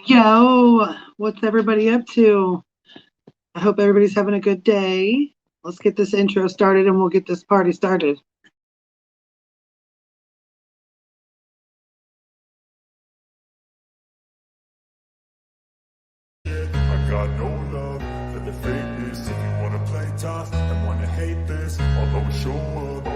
Yo, what's everybody up to? I hope everybody's having a good day. Let's get this intro started and we'll get this party started. I got no love for the fakeness. If you wanna play tough and wanna hate this, I'll always show up.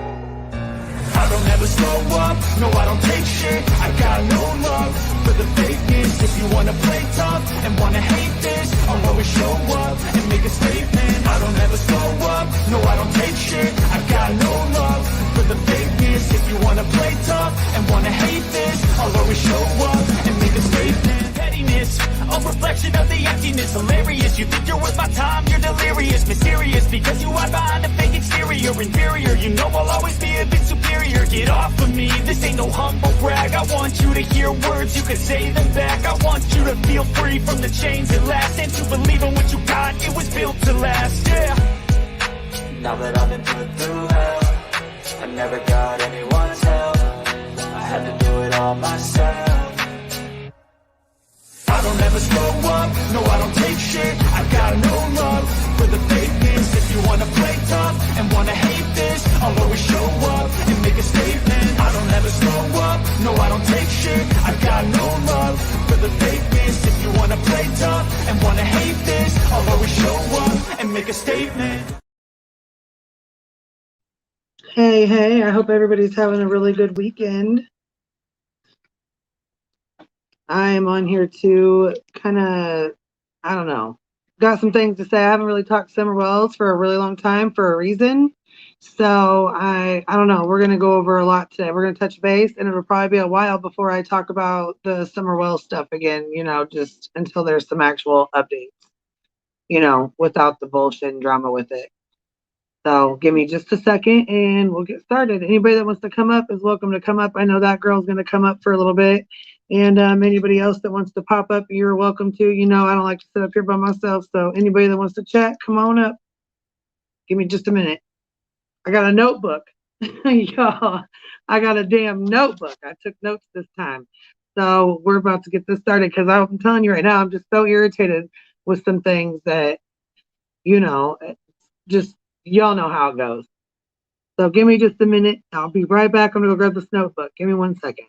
I don't ever slow up, no I don't take shit. I got no love for the fakeness. If you wanna play tough and wanna hate this, I'll always show up and make a statement. I don't ever slow up, no I don't take shit. I got no love for the fakeness. If you wanna play tough and wanna hate this, I'll always show up and make a statement. Pettiness, a reflection of the emptiness. Hilarious, you think you're worth my time, you're delirious. Mysterious, because you hide behind a fake exterior. Inferior, you know I'll always be a bit superior. Get off of me, this ain't no humble brag. I want you to hear words, you can say them back. I want you to feel free from the chains at last, and to believe in what you got, it was built to last, yeah. Now that I've been put through hell, I never got anyone's help. I had to do it all myself. I don't ever slow up, no I don't take shit. I got no love for the fakeness. If you wanna play tough and wanna hate this, I'll always show up and make a statement. I don't ever slow up, no I don't take shit. I got no love for the fakeness. If you wanna play tough and wanna hate this, I'll always show up and make a statement. Hey, I hope everybody's having a really good weekend. I am on here to kind of, I don't know, got some things to say. I haven't really talked Summer Wells for a really long time for a reason. So I don't know, we're going to go over a lot today. We're going to touch base, and it'll probably be a while before I talk about the Summer Wells stuff again, just until there's some actual updates, without the bullshit and drama with it. So give me just a second and we'll get started. Anybody that wants to come up is welcome to come up. I know that girl's going to come up for a little bit. And anybody else that wants to pop up, you're welcome to. I don't like to sit up here by myself. So anybody that wants to chat, come on up. Give me just a minute. I got a notebook. Y'all, I got a damn notebook. I took notes this time. So we're about to get this started because I'm telling you right now, I'm just so irritated with some things that, just y'all know how it goes. So give me just a minute. I'll be right back. I'm going to go grab this notebook. Give me 1 second.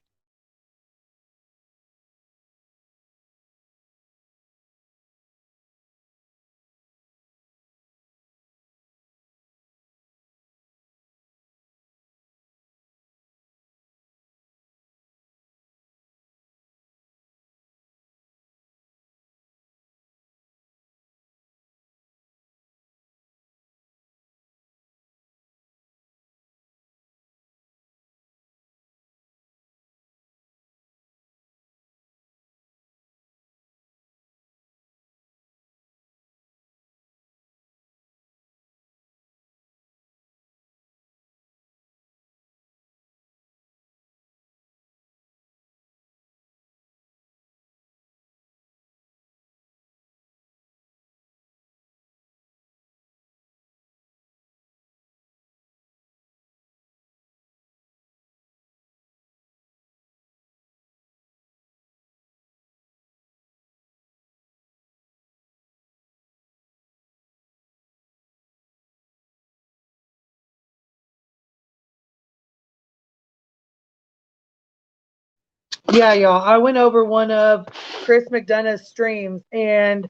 Yeah, y'all. I went over one of Chris McDonough's streams and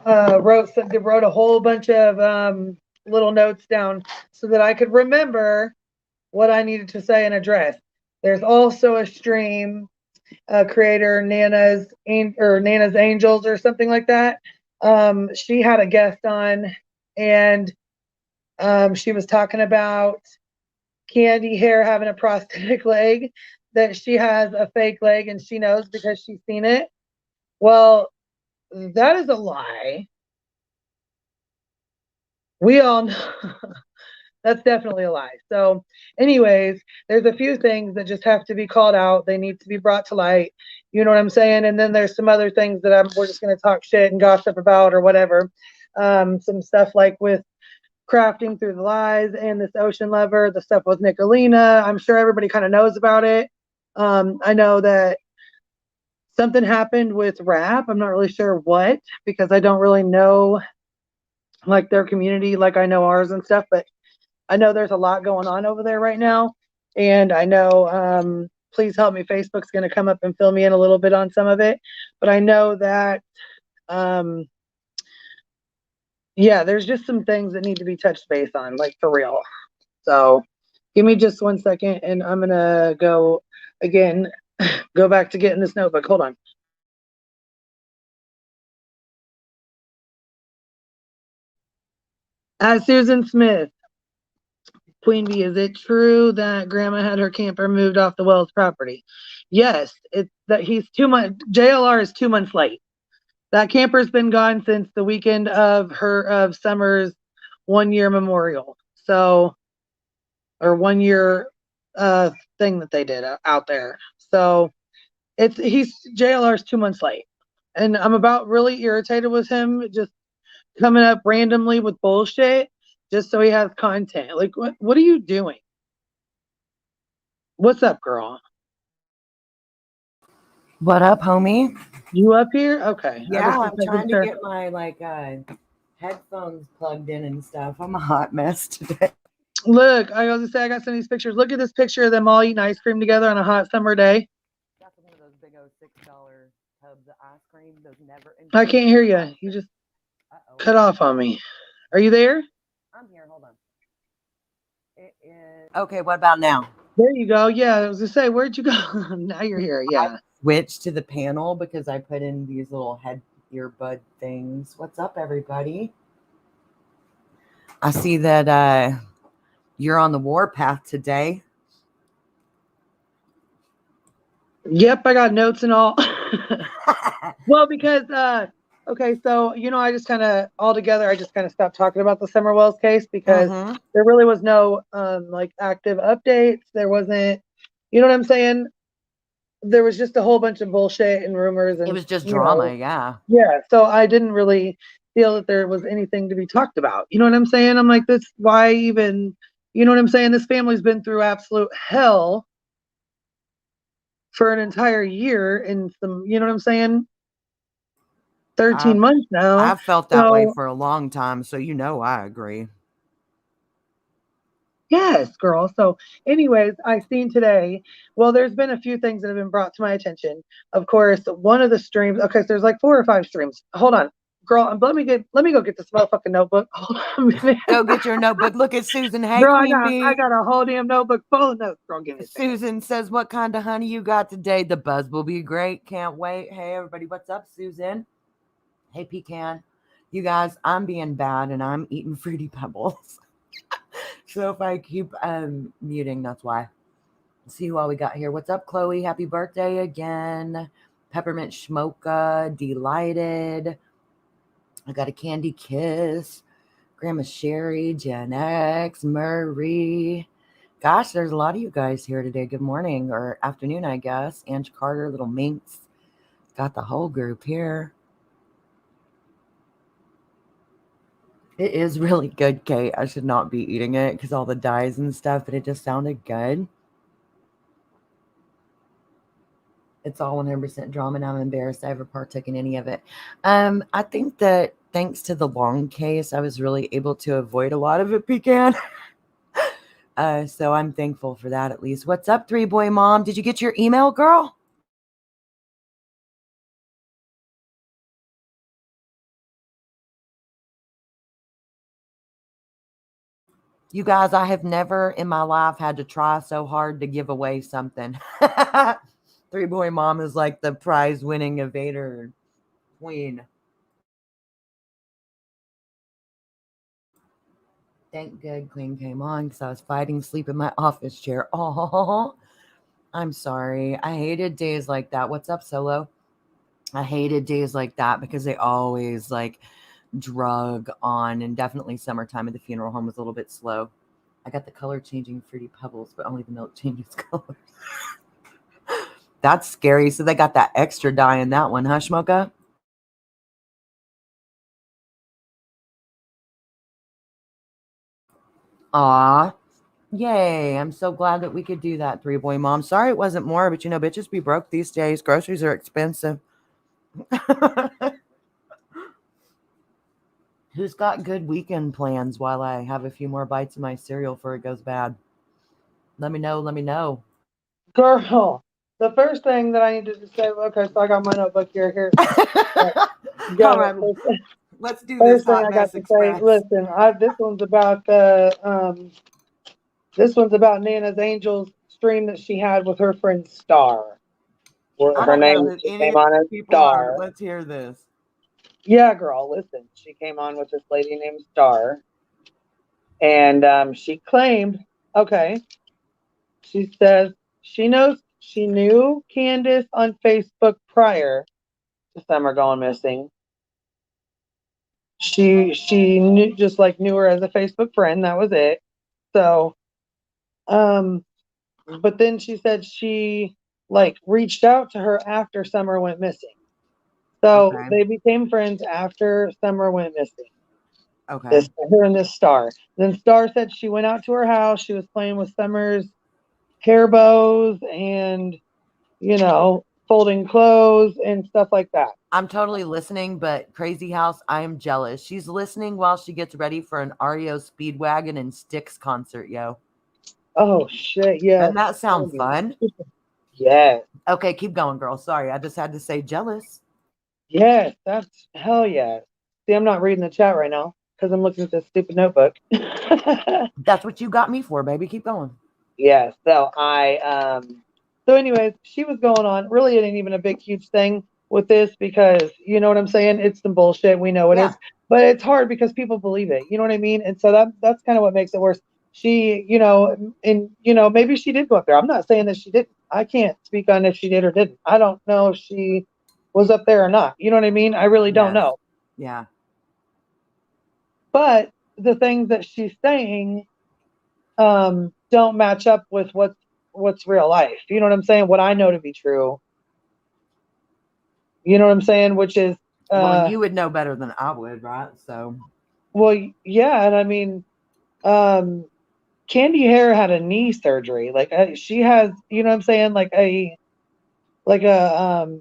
wrote a whole bunch of little notes down so that I could remember what I needed to say and address. There's also a stream creator, Nana's Angels or something like that. She had a guest on and she was talking about Candy Hair having a prosthetic leg, that she has a fake leg and she knows because she's seen it. Well, that is a lie. We all know. That's definitely a lie. So, anyways, there's a few things that just have to be called out. They need to be brought to light. You know what I'm saying? And then there's some other things that we're just going to talk shit and gossip about or whatever. Some stuff like with crafting through the lies and this ocean lover, the stuff with Nicolina. I'm sure everybody kind of knows about it. I know that something happened with rap. I'm not really sure what, because I don't really know like their community like I know ours and stuff, but I know there's a lot going on over there right now. And I know, please help me, Facebook's going to come up and fill me in a little bit on some of it. But I know that, yeah, there's just some things that need to be touched base on, like for real. So give me just 1 second and I'm going to go again, go back to getting this notebook. Hold on. Susan Smith. Queen Bee, is it true that Grandma had her camper moved off the Wells property? Yes, it's that he's 2 months. JLR is 2 months late. That camper's been gone since the weekend of Summer's 1 year memorial. So, or 1 year thing that they did out there. So he's JLR's 2 months late, and I'm about really irritated with him just coming up randomly with bullshit just so he has content. Like, what are you doing? What's up, girl? What up, homie? You up here? Okay. Yeah, I'm trying to get my headphones plugged in and stuff. I'm a hot mess today. Look, I was gonna say I got some of these pictures. Look at this picture of them all eating ice cream together on a hot summer day. Got some of those big old $6 tubs of ice cream. Those never. I can't hear you. You just cut off on me. Are you there? I'm here. Hold on. It is okay. What about now? There you go. Yeah, I was gonna say, where'd you go? Now you're here. Yeah. I switched to the panel because I put in these little head earbud things. What's up, everybody? I see that you're on the warpath today. Yep, I got notes and all. Well, because okay, so I just kind of altogether, I just kind of stopped talking about the Summer Wells case because there really was no like active updates. There wasn't, you know what I'm saying? There was just a whole bunch of bullshit and rumors, and it was just drama. Yeah. So I didn't really feel that there was anything to be talked about. You know what I'm saying? I'm like, this, why even, you know what I'm saying? This family's been through absolute hell for an entire year and some, you know what I'm saying? 13 months now. I've felt that way for a long time, so I agree. Yes, girl. So anyways, I seen today, well, there's been a few things that have been brought to my attention. Of course, one of the streams, okay, so there's like 4 or 5 streams. Hold on. Girl, let me go get this motherfucking notebook. Hold on. Go get your notebook. Look at Susan. Hey, girl, Queen I got a whole damn notebook full of notes. Girl, give me a second. Susan says, what kind of honey you got today? The buzz will be great. Can't wait. Hey, everybody. What's up, Susan? Hey, Pecan. You guys, I'm being bad and I'm eating Fruity Pebbles. So if I keep muting, that's why. Let's see who all we got here. What's up, Chloe? Happy birthday again. Peppermint Schmocha. Delighted. I got a candy kiss. Grandma Sherry. Gen X. Marie. Gosh, there's a lot of you guys here today. Good morning or afternoon, I guess. Ange Carter, Little Minx. Got the whole group here. It is really good, Kate. I should not be eating it because all the dyes and stuff, but it just sounded good. It's all 100% drama, and I'm embarrassed I ever partook in any of it. I think that thanks to the long case, I was really able to avoid a lot of it, Pecan. So I'm thankful for that at least. What's up, 3-boy mom? Did you get your email, girl? You guys, I have never in my life had to try so hard to give away something. 3-boy mom is like the prize winning evader queen. Thank good Queen came on because I was fighting sleep in my office chair. Oh, I'm sorry. I hated days like that. What's up, Solo? I hated days like that because they always like drug on, and definitely summertime at the funeral home was a little bit slow. I got the color changing Fruity Pebbles, but only the milk changes colors. That's scary. So they got that extra dye in that one, huh, Shmoka? Aw. Yay. I'm so glad that we could do that, three boy mom. Sorry it wasn't more, but bitches be broke these days. Groceries are expensive. Who's got good weekend plans while I have a few more bites of my cereal before it goes bad? Let me know. Let me know. Girl, the first thing that I needed to say, okay, so I got my notebook here. Here, you All got it. right. Let's do this First thing hot I got mess to say, express. listen, this one's about Nana's Angels stream that she had with her friend Star. I Her don't know name, who she any came of on as these people are, but Star. let's hear this. Yeah, girl, listen, she came on with this lady named Star, and she claimed, okay, she says she knew Candace on Facebook prior to Summer going missing. She knew, just like knew her as a Facebook friend. That was it. So, but then she said she like reached out to her after Summer went missing. So Okay. they became friends after Summer went missing. Okay. This her and this Star. Then Star said she went out to her house. She was playing with Summer's hair bows and folding clothes and stuff like that. I'm totally listening, but Crazy House, I am jealous. She's listening while she gets ready for an REO Speedwagon and Styx concert, yo. Oh shit! Yes. Doesn't that sound fun? Yes. Okay, keep going, girl. Sorry, I just had to say jealous. Yes. That's hell yes. See, I'm not reading the chat right now because I'm looking at this stupid notebook. That's what you got me for, baby. Keep going. Yeah. So anyways, she was going on. Really, it ain't even a big huge thing with this because you know what I'm saying. It's some bullshit. We know it Yeah. is, but it's hard because people believe it. You know what I mean? And so that's kind of what makes it worse. She, and maybe she did go up there. I'm not saying that she didn't. I can't speak on if she did or didn't. I don't know if she was up there or not. You know what I mean? I really don't Yes. know. Yeah. But the things that she's saying don't match up with what's real life. You know what I'm saying? What I know to be true. You know what I'm saying? Which is, Well, and you would know better than I would, right? So, well, yeah, and I mean, Candy Hair had a knee surgery. Like she has, you know what I'm saying? Like a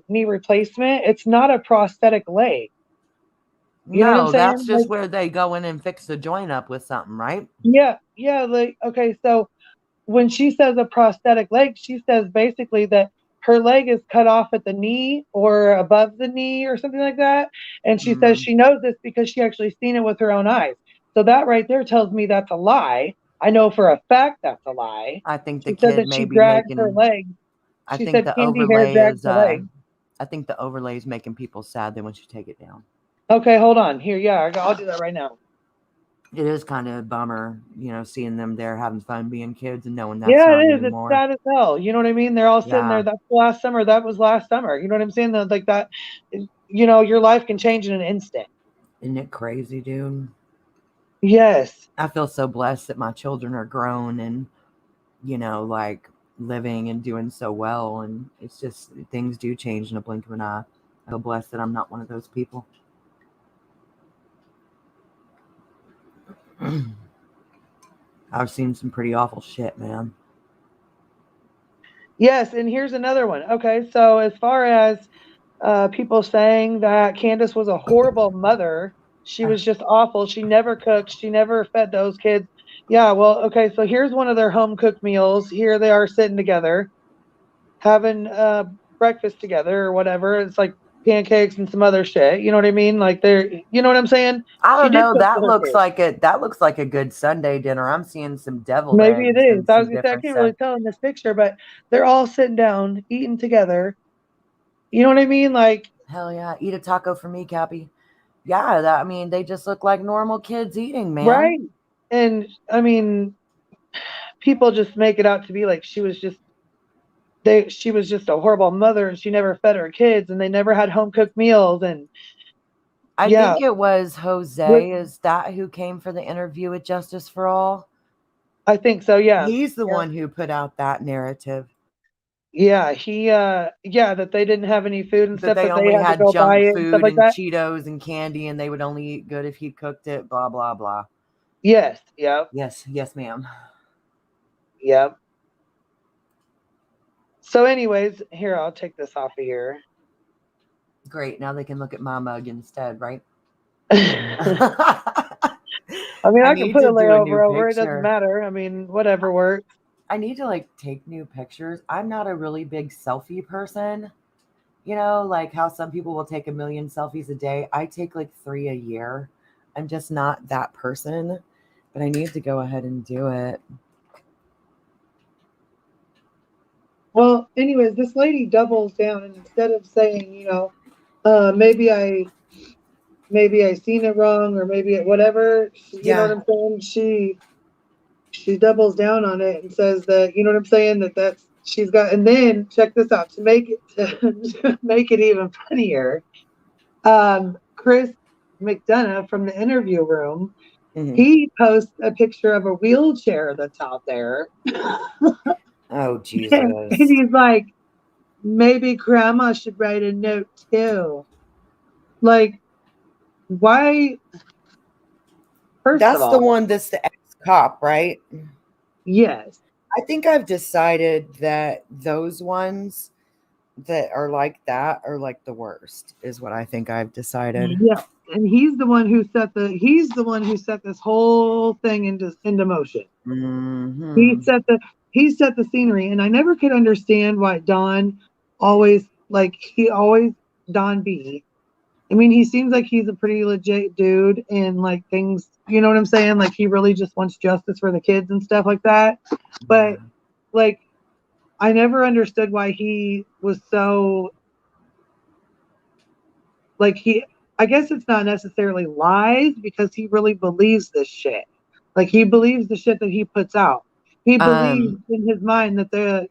knee replacement. It's not a prosthetic leg. You know what I'm no, that's saying? just Like, where they go in and fix the joint up with something, right? yeah, yeah. Like, okay, so when she says a prosthetic leg, she says basically that her leg is cut off at the knee or above the knee or something like that. And she says Mm. she knows this because she actually seen it with her own eyes. So that right there tells me that's a lie. I know for a fact that's a lie. I think the She said kid that may she be dragged her making. leg. I She think said the Candy Hair overlay dragged is. her leg. I think the overlay is making people sad. Then once you take it down, Okay, hold on. Here, yeah, I'll do that right now. it is kind of a bummer, seeing them there having fun being kids and knowing that's Yeah, not it is. It's anymore. sad as hell. You know what I mean? They're all sitting there. Yeah, That's last summer. That was last summer. You know what I'm saying? Like that. Your life can change in an instant. isn't it crazy, dude? Yes. I feel so blessed that my children are grown and like living and doing so well. And it's just things do change in a blink of an eye. I feel blessed that I'm not one of those people. I've seen some pretty awful shit, man. Yes, and here's another one. Okay, so as far as people saying that Candace was a horrible mother, she was just awful. She never cooked. She never fed those kids. Yeah, well, okay, so here's one of their home cooked meals. Here they are sitting together, having breakfast together or whatever. It's like pancakes and some other shit. You know what I mean? Like you know what I'm saying? I She don't did know. cook for her kids. That looks like a good Sunday dinner. I'm seeing some deviled Maybe it eggs is. and I was some gonna say I different can't stuff. really tell in this picture, but they're all sitting down eating together. You know what I mean? Like, Hell yeah, eat a taco for me, Cappy. Yeah, I mean, they just look like normal kids eating, man. right? And I mean, people just make it out to be like she was just a horrible mother and she never fed her kids and they never had home cooked meals. And I yeah, think it was with, Jose. Is that who came for the interview with Justice for All? I think so. Yeah. He's the Yeah. one who put out that narrative Yeah. That they didn't have any food and that stuff they that they only had to had go buy junk it and stuff food like and that. Cheetos and candy, and they would only eat good if he cooked it. Blah blah blah. Yes. Yep. Yes, yes, ma'am. Yep. So, anyways, here, I'll take this off of here. Great. Now they can look at my mug instead, right? I mean, I can need put to a do a new layover over. It doesn't picture. matter. I mean, whatever works. I need to like take new pictures. I'm not a really big selfie person. You know, like how some people will take 1,000,000 selfies a day. I take like 3 a year. I'm just not that person, but I need to go ahead and do it. Well, anyways, this lady doubles down, and instead of saying, maybe I seen it wrong, or maybe whatever, you know what Yeah. I'm saying? She doubles down on it and says that, you know what I'm saying, that's she's got. And then check this out, to make it to make it even funnier. Chris McDonough from the interview room, Mhm. he posts a picture of a wheelchair that's out there. Oh, And Jesus. he's like, maybe grandma should write a note too. Like, why? First of That's the all, one that's the ex cop, right? yes. I think I've decided that those ones that are like that are like the worst, is what I think I've decided. Yeah. And he's the one who set this whole thing into motion. He Hmm. set the he set the scenery, and I never could understand why Don B. I mean, he seems like he's a pretty legit dude, and like things, you know what I'm saying? Like he really just wants justice for the kids and stuff like that. Yeah. But like, I never understood why he was so like I guess it's not necessarily lies, because he really believes this shit. Like he believes the shit that he puts out. He believes Um, in his mind that the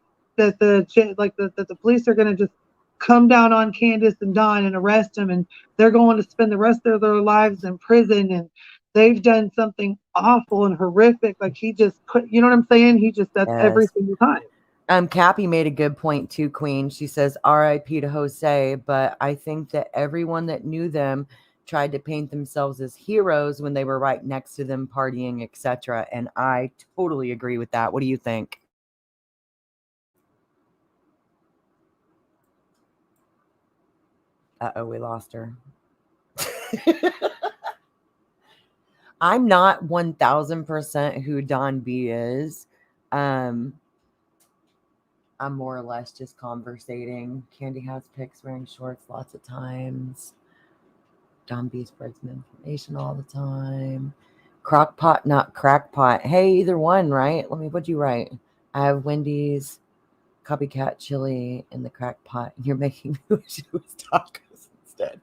police are going to just come down on Candace and Don and arrest him, and they're going to spend the rest of their lives in prison, and they've done something awful and horrific. Like he just put, you know what I'm saying? He just, that's every yes. single time. Cappy made a good point too, Queen. She says R.I.P. to Jose, but I think that everyone that knew them tried to paint themselves as heroes when they were right next to them partying, etc. And I totally agree with that. What do you think? Uh-oh, we lost her. I'm not 1000% who Don B is. Um, I'm more or less just conversating. Candy has pics wearing shorts lots of times. Don B spreads information all the time. Crockpot, not crackpot. Hey, either one, right? What'd you write? I have Wendy's, copycat chili, and the crackpot. You're making me wish it was tacos instead.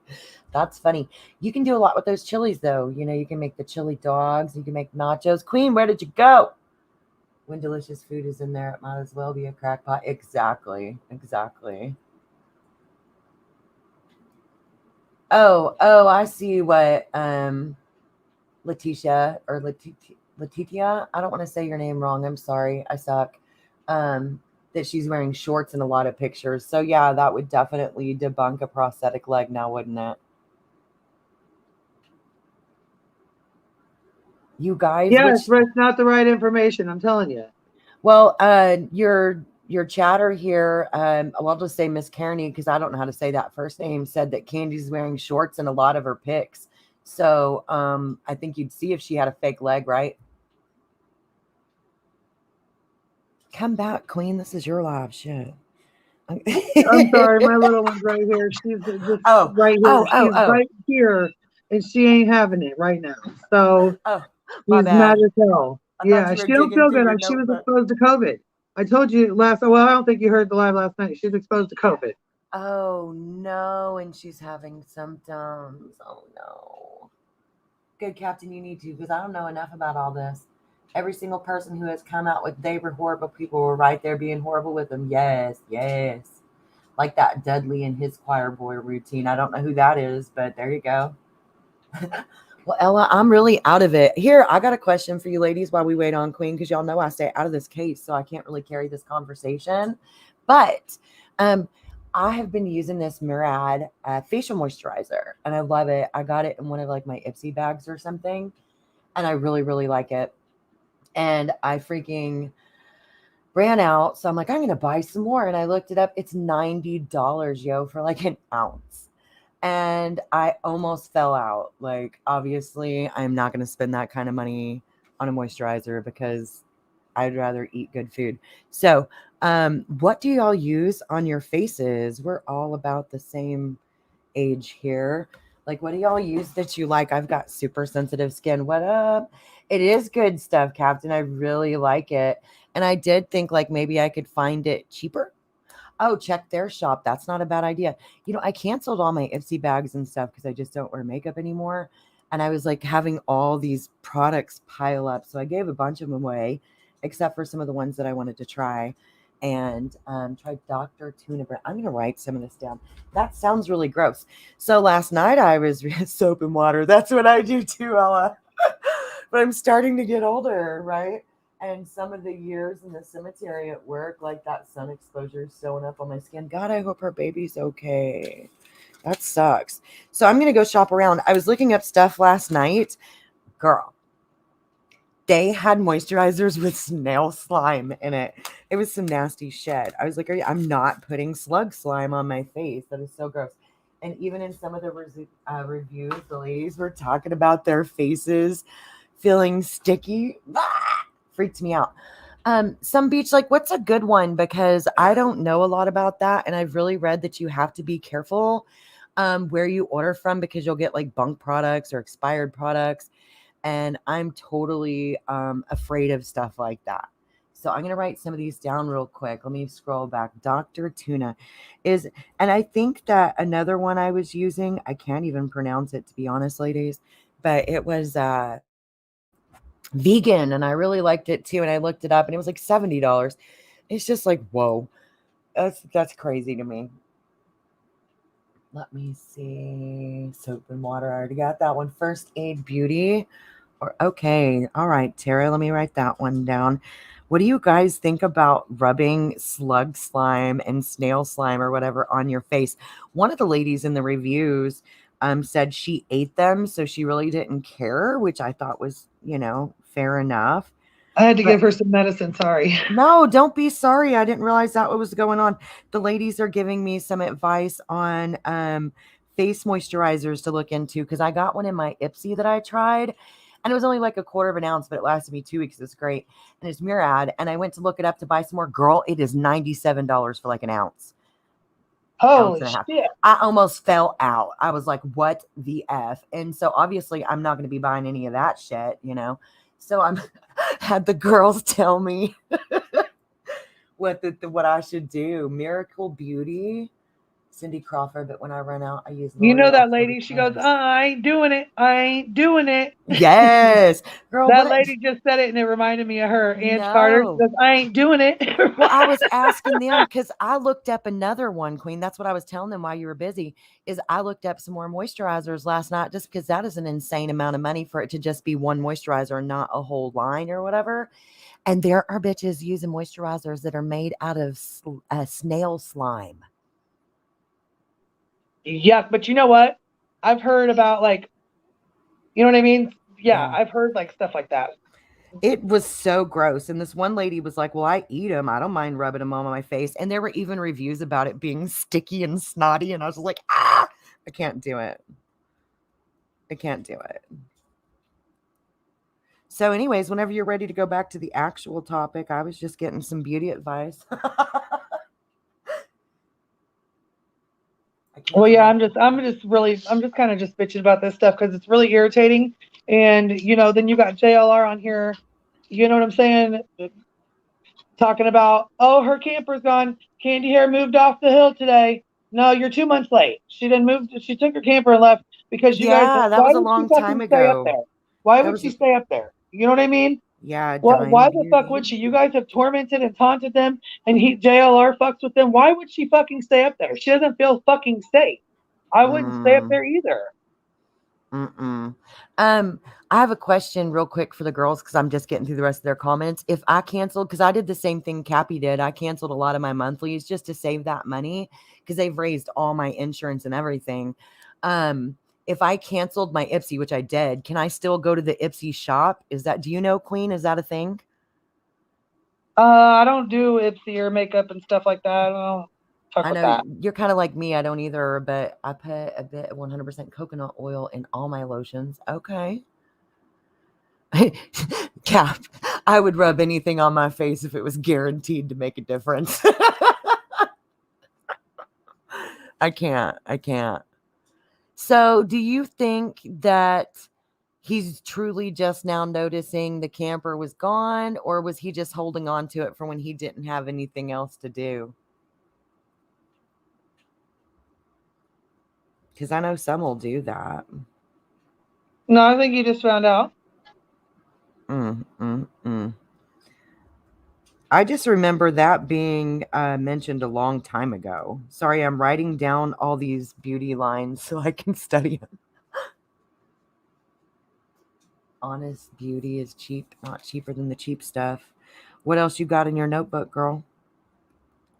That's funny. You can do a lot with those chilies, though. You know, you can make the chili dogs. You can make nachos. Queen, where did you go? When delicious food is in there, it might as well be a crackpot. Exactly. Exactly. Oh, I see what Letitia or Letitia, I don't want to say your name wrong. I'm sorry. I suck. That she's wearing shorts in a lot of pictures. So yeah, that would definitely debunk a prosthetic leg now, wouldn't it? You guys, Yes, which but it's not the right information, I'm telling you. well, your chatter here, well, I'll just say Miss Kearney because I don't know how to say that first name, said that Candy's wearing shorts in a lot of her pics. So I think you'd see if she had a fake leg, right? Come back, Queen. This is your live shit. I'm sorry, my little one's right here. She's just Oh, right here. oh, oh, She's oh, right here, and she ain't having it right now. So oh, my she's mad bad. as hell. I thought Yeah, you were she don't digging feel through good. your She was notebook. exposed to COVID. I told you last. Well, I don't think you heard the live last night. She's exposed to COVID. Oh no, and she's having symptoms. Oh no. Good, Captain, you need to, because I don't know enough about all this. Every single person who has come out with they were horrible people were right there being horrible with them. Yes, yes. Like that Dudley and his choir boy routine. I don't know who that is, but there you go. Well, Ella, I'm really out of it. Here, I got a question for you ladies while we wait on Queen, because y'all know I stay out of this case, so I can't really carry this conversation. But um, I have been using this Murad facial moisturizer, and I love it. I got it in one of like my Ipsy bags or something, and I really, really like it. And I freaking ran out, so I'm like, I'm gonna buy some more. And I looked it up. It's $90, yo, for like an ounce. And I almost fell out. Like, obviously, I'm not going to spend that kind of money on a moisturizer because I'd rather eat good food. So, what do y'all use on your faces? We're all about the same age here. Like, what do y'all use that you like? I've got super sensitive skin. What up? It is good stuff, Captain. I really like it. And I did think like maybe I could find it cheaper. Oh, check their shop. That's not a bad idea. I canceled all my Ipsy bags and stuff because I just don't wear makeup anymore. And I was like having all these products pile up. So I gave a bunch of them away, except for some of the ones that I wanted to try. And tried Dr. Tuna Bread. I'm going to write some of this down. That sounds really gross. So last night I was soap and water. That's what I do too, Ella. But I'm starting to get older, right? And some of the years in the cemetery at work, like that sun exposure is showing up on my skin. God, I hope her baby's okay. That sucks. So I'm going to go shop around. I was looking up stuff last night. Girl, they had moisturizers with snail slime in it. It was some nasty shit. I was like, I'm not putting slug slime on my face. That is so gross. And even in some of the reviews, the ladies were talking about their faces feeling sticky. Freaked me out. Some beach, like, what's a good one? Because I don't know a lot about that. And I've really read that you have to be careful where you order from because you'll get like bunk products or expired products. And I'm totally afraid of stuff like that. So I'm going to write some of these down real quick. Let me scroll back. Dr. Tuna is, and I think that another one I was using, I can't even pronounce it to be honest, ladies, but it was vegan and I really liked it too. And I looked it up and it was like $70. It's just like, whoa, that's crazy to me. Let me see. Soap and water. I already got that one. First Aid Beauty. Okay. All right, Tara, let me write that one down. What do you guys think about rubbing slug slime and snail slime or whatever on your face? One of the ladies in the reviews said she ate them, so she really didn't care, which I thought was, fair enough. I had to give her some medicine. Sorry. No, don't be sorry. I didn't realize that what was going on. The ladies are giving me some advice on face moisturizers to look into because I got one in my Ipsy that I tried. And it was only like a quarter of an ounce, but it lasted me 2 weeks. It's great. And it's Murad. And I went to look it up to buy some more. Girl, it is $97 for like an ounce. Holy shit. I almost fell out. I was like, what the F? And so obviously I'm not going to be buying any of that shit, So I'm had the girls tell me what I should do. Miracle Beauty. Cindy Crawford, but when I run out, I use L'Oreal that lady. She goes, I ain't doing it. I ain't doing it. Yes. Girl, that lady just said it and it reminded me of her. Ange Carter. She goes, I ain't doing it. Well, I was asking them because I looked up another one, Queen. That's what I was telling them while you were busy, is I looked up some more moisturizers last night just because that is an insane amount of money for it to just be one moisturizer and not a whole line or whatever. And there are bitches using moisturizers that are made out of snail slime. Yuck. But you know what? I've heard about like, you know what I mean? Yeah. I've heard like stuff like that. It was so gross. And this one lady was like, well, I eat them. I don't mind rubbing them on my face. And there were even reviews about it being sticky and snotty. And I was like, I can't do it. I can't do it. So anyways, whenever you're ready to go back to the actual topic, I was just getting some beauty advice. Well, yeah, I'm just kind of just bitching about this stuff because it's really irritating. And, then you got JLR on here, you know what I'm saying? Talking about, oh, her camper's gone. Candy Hair moved off the hill today. No, you're 2 months late. She didn't move. She took her camper and left because you guys. Yeah, that was a long time ago. Why would she stay up there? You know what I mean? Yeah, Why dime the fuck beauty. would she? You guys have tormented and taunted them, and JLR fucks with them. Why would she fucking stay up there? She doesn't feel fucking safe. I wouldn't stay up there either. Mm-mm. I have a question real quick for the girls because I'm just getting through the rest of their comments. If I canceled, because I did the same thing Cappy did, I canceled a lot of my monthlies just to save that money because they've raised all my insurance and everything. If I canceled my Ipsy, which I did, can I still go to the Ipsy shop? Do you know, Queen? Is that a thing? I don't do Ipsy or makeup and stuff like that. I don't fuck I with know that. you're kind of like me. I don't either, but I put a bit of 100% coconut oil in all my lotions. Okay. Cap, I would rub anything on my face if it was guaranteed to make a difference. I can't. So, do you think that he's truly just now noticing the camper was gone, or was he just holding on to it for when he didn't have anything else to do? Because I know some will do that. No, I think he just found out. Mm, mm, mm. I just remember that being mentioned a long time ago. Sorry, I'm writing down all these beauty lines so I can study them. Honest beauty is cheap, not cheaper than the cheap stuff. What else you got in your notebook, girl?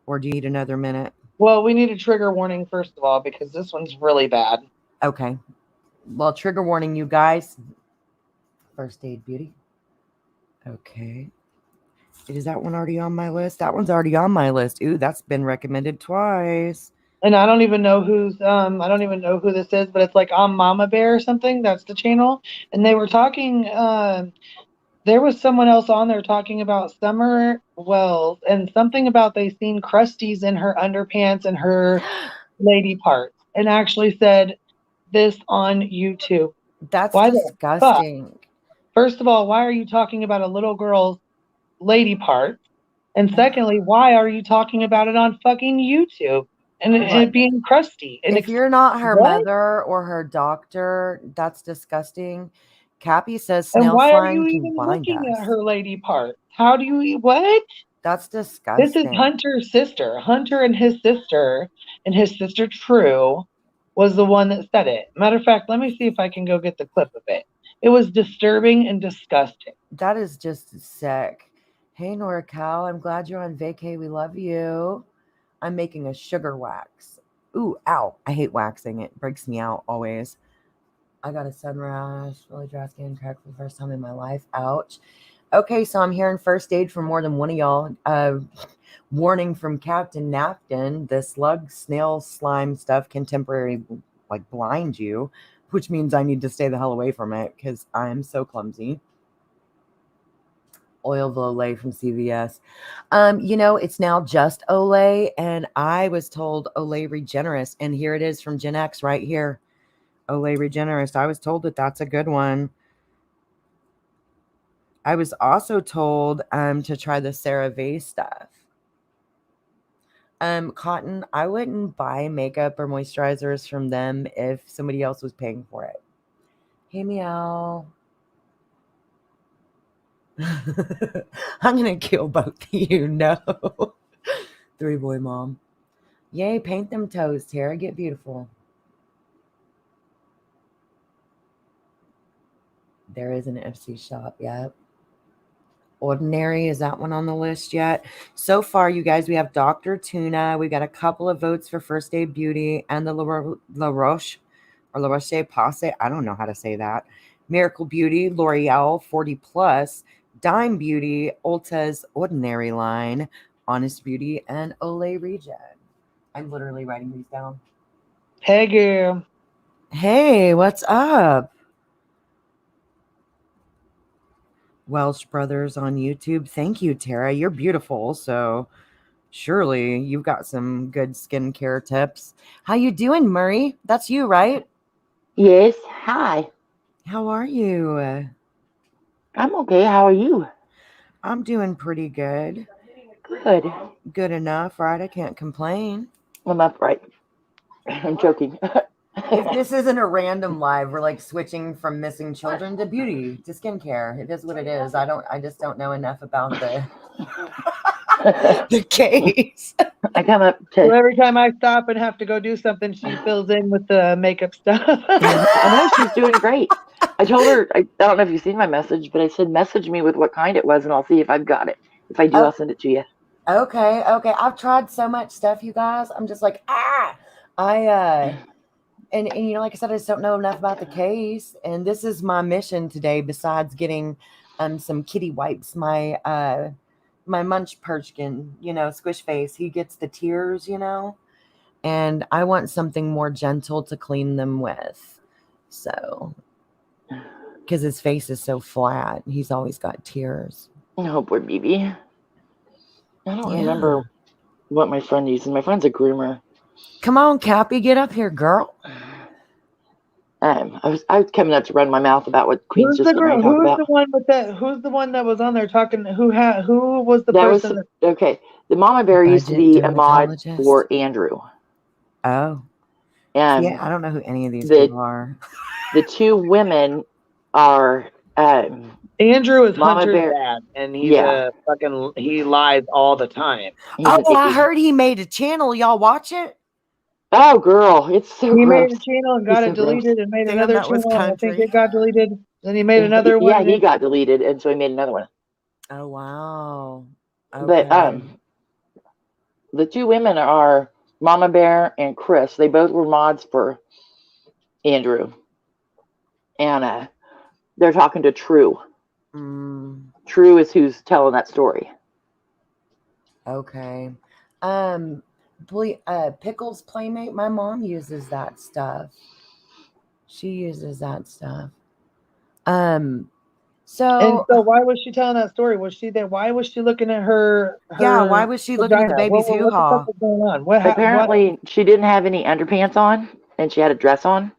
Or do you need another minute? Well, we need a trigger warning first of all because this one's really bad. Okay. Well, trigger warning, you guys. First aid beauty. Okay. Is that one already on my list? That one's already on my list. Ooh, that's been recommended twice. And I don't even know who this is, but it's like I'm Mama Bear or something. That's the channel. And they were talking, there was someone else on there talking about Summer Wells and something about they seen crusties in her underpants and her lady parts, and actually said this on YouTube. That's Why the fuck? disgusting. First of all, why are you talking about a little girl's lady parts? And secondly, why are you talking about it on fucking YouTube and it Right. being crusty? And If you're not her what? mother or her doctor, that's disgusting. Cappy says And snail why are you slime can even blind looking at us. her lady parts? How do you what? That's This is disgusting. Hunter's sister. Hunter and his sister True was the one that said it. Matter of fact, let me see if I can go get the clip of it. It was disturbing and disgusting. That is just sick. Hey, NorCal, I'm glad you're on vacay. We love you. I'm making a sugar wax. Ooh, ow. I hate waxing. It breaks me out always. I got a sun rash, really dry skin, crack for the first time in my life. Ouch. Okay, so I'm hearing first aid from more than one of y'all. Warning from Captain Napkin, the slug, snail, slime stuff can temporarily blind you, which means I need to stay the hell away from it because I'm so clumsy. Oil of Olay from CVS. It's now just Olay, and I was told Olay Regenerist, and here it is from Gen X right here. Olay Regenerist. I was told that that's a good one. I was also told to try the CeraVe stuff. Cotton, I wouldn't buy makeup or moisturizers from them if somebody else was paying for it. Hey, meow. I'm gonna kill both of you. No. 3-boy mom. Yay, paint them toes, Tara. Get beautiful. There is an FC shop, yep. Ordinary, is that one on the list yet? So far, you guys, we have Dr. Tuna. We got a couple of votes for First Aid Beauty and the La Roche Posay. I don't know how to say that. Miracle Beauty, L'Oreal 40 Plus, Dime Beauty, Ulta's Ordinary line, Honest Beauty, and Olay Regen. I'm literally writing these down. Hey, girl. Hey, what's up? Welsh Brothers on YouTube. Thank you, Tara. You're beautiful, so surely you've got some good skincare tips. How you doing, Murray? That's you, right? Yes. Hi. How are you? I'm okay. How are you? I'm doing pretty good. Good. Good enough, right? I can't complain. I'm upright. I'm joking. if this isn't a random live, we're like switching from missing children to beauty to skincare. It is what it is. I just don't know enough about the case. I come up So to. every time I stop and have to go do something, she fills in with the makeup stuff. I know she's doing great. I told her, I don't know if you've seen my message, but I said, message me with what kind it was, and I'll see if I've got it. If I do, I'll send it to you. Okay. I've tried so much stuff, you guys. I'm just like, and you know, like I said, I just don't know enough about the case. And this is my mission today, besides getting some kitty wipes. My munch perchkin, you know, squish face, he gets the tears, you know, and I want something more gentle to clean them with. So, because his face is so flat, he's always got tears. Oh, poor baby. I don't remember what my friend uses. My friend's a groomer. Come on, Cappy, get up here, girl. I was coming up to run my mouth about what Queen's Who's just the going to girl? talk about. Who's the one with that? Who's the one that was on there talking? Who was the That person? was okay. The Mama Bear used to be a mod dermatologist. for Andrew. Oh, And yeah, I don't know who any of these people are. The two women are Andrew is Mama Hunter's Bear. dad, and he's a fucking, he lies all the time. Oh, I heard he made a channel. Y'all watch it? Oh, girl, it's so He gross. made a channel and got it deleted and made Damn, another that was channel. And I think country. it got deleted. Then he made another one. Yeah, he got deleted, and so he made another one. Oh, wow. Okay. But the two women are Mama Bear and Chris. They both were mods for Andrew. And they're talking to True. True is who's telling that story. Okay. Pickles Playmate, my mom uses that stuff. She uses that stuff. So why was she telling that story? Was she there? Why was she looking at her yeah, why was she looking at the baby's hoo-ha? What the fuck was going on? Apparently, she didn't have any underpants on, and she had a dress on.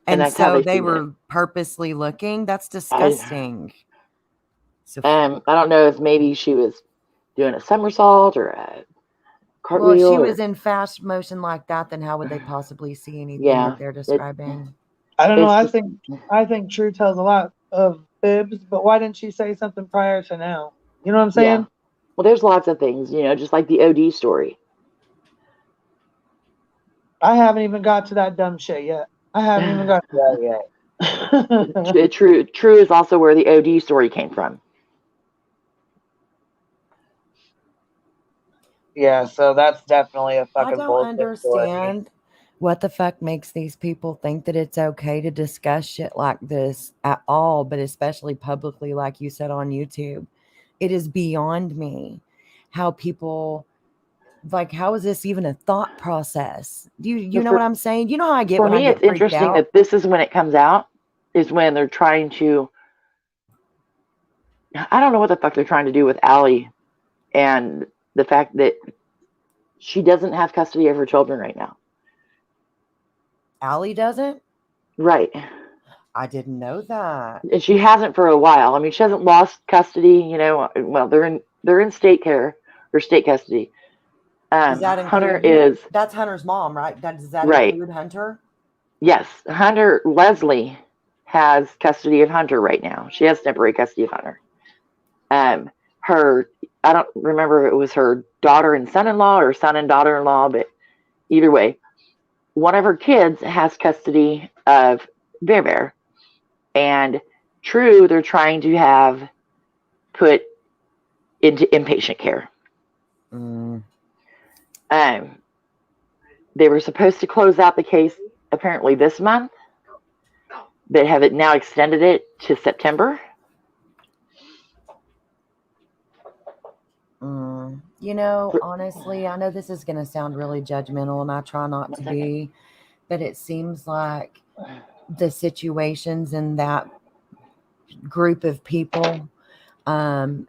And so they were purposely looking? That's disgusting. I don't know if maybe she was doing a somersault or a cartwheel. Well, if she was in fast motion like that, then how would they possibly see anything that they're describing? I don't know. I think True tells a lot of fibs, but why didn't she say something prior to now? You know what I'm saying? Yeah. Well, there's lots of things, just like the OD story. I haven't even got to that dumb shit yet. I haven't even got to that yet. True is also where the OD story came from. Yeah, so that's definitely a fucking bullshit. I don't understand what the fuck makes these people think that it's okay to discuss shit like this at all, but especially publicly, like you said on YouTube. It is beyond me how people, like, how is this even a thought process? You know what I'm saying? You know how I get when I get freaked out? For me, it's interesting that this is when it comes out, is when they're trying to, I don't know what the fuck they're trying to do with Allie and the fact that she doesn't have custody of her children right now. Allie doesn't? Right. I didn't know that. And she hasn't for a while. I mean, she hasn't lost custody, well, they're in state care or state custody. Does that include that's Hunter's mom, right? Does that include Hunter? Yes. Leslie has custody of Hunter right now. She has temporary custody of Hunter. I don't remember if it was her daughter and son-in-law or son and daughter-in-law, but either way, one of her kids has custody of Bear. And True, they're trying to have put into inpatient care. They were supposed to close out the case apparently this month, but have it now extended it to September. Honestly, I know this is going to sound really judgmental, and I try not to be, but it seems like the situations in that group of people, and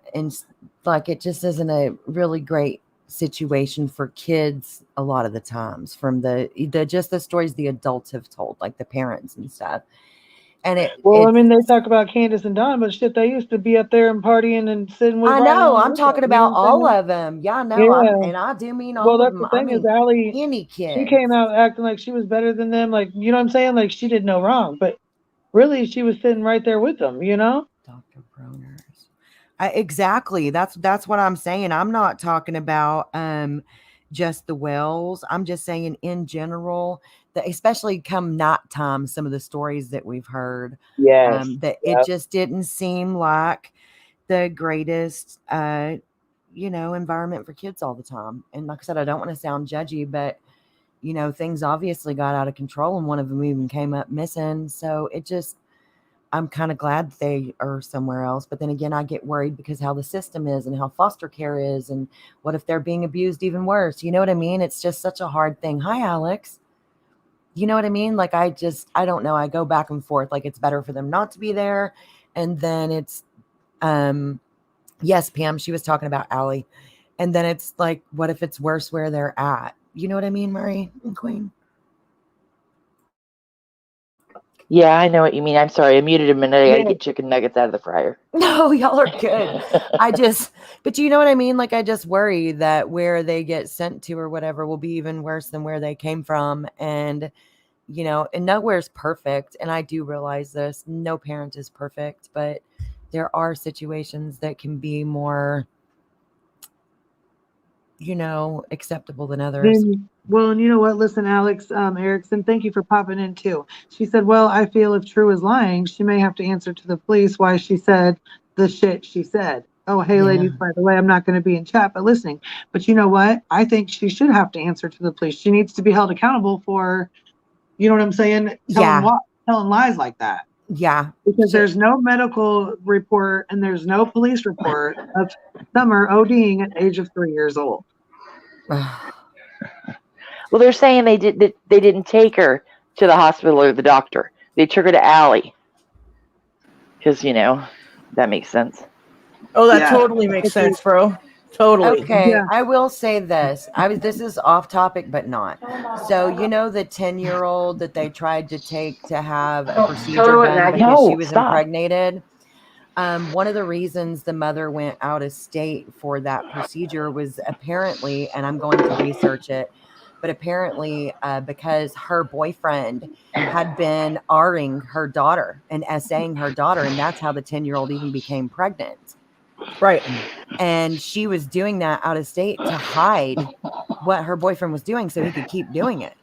like it just isn't a really great situation for kids a lot of the times from the stories the adults have told, like the parents and stuff. And Well, I mean, they talk about Candace and Don, but shit, they used to be up there and partying and sitting with I right know, along I'm with them. talking You know about what I'm all saying? of them. Yeah, no, Yeah. and I do mean Well, all of that's them. the I thing is, mean, Allie, any she kid. came out acting like she was better than them. Like, you know what I'm saying? Like, she did no wrong, but really, she was sitting right there with them, you know? Dr. Broners. Exactly. That's what I'm saying. I'm not talking about just the Wells. I'm just saying in general that especially come night time, some of the stories that we've heard, Yes. that it just didn't seem like the greatest environment for kids all the time. And like I said, I don't want to sound judgy, but things obviously got out of control and one of them even came up missing. So I'm kind of glad they are somewhere else. But then again, I get worried because how the system is and how foster care is. And what if they're being abused even worse? You know what I mean? It's just such a hard thing. Hi, Alex. You know what I mean? Like, I don't know. I go back and forth. Like, it's better for them not to be there. And then it's, yes, Pam, she was talking about Allie. And then it's like, what if it's worse where they're at? You know what I mean, Murray and Queen? Yeah, I know what you mean. I'm sorry. I muted a minute. I got to Yeah. get chicken nuggets out of the fryer. No, y'all are good. But you know what I mean? Like, I just worry that where they get sent to or whatever will be even worse than where they came from. And, and nowhere's perfect. And I do realize this. No parent is perfect, but there are situations that can be more, acceptable than others. Well, and you know what? Listen, Alex Erickson, thank you for popping in too. She said, well, I feel if True is lying, she may have to answer to the police why she said the shit she said. Oh, hey, Yeah. ladies, by the way, I'm not going to be in chat, but listening. But you know what? I think she should have to answer to the police. She needs to be held accountable for, you know what I'm saying? Yeah. Telling lies like that. Yeah. Because there's no medical report and there's no police report of Summer ODing at the age of 3 years old. Well, they're saying they didn't take her to the hospital or the doctor. They took her to Allie because that makes sense. Oh, that totally makes sense, bro. Totally. Okay, Yeah. I will say this. This is off topic, but not. So, the 10-year-old that they tried to take to have a procedure done because she was impregnated. One of the reasons the mother went out of state for that procedure was apparently, and I'm going to research it, but apparently because her boyfriend had been R-ing her daughter and essaying her daughter, and that's how the 10-year-old even became pregnant. Right. And she was doing that out of state to hide what her boyfriend was doing so he could keep doing it.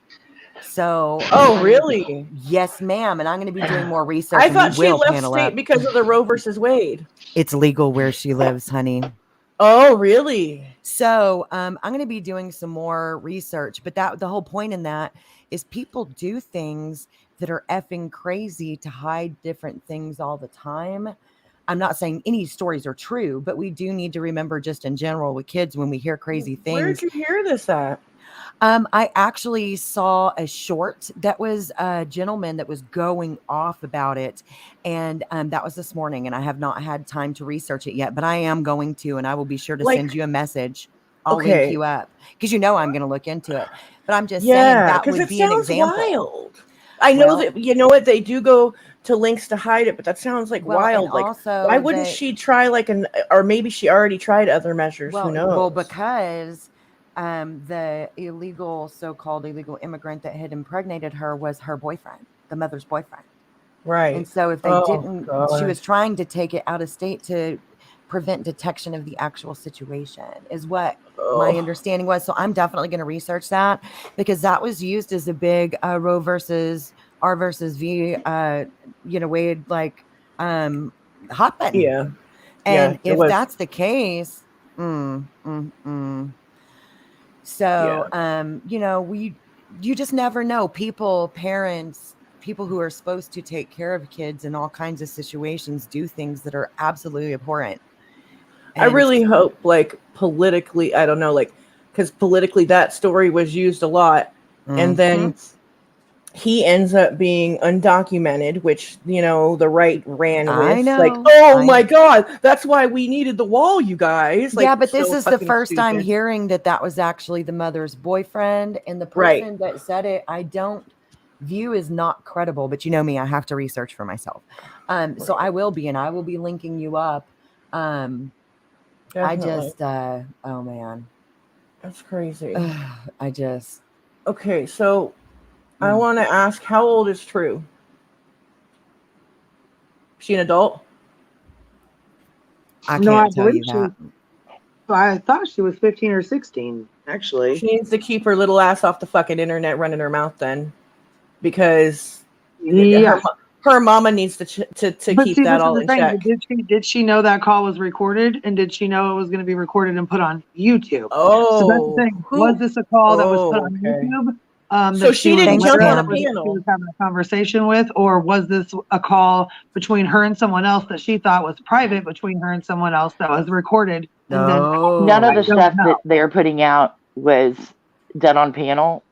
So, oh, really? Yes, ma'am. And I'm going to be doing more research. I thought she left state because of the Roe versus Wade. It's legal where she lives, honey. Oh, really? So I'm going to be doing some more research. But the whole point in that is people do things that are effing crazy to hide different things all the time. I'm not saying any stories are true, but we do need to remember just in general with kids when we hear crazy things. Where'd you hear this at? I actually saw a short that was a gentleman that was going off about it. And that was this morning. And I have not had time to research it yet, but I am going to. And I will be sure to send you a message. I'll link you up because I'm going to look into it. But I'm just saying that would be an example. Wild. I know that, they do go to links to hide it, but that sounds like wild. Like, also, why wouldn't she try or maybe she already tried other measures? Who knows? Well, because the so-called illegal immigrant that had impregnated her was her boyfriend, the mother's boyfriend. Right. And so if they didn't, she was trying to take it out of state to prevent detection of the actual situation is what my understanding was. So I'm definitely going to research that because that was used as a big Roe versus R versus V, Wade, hot button. Yeah. And if that's the case, so, you just never know. Parents, people who are supposed to take care of kids in all kinds of situations do things that are absolutely abhorrent. And I really hope, politically, I don't know, because politically that story was used a lot. And then he ends up being undocumented, which, the right ran with. My God, that's why we needed the wall, you guys. But this is the first time hearing that was actually the mother's boyfriend. And the person that said it, I don't View is not credible, but you know me, I have to research for myself. So I will be, and I will be linking you up. I just, oh man. That's crazy. I just. Okay, so I want to ask, how old is True? Is she an adult? I can't tell you that. I thought she was 15 or 16, actually. She needs to keep her little ass off the fucking internet running her mouth then. Because her mama needs to keep that all in check. Did she know that call was recorded? And did she know it was going to be recorded and put on YouTube? Oh. So that's the thing. Was this a call that was put on YouTube? So she didn't jump on a panel. She was having a conversation with, or was this a call between her and someone else that she thought was private between her and someone else that was recorded? No. None of the stuff that they're putting out was done on panel.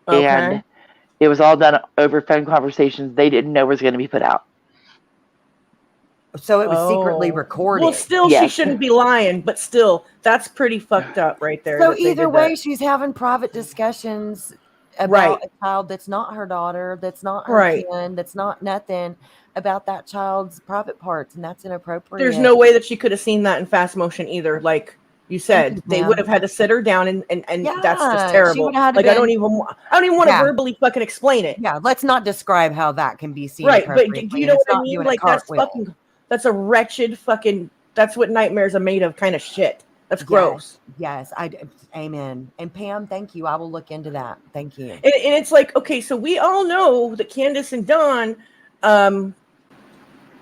Okay. And it was all done over phone conversations they didn't know was going to be put out. So it was secretly recorded. Well, still, she shouldn't be lying, but still, that's pretty fucked up right there. So either way, she's having private discussions about a child that's not her daughter, that's not her kin, that's not nothing, about that child's private parts, and that's inappropriate. There's no way that she could have seen that in fast motion either. Like you said, they would have had to sit her down, and that's just terrible. Like I don't even want to verbally fucking explain it. Yeah, let's not describe how that can be seen. Right, but do you know what I mean? Like that's a wretched fucking. That's what nightmares are made of, kind of shit. That's gross. Yes, amen. And Pam, thank you. I will look into that. Thank you. And it's like, okay, so we all know that Candace and Dawn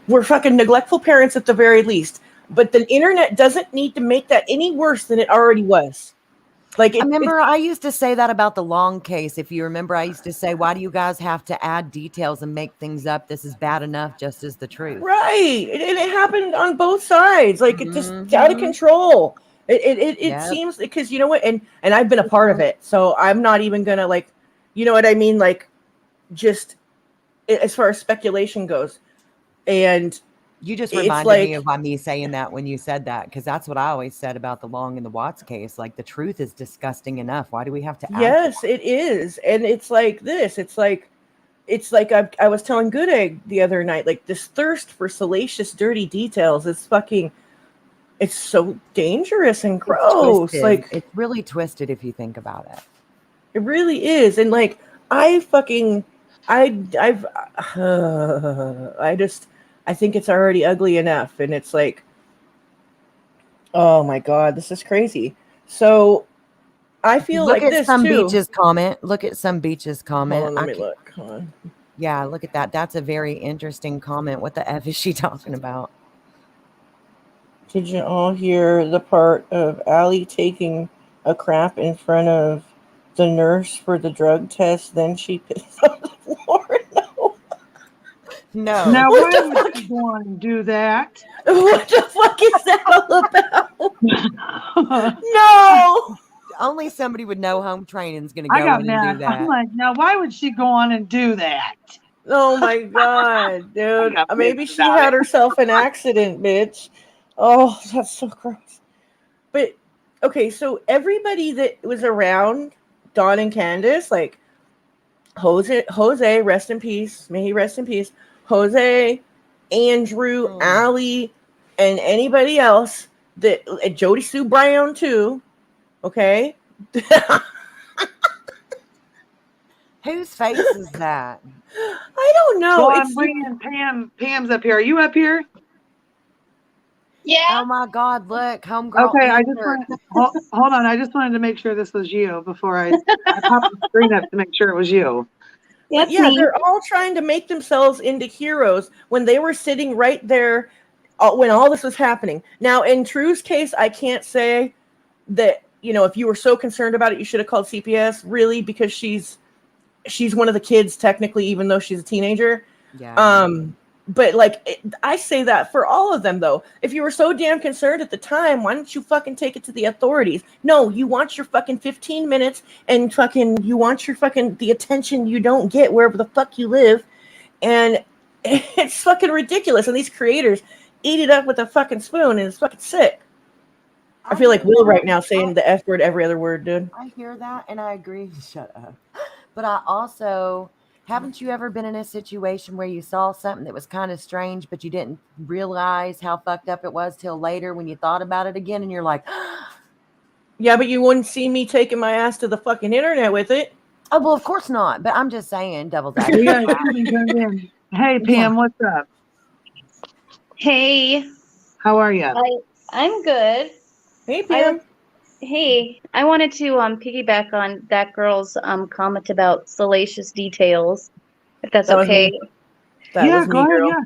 were fucking neglectful parents at the very least. But the internet doesn't need to make that any worse than it already was. Like, I used to say that about the Long case. If you remember, I used to say, why do you guys have to add details and make things up? This is bad enough just as the truth. Right. And it happened on both sides. Like, it just out of control. It seems, because you know what? And I've been a part of it. So I'm not even going to, like, you know what I mean? Like, just as far as speculation goes. And you just reminded me of me saying that when you said that, because that's what I always said about the Long and the Watts case. Like, the truth is disgusting enough. Why do we have to add Yes, it is. And it's like this. It's like I was telling Good Egg the other night, like, this thirst for salacious, dirty details is fucking, it's so dangerous and gross. Like, it's really twisted if you think about it. It really is. And like, I think it's already ugly enough. And it's like, oh my God, this is crazy. So I feel look like at some Beach's comment. Look at some Beach's comment. Hold on, let me look. Hold on. Yeah, look at that. That's a very interesting comment. What the F is she talking about? Did you all hear the part of Allie taking a crap in front of the nurse for the drug test? Then she pissed on the floor. No. Now, why would you go on and do that? What the fuck is that all about? No. Only somebody with no home training is going to go in and do that. I'm like, now, why would she go on and do that? Oh, my God, dude. Maybe she had herself an accident, bitch. Oh, that's so gross. But, okay, so everybody that was around Dawn and Candace, like, Jose, rest in peace. May he rest in peace. Jose, Andrew, Allie, and anybody else that Jody Sue Brown too. Okay. Whose face is that? I don't know. Well, I'm bringing Pam. Pam's up here. Are you up here? Yeah. Oh my God! Look, homegirl. Okay, I just hold on. I just wanted to make sure this was you before I popped the screen up to make sure it was you. Yeah, they're all trying to make themselves into heroes when they were sitting right there when all this was happening. Now, in True's case, I can't say that, you know, if you were so concerned about it, you should have called CPS, really, because she's one of the kids, technically, even though she's a teenager. Yeah. But, like, I say that for all of them, though. If you were so damn concerned at the time, why don't you fucking take it to the authorities? No, you want your fucking 15 minutes and you want your fucking, the attention you don't get wherever the fuck you live. And it's fucking ridiculous. And these creators eat it up with a fucking spoon, and it's fucking sick. I feel like Will right now saying the F word every other word, dude. I hear that, and I agree. Shut up. But I also Haven't you ever been in a situation where you saw something that was kind of strange, but you didn't realize how fucked up it was till later when you thought about it again, and you're like, Yeah, but you wouldn't see me taking my ass to the fucking internet with it. oh, well, of course not. But I'm just saying, devil's We advocate. got Susan joined in. Hey, Pam, what's up? Hey, How are you? I'm good. Hey, Pam. I wanted to piggyback on that girl's comment about salacious details, if that's That was okay. me. That Yeah, was go me, ahead. girl. Yeah.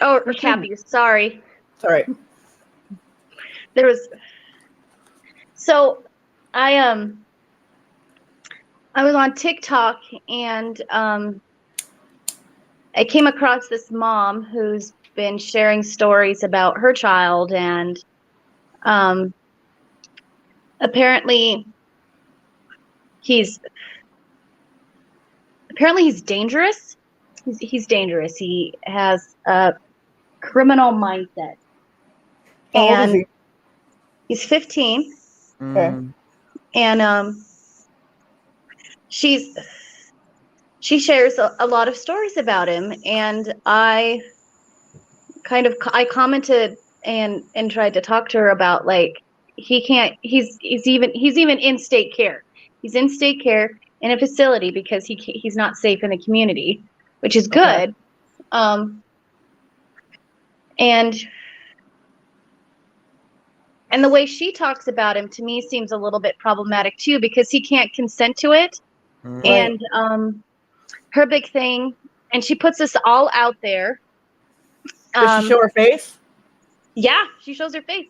Oh, For sure. Cappy, sorry. It's all right. There was so I was on TikTok and I came across this mom who's been sharing stories about her child, and apparently he's dangerous. He's dangerous. He has a criminal mindset. How old is And he? he's 15, Okay. and she shares a lot of stories about him, and I commented and tried to talk to her about, like, he's even in state care. He's in state care in a facility because he's not safe in the community, which is Okay. good. And the way she talks about him, to me, seems a little bit problematic too, because he can't consent to it. Right. And her big thing, and she puts this all out there. Does she show her face? Yeah, she shows her face.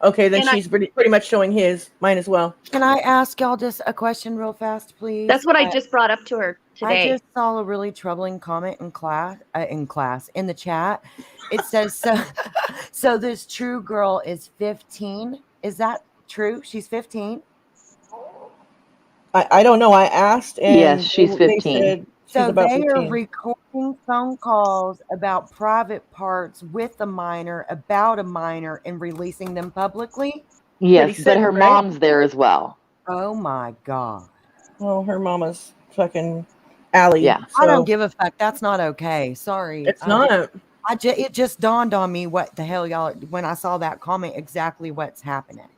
Okay, then And she's pretty much showing mine as well. Can I ask y'all just a question real fast, please? That's what I just brought up to her today. I just saw a really troubling comment in the chat. It says, so this true girl is 15. Is that true? She's 15? I don't know. I asked, and Yes, she's they 15. said she's So about they 15. are recording phone calls about private parts with a minor, about a minor, and releasing them publicly? Yes, Pretty but sick, her right? mom's there as well. Oh my God. Well, her mama's fucking Allie. Yeah. So I don't give a fuck. That's not okay. Sorry. it's not. It just dawned on me what the hell y'all, when I saw that comment, exactly what's happening.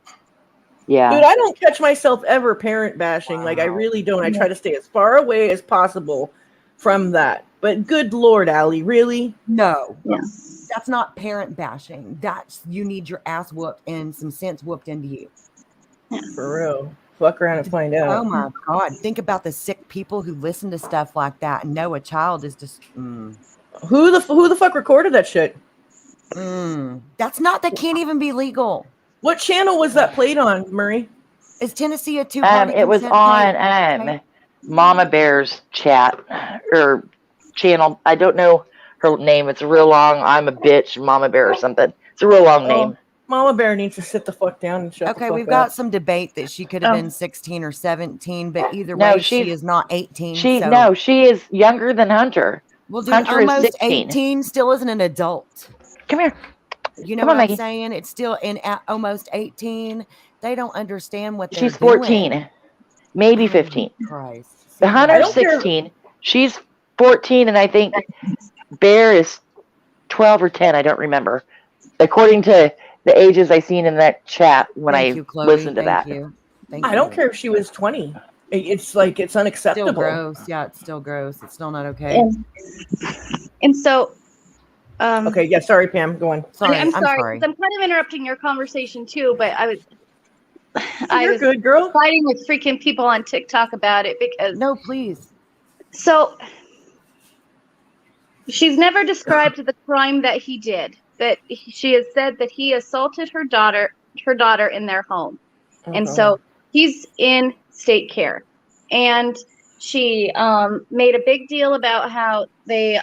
Yeah. Dude, I don't catch myself ever parent bashing. Like, I really don't. I try to stay as far away as possible from that. But good Lord, Allie, really? No. Yeah. That's not parent bashing. That's, you need your ass whooped and some sense whooped into you. For real. Fuck around and find out. Oh my God. Think about the sick people who listen to stuff like that and know a child is just. Who the fuck recorded that shit? That can't even be legal. What channel was that played on, Murray? Is Tennessee a two-party It was on Mama Bear's chat or channel. I don't know her name. It's a real long. I'm a bitch, Mama Bear or something. It's a real long name. Mama Bear needs to sit the fuck down and shut the fuck up. Okay, we've got some debate that she could have been 16 or 17, but either No, way, she is not 18. She is younger than Hunter. Well, dude, Hunter is almost 16. 18 still isn't an adult. Come here. You know Come on, what I'm Maggie. saying? It's still at almost 18. They don't understand what they're She's 14, doing. maybe 15. Christ. The Hunter's 16. She's 14, and I think Bear is 12 or 10. I don't remember. According to the ages I seen in that chat when listened to that. I don't care if she was 20. It's like, it's unacceptable. Still gross. Yeah, it's still gross. It's still not okay. And so okay, yeah, sorry, Pam, go on. I'm sorry. I'm kind of interrupting your conversation too, but I was good, girl. Fighting with freaking people on TikTok about it because no, please. So she's never described the crime that he did, but she has said that he assaulted her daughter in their home. And so he's in state care. And she made a big deal about how they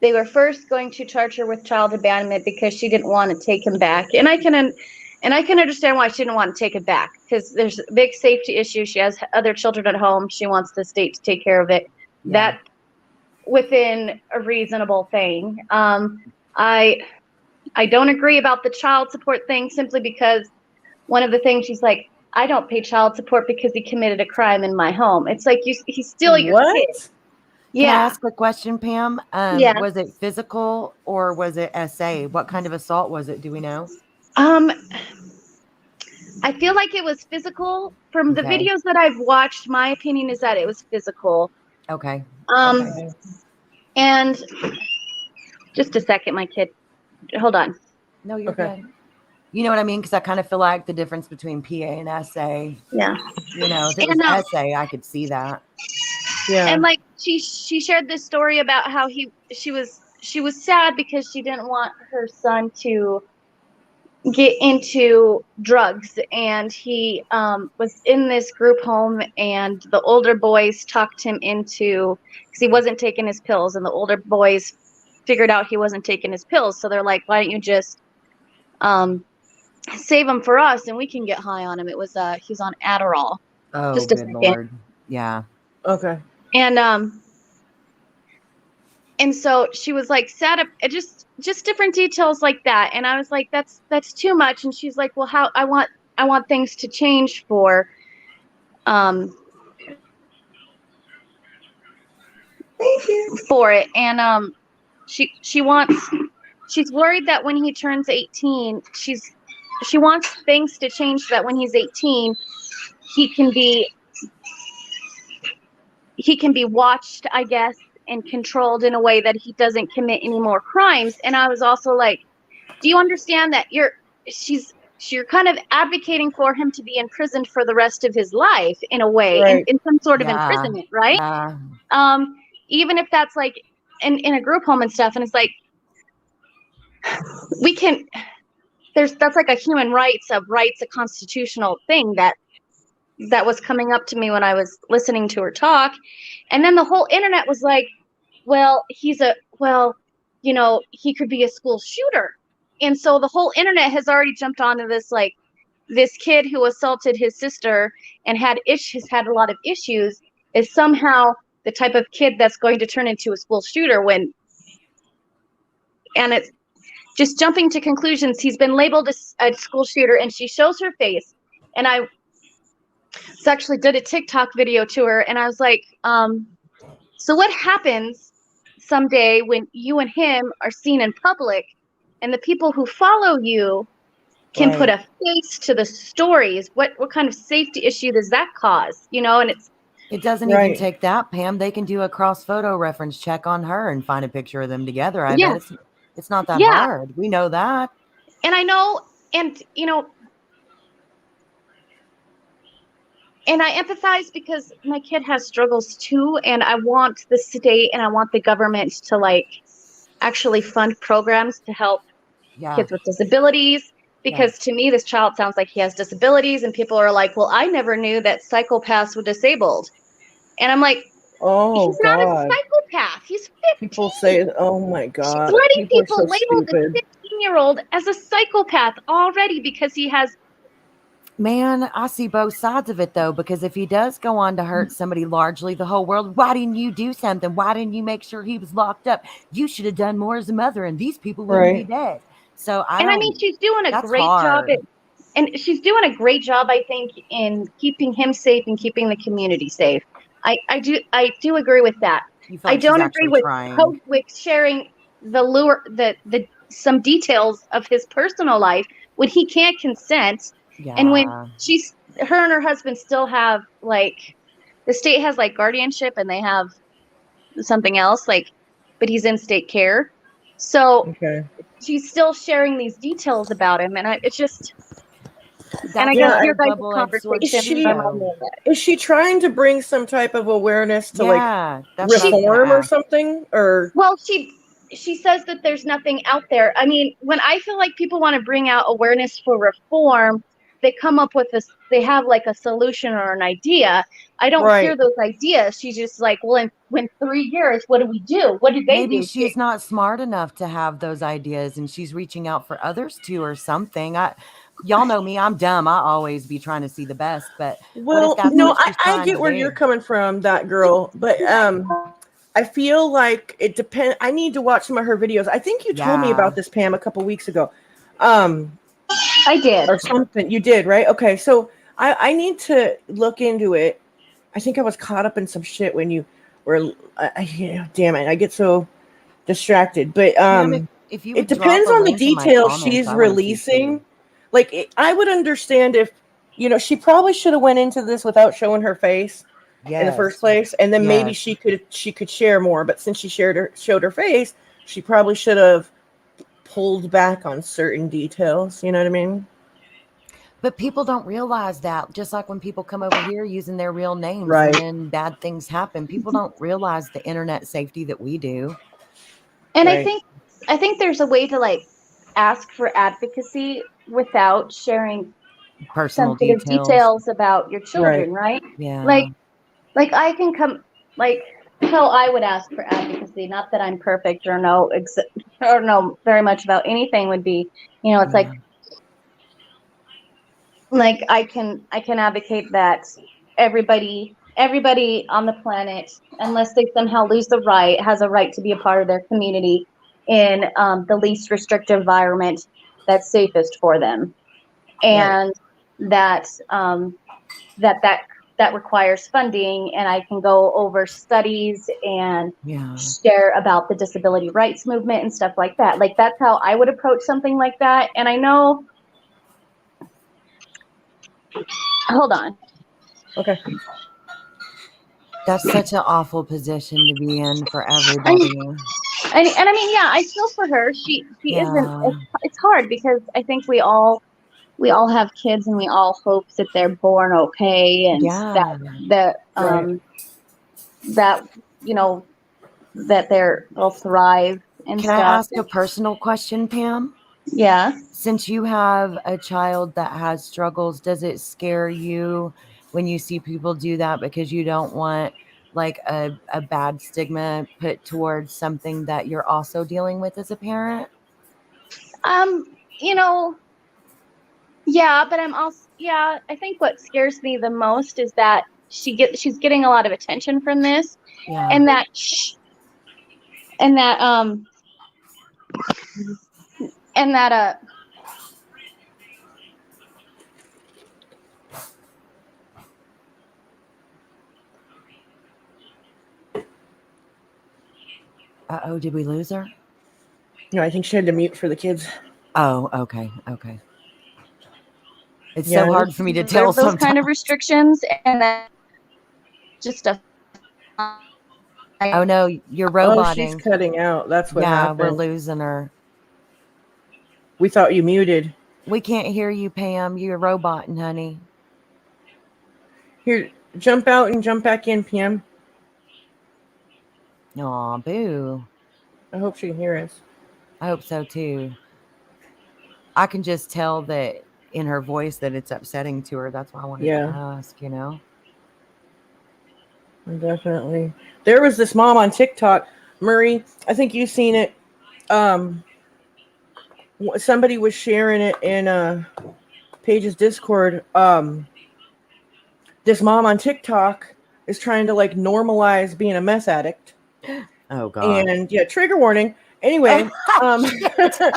were first going to charge her with child abandonment because she didn't want to take him back. And I can understand why she didn't want to take it back, because there's a big safety issue. She has other children at home. She wants the state to take care of it. Yeah. That within a reasonable thing. I don't agree about the child support thing, simply because one of the things she's like, I don't pay child support because he committed a crime in my home. It's like, he's still your kid. Can I Yeah. ask a question, Pam? Yeah. Was it physical or was it SA? What kind of assault was it? Do we know? Um, I feel like it was physical. From the Okay. videos that I've watched, my opinion is that it was physical. Okay. Okay. And just a second, my kid. Hold on. No, you're Okay. good. You know what I mean? Because I kind of feel like the difference between PA and SA. Yeah. You know, if it was And SA, I could see that. Yeah. and like she shared this story about how she was sad because she didn't want her son to get into drugs, and he was in this group home, and the older boys talked him into, because he wasn't taking his pills, and the older boys figured out he wasn't taking his pills, so they're like, why don't you just save him for us and we can get high on him. It was he's on Adderall. Oh, Just a good second. Lord. Yeah. Okay. And so she was like sad, just different details like that, and I was like, that's too much. And she's like, well, how I want things to change for it. And she's worried that when he turns 18, she wants things to change so that when he's 18 he can be watched, I guess, and controlled in a way that he doesn't commit any more crimes. And I was also like, do you understand that you're kind of advocating for him to be imprisoned for the rest of his life in a way, Right. in some sort of Yeah. imprisonment, right? Yeah. Even if that's like in a group home and stuff. And it's like, that's like a human rights, a constitutional thing that was coming up to me when I was listening to her talk. And then the whole internet was like, well, he could be a school shooter. And so the whole internet has already jumped onto this, like, this kid who assaulted his sister and had a lot of issues is somehow the type of kid that's going to turn into a school shooter and it's just jumping to conclusions. He's been labeled a school shooter, and she shows her face. And I actually did a TikTok video to her, and I was like, so what happens someday when you and him are seen in public and the people who follow you can put a face to the stories? What kind of safety issue does that cause? And it doesn't even take that, Pam. They can do a cross photo reference check on her and find a picture of them together. I bet it's not that hard. We know that. And I know, and and I empathize because my kid has struggles too, and I want the state and I want the government to, like, actually fund programs to help kids with disabilities, because to me this child sounds like he has disabilities, and people are like, well, I never knew that psychopaths were disabled. And I'm like, he's not a psychopath. He's 15. People say, oh my God. She's letting people label the 15-year-old as a psychopath already because he has. Man, I see both sides of it, though, because if he does go on to hurt somebody largely, the whole world, why didn't you do something? Why didn't you make sure he was locked up? You should have done more as a mother, and these people wouldn't be dead. So I mean, she's doing a great job and she's doing a great job, I think, in keeping him safe and keeping the community safe. I do agree with that. I don't agree with sharing some details of his personal life when he can't consent. Yeah. And when her and her husband still have, like, the state has, like, guardianship, and they have something else, like, but he's in state care. So she's still sharing these details about him, and it's just. And I guess your guys' conversation. Is she trying to bring some type of awareness to reform or something? Or well, she says that there's nothing out there. I mean, when I feel like people want to bring out awareness for reform, they come up with this. They have, like, a solution or an idea. I don't hear those ideas. She's just like, well, in 3 years, what do we do? What do they do? Maybe she's not smart enough to have those ideas, and she's reaching out for others too, or something. Y'all know me, I'm dumb. I always be trying to see the best, but I get where you're coming from, that girl, but I feel like it depends. I need to watch some of her videos. I think you told me about this, Pam, a couple weeks ago. I did. Or something. You did, right? Okay, so I need to look into it. I think I was caught up in some shit when you where damn it, I get so distracted. But if you it would drop depends a on the link in my details comments, she's I want to see releasing. too. Like I would understand if, you know, she probably should have went into this without showing her face in the first place, and then maybe she could share more. But since she showed her face, she probably should have pulled back on certain details. You know what I mean? But people don't realize that. Just like when people come over here using their real names, Right. and then bad things happen, people don't realize the internet safety that we do. And Right. I think there's a way to like ask for advocacy without sharing Personal sensitive details about your children, right? Yeah. Like I can come, like how I would ask for advocacy. Not that I'm perfect or know very much about anything. Would be, you know, it's Yeah. like I can advocate that everybody on the planet, unless they somehow lose the right, has a right to be a part of their community in the least restrictive environment that's safest for them, and that that requires funding, and I can go over studies and Yeah. share about the disability rights movement and stuff like that. Like that's how I would approach something like that. And I know, hold on. Okay. That's such an awful position to be in for everybody. And I mean, yeah, I feel for her. She isn't. It's hard because I think we all have kids and we all hope that they're born okay and that you know that they'll thrive and Can I stuff. ask a personal question, Pam? Yeah. Since you have a child that has struggles, does it scare you when you see people do that because you don't want like a bad stigma put towards something that you're also dealing with as a parent? You know, yeah, but I'm also, I think what scares me the most is that she's getting a lot of attention from this, and that and that and that Uh-oh, did we lose her? No, I think she had to mute for the kids. Oh, okay. It's so hard for me to tell those sometimes. kind of restrictions, and then just a. Oh no, you're roboting. Oh, she's cutting out. That's what happened. We're losing her. We thought you muted. We can't hear you, Pam. You're roboting, honey. Here, jump out and jump back in, Pam. Aw, boo. I hope she can hear us. I hope so too. I can just tell that in her voice that it's upsetting to her. That's why I wanted to ask, you know? Definitely. There was this mom on TikTok, Murray, I think you've seen it. Somebody was sharing it in Paige's Discord. This mom on TikTok is trying to like normalize being a meth addict. Oh God. And yeah, trigger warning. Anyway, trigger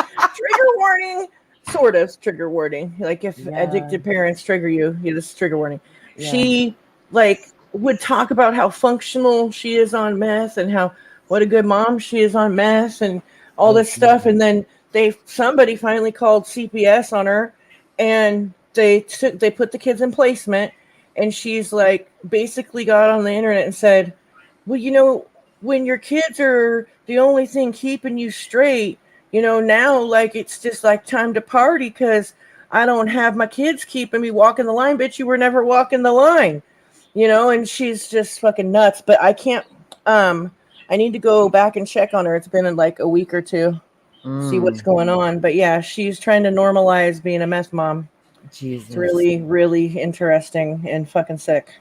warning, sort of trigger warning. Like if addicted parents trigger you, this is trigger warning. Yeah. She like would talk about how functional she is on meth and how what a good mom she is on meth and all this stuff. And then somebody finally called CPS on her, and they put the kids in placement, and she's like basically got on the internet and said, well, you know, when your kids are the only thing keeping you straight, you know, now like it's just like time to party because I don't have my kids keeping me walking the line. Bitch, you were never walking the line, you know. And she's just fucking nuts. But I can't. I need to go back and check on her. It's been like a week or two, see what's going on. But yeah, she's trying to normalize being a meth mom. Jesus, it's really, really interesting and fucking sick.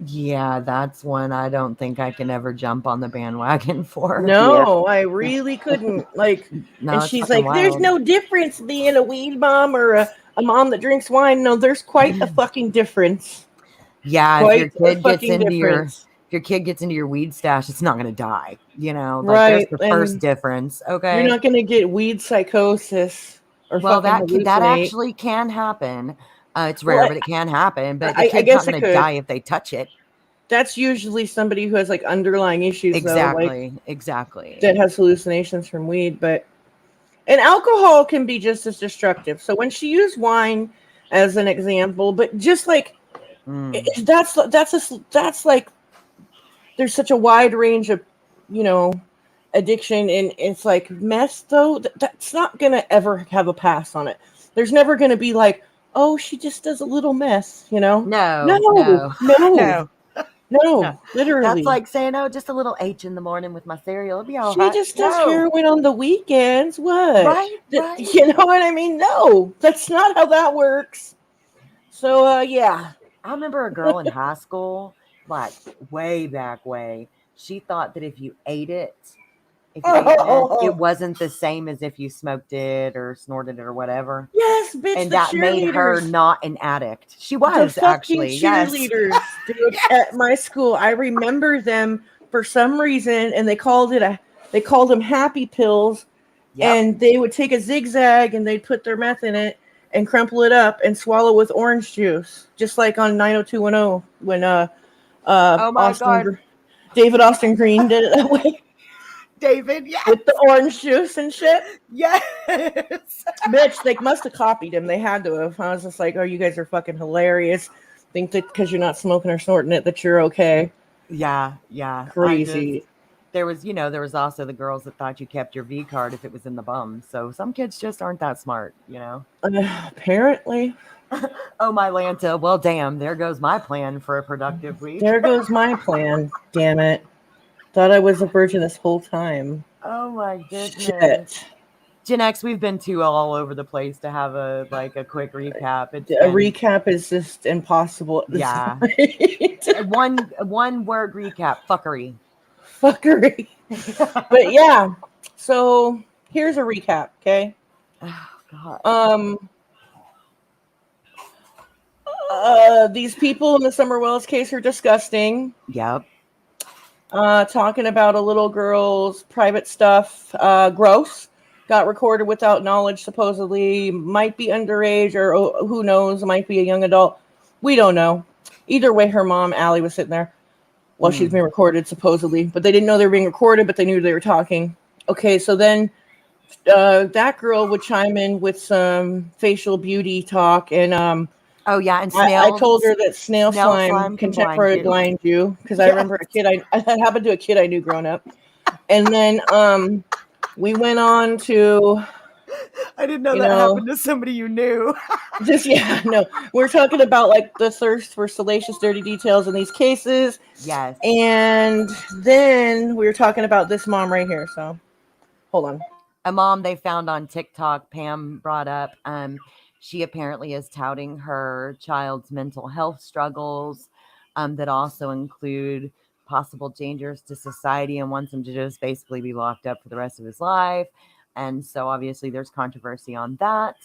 Yeah, that's one I don't think I can ever jump on the bandwagon for. No, I really couldn't. Like, and she's like, there's no difference being a weed mom or a mom that drinks wine. No, there's quite a fucking difference. Yeah, if your kid gets into your weed stash, it's not going to die. You know, like there's the first difference. Okay, you're not going to get weed psychosis or that actually can happen. It's rare, but it can happen. But the kid's not going to die if they touch it. that's usually somebody who has like underlying issues, Exactly. though, like, Exactly. that has hallucinations from weed. And alcohol can be just as destructive. So when she used wine as an example, but just like that's like there's such a wide range of, you know, addiction, and it's like meth though. That's not gonna ever have a pass on it. There's never gonna be like, oh, she just does a little mess, you know? No, No, no, no, no, no. no, That's literally. like saying, oh, just a little H in the morning with my cereal. It'll be all She right. just does No. heroin on the weekends. What? Right, right. You know what I mean? No, that's not how that works. So, yeah. I remember a girl in high school, like way back way. She thought that if you ate meth, it wasn't the same as if you smoked it or snorted it or whatever. Yes, bitch, And the that made her cheerleaders. not an addict. She The was fucking actually, yes. cheerleaders, dude, at my school. I remember them for some reason, and they called them happy pills. Yep. And they would take a zigzag and they'd put their meth in it and crumple it up and swallow with orange juice, just like on 90210 when Oh my God. David Austin Green did it that way. David, yes. With the orange juice and shit. Yes. Bitch, they must have copied him. They had to have. I was just like, oh, you guys are fucking hilarious. Think that because you're not smoking or snorting it that you're okay. Yeah. Crazy. There was also the girls that thought you kept your V card if it was in the bum. So some kids just aren't that smart, you know? Apparently. Oh, my Lanta. Well, damn, there goes my plan for a productive week. There goes my plan. Damn it. Thought I was a virgin this whole time. Oh my goodness. Shit. Gen X, we've been too all over the place to have a quick recap. Recap is just impossible. Yeah. One word recap. Fuckery. But yeah. So here's a recap, okay? Oh God. These people in the Summer Wells case are disgusting. Yep. Talking about a little girl's private stuff. Gross. Got recorded without knowledge, supposedly. Might be underage, or who knows, might be a young adult. We don't know. Either way, her mom, Allie, was sitting there while she's being recorded, supposedly. But they didn't know they were being recorded, but they knew they were talking. Okay, so then that girl would chime in with some facial beauty talk, and oh yeah, and I told her that snail slime can temporarily blind you, because I remember a kid that happened to a kid I knew growing up. And then we went on to. I didn't know that happened to somebody you knew. We're talking about like the thirst for salacious, dirty details in these cases. Yes. And then we were talking about this mom right here. So hold on. A mom they found on TikTok, Pam brought up. She apparently is touting her child's mental health struggles that also include possible dangers to society, and wants him to just basically be locked up for the rest of his life. And so obviously there's controversy on that.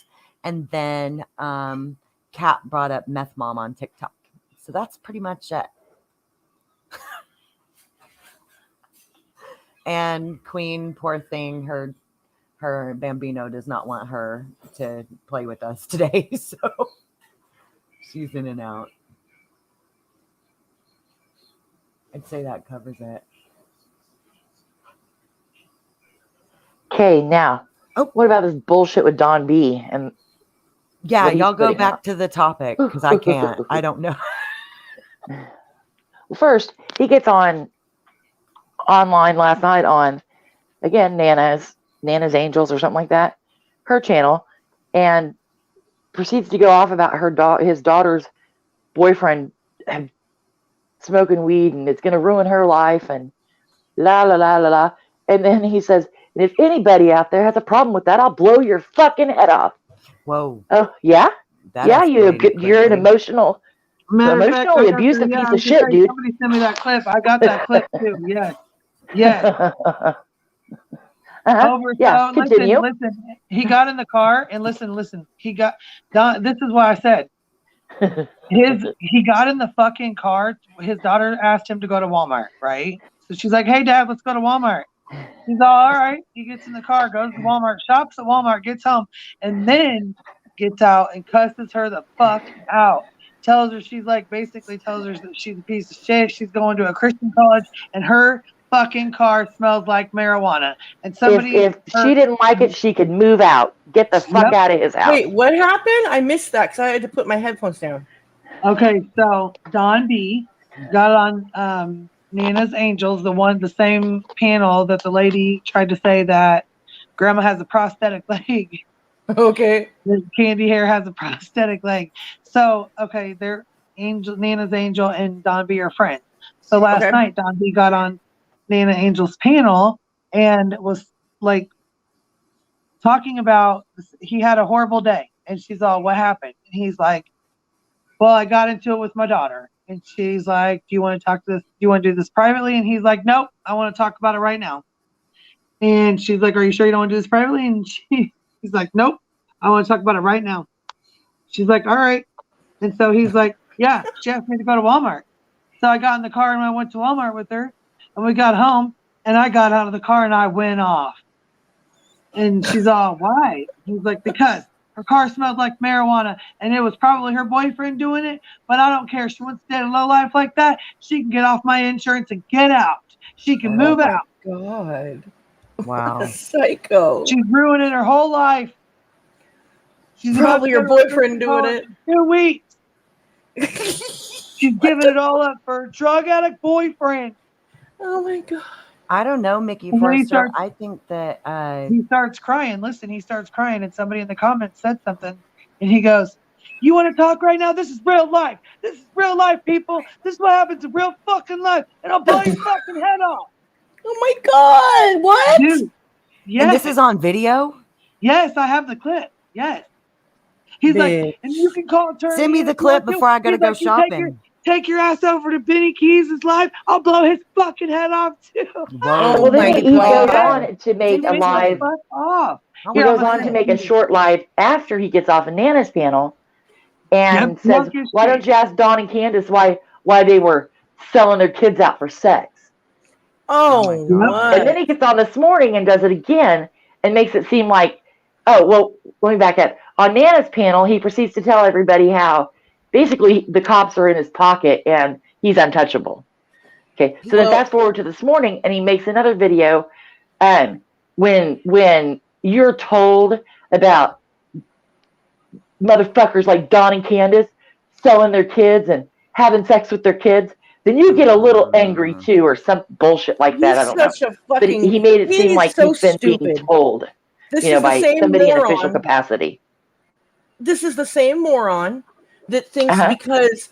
And then Kat brought up Meth Mom on TikTok. So that's pretty much it. And Queen, poor thing, her Bambino does not want her to play with us today. So she's in and out. I'd say that covers it. Okay, now, what about this bullshit with Don B? And yeah, y'all go back to the topic, because I can't. I don't know. Well, first, he gets online last night on, again, Nana's Angels or something like that, her channel, and proceeds to go off about his daughter's boyfriend smoking weed, and it's going to ruin her life, and la la la la la. And then he says, and if anybody out there has a problem with that, I'll blow your fucking head off. Whoa. Oh, yeah? You're an emotionally abusive piece of shit, dude. Somebody sent me that clip. I got that clip too. Yes. Continue. Listen. He got in the car and listen. He got Don. This is why I said he got in the fucking car. His daughter asked him to go to Walmart, right? So she's like, "Hey, Dad, let's go to Walmart." He's all right. He gets in the car, goes to Walmart, shops at Walmart, gets home, and then gets out and cusses her the fuck out. tells her basically tells her that she's a piece of shit. She's going to a Christian college, and her fucking car smells like marijuana. And somebody, if she didn't like it, she could move out. Get the fuck out of his house. Wait, what happened? I missed that because I had to put my headphones down. Okay, so Don B got on Nana's Angels, the same panel that the lady tried to say that Grandma has a prosthetic leg. Okay. Candy Hair has a prosthetic leg. So, okay, they're Nana's Angel and Don B are friends. So last night, Don B got on Nana Angel's panel and was like talking about he had a horrible day. And she's all, what happened? And he's like, well, I got into it with my daughter. And she's like, do you want to talk to this? Do you want to do this privately? And he's like, nope, I want to talk about it right now. And she's like, are you sure you don't want to do this privately? And he's like, nope, I want to talk about it right now. She's like, all right. And so he's like, yeah, she asked me to go to Walmart. So I got in the car and I went to Walmart with her. And we got home and I got out of the car and I went off. And she's all, why? He's like, because her car smelled like marijuana and it was probably her boyfriend doing it. But I don't care. She wants to stay a low life like that. She can get off my insurance and get out. She can move out. God. Wow. Psycho. She's ruining her whole life. She's probably her boyfriend doing it. 2 weeks. She's giving it all up for a drug addict boyfriend. Oh my God. I don't know, Mickey Forster. I think that he starts crying. Listen, he starts crying, and somebody in the comments said something, and he goes, "You want to talk right now? This is real life. This is real life, people. This is what happens in real fucking life, and I'll blow your fucking head off." Oh my God! What? Dude, yes. And this is on video? Yes, I have the clip. Yes. He's like, and you can call attorney. Send me the clip before I gotta go shopping. Take your ass over to Benny Keys' live. I'll blow his fucking head off too. Well, then he goes on to make a live. He goes on to make a short live after he gets off of Nana's panel, and says, "Why don't you ask Dawn and Candace why they were selling their kids out for sex?" Oh, and then he gets on this morning and does it again and makes it seem like, oh, well, let me back up. On Nana's panel, he proceeds to tell everybody how basically the cops are in his pocket and he's untouchable. Okay, so then fast forward to this morning and he makes another video when you're told about motherfuckers like Dawn and Candace selling their kids and having sex with their kids, then you get a little angry too, or some bullshit like that. I don't know. But he made it seem like he's been being told, by somebody in official capacity. This is the same moron that thinks because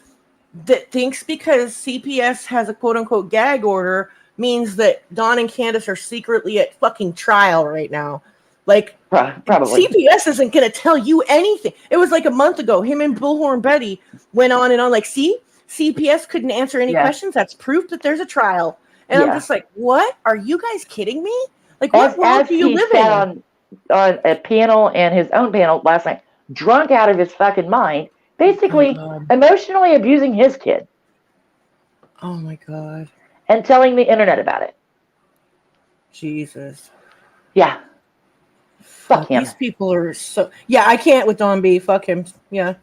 CPS has a quote unquote gag order means that Dawn and Candace are secretly at fucking trial right now. Like, probably CPS isn't going to tell you anything. It was like a month ago. Him and Bullhorn Betty went on and on. Like, see, CPS couldn't answer any questions. That's proof that there's a trial. And I'm just like, what? Are you guys kidding me? Like, what world do you live in? On a panel and his own panel last night, drunk out of his fucking mind, basically emotionally abusing his kid. Oh my God. And telling the internet about it. Jesus. Yeah. Fuck him. These people are so... Yeah, I can't with Don B. Fuck him. Yeah.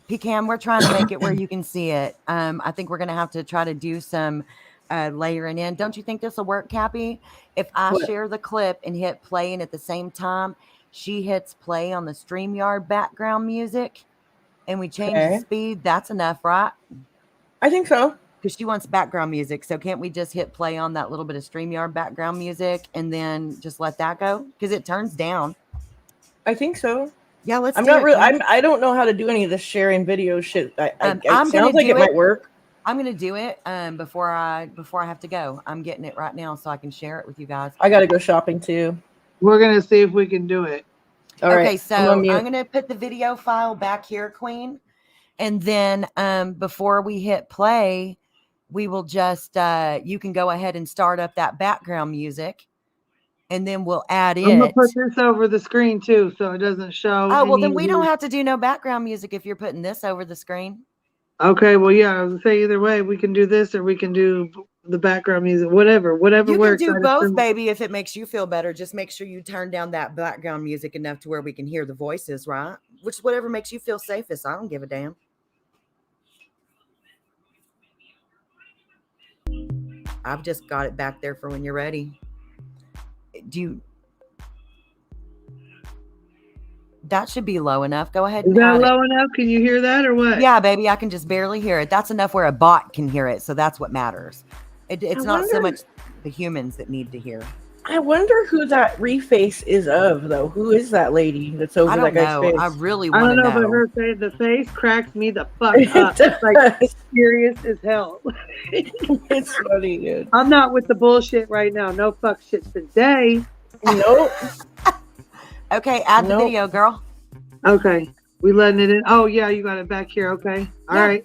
Pecan, we're trying to make it where you can see it. I think we're going to have to try to do some layering in. Don't you think this will work, Cappy? If I share the clip and hit play, and at the same time, she hits play on the StreamYard background music, and we change the speed, that's enough, right? I think so. Because she wants background music. So can't we just hit play on that little bit of StreamYard background music and then just let that go? Because it turns down. I think so. Yeah, let's I'm not really... I don't know how to do any of this sharing video shit. It sounds like it might work. I'm going to do it before I have to go. I'm getting it right now so I can share it with you guys. I got to go shopping too. We're going to see if we can do it. All okay, right, so I'm going to put the video file back here, Queen. And then before we hit play, we will just, you can go ahead and start up that background music. And then we'll add it. I'm going to put this over the screen too so it doesn't show. Oh, well, then we don't have to do no background music if you're putting this over the screen. Okay, well, yeah, I was gonna say either way, we can do this or we can do the background music, whatever works. You can do both, baby, if it makes you feel better. Just make sure you turn down that background music enough to where we can hear the voices, right? Whatever makes you feel safest. I don't give a damn. I've just got it back there for when you're ready. That should be low enough. Go ahead. Is that low enough? Can you hear that or what? Yeah, baby. I can just barely hear it. That's enough where a bot can hear it. So that's what matters. It's not so much the humans that need to hear. I wonder who that reface is of, though. Who is that lady that's over that guy's face? I really want to know. I don't know, but the face cracks me the fuck up. It's like serious as hell. It's funny, dude. I'm not with the bullshit right now. No fuck shit today. Nope. Okay, add the video, girl. Okay, we letting it in. Oh yeah, you got it back here. Okay, all right.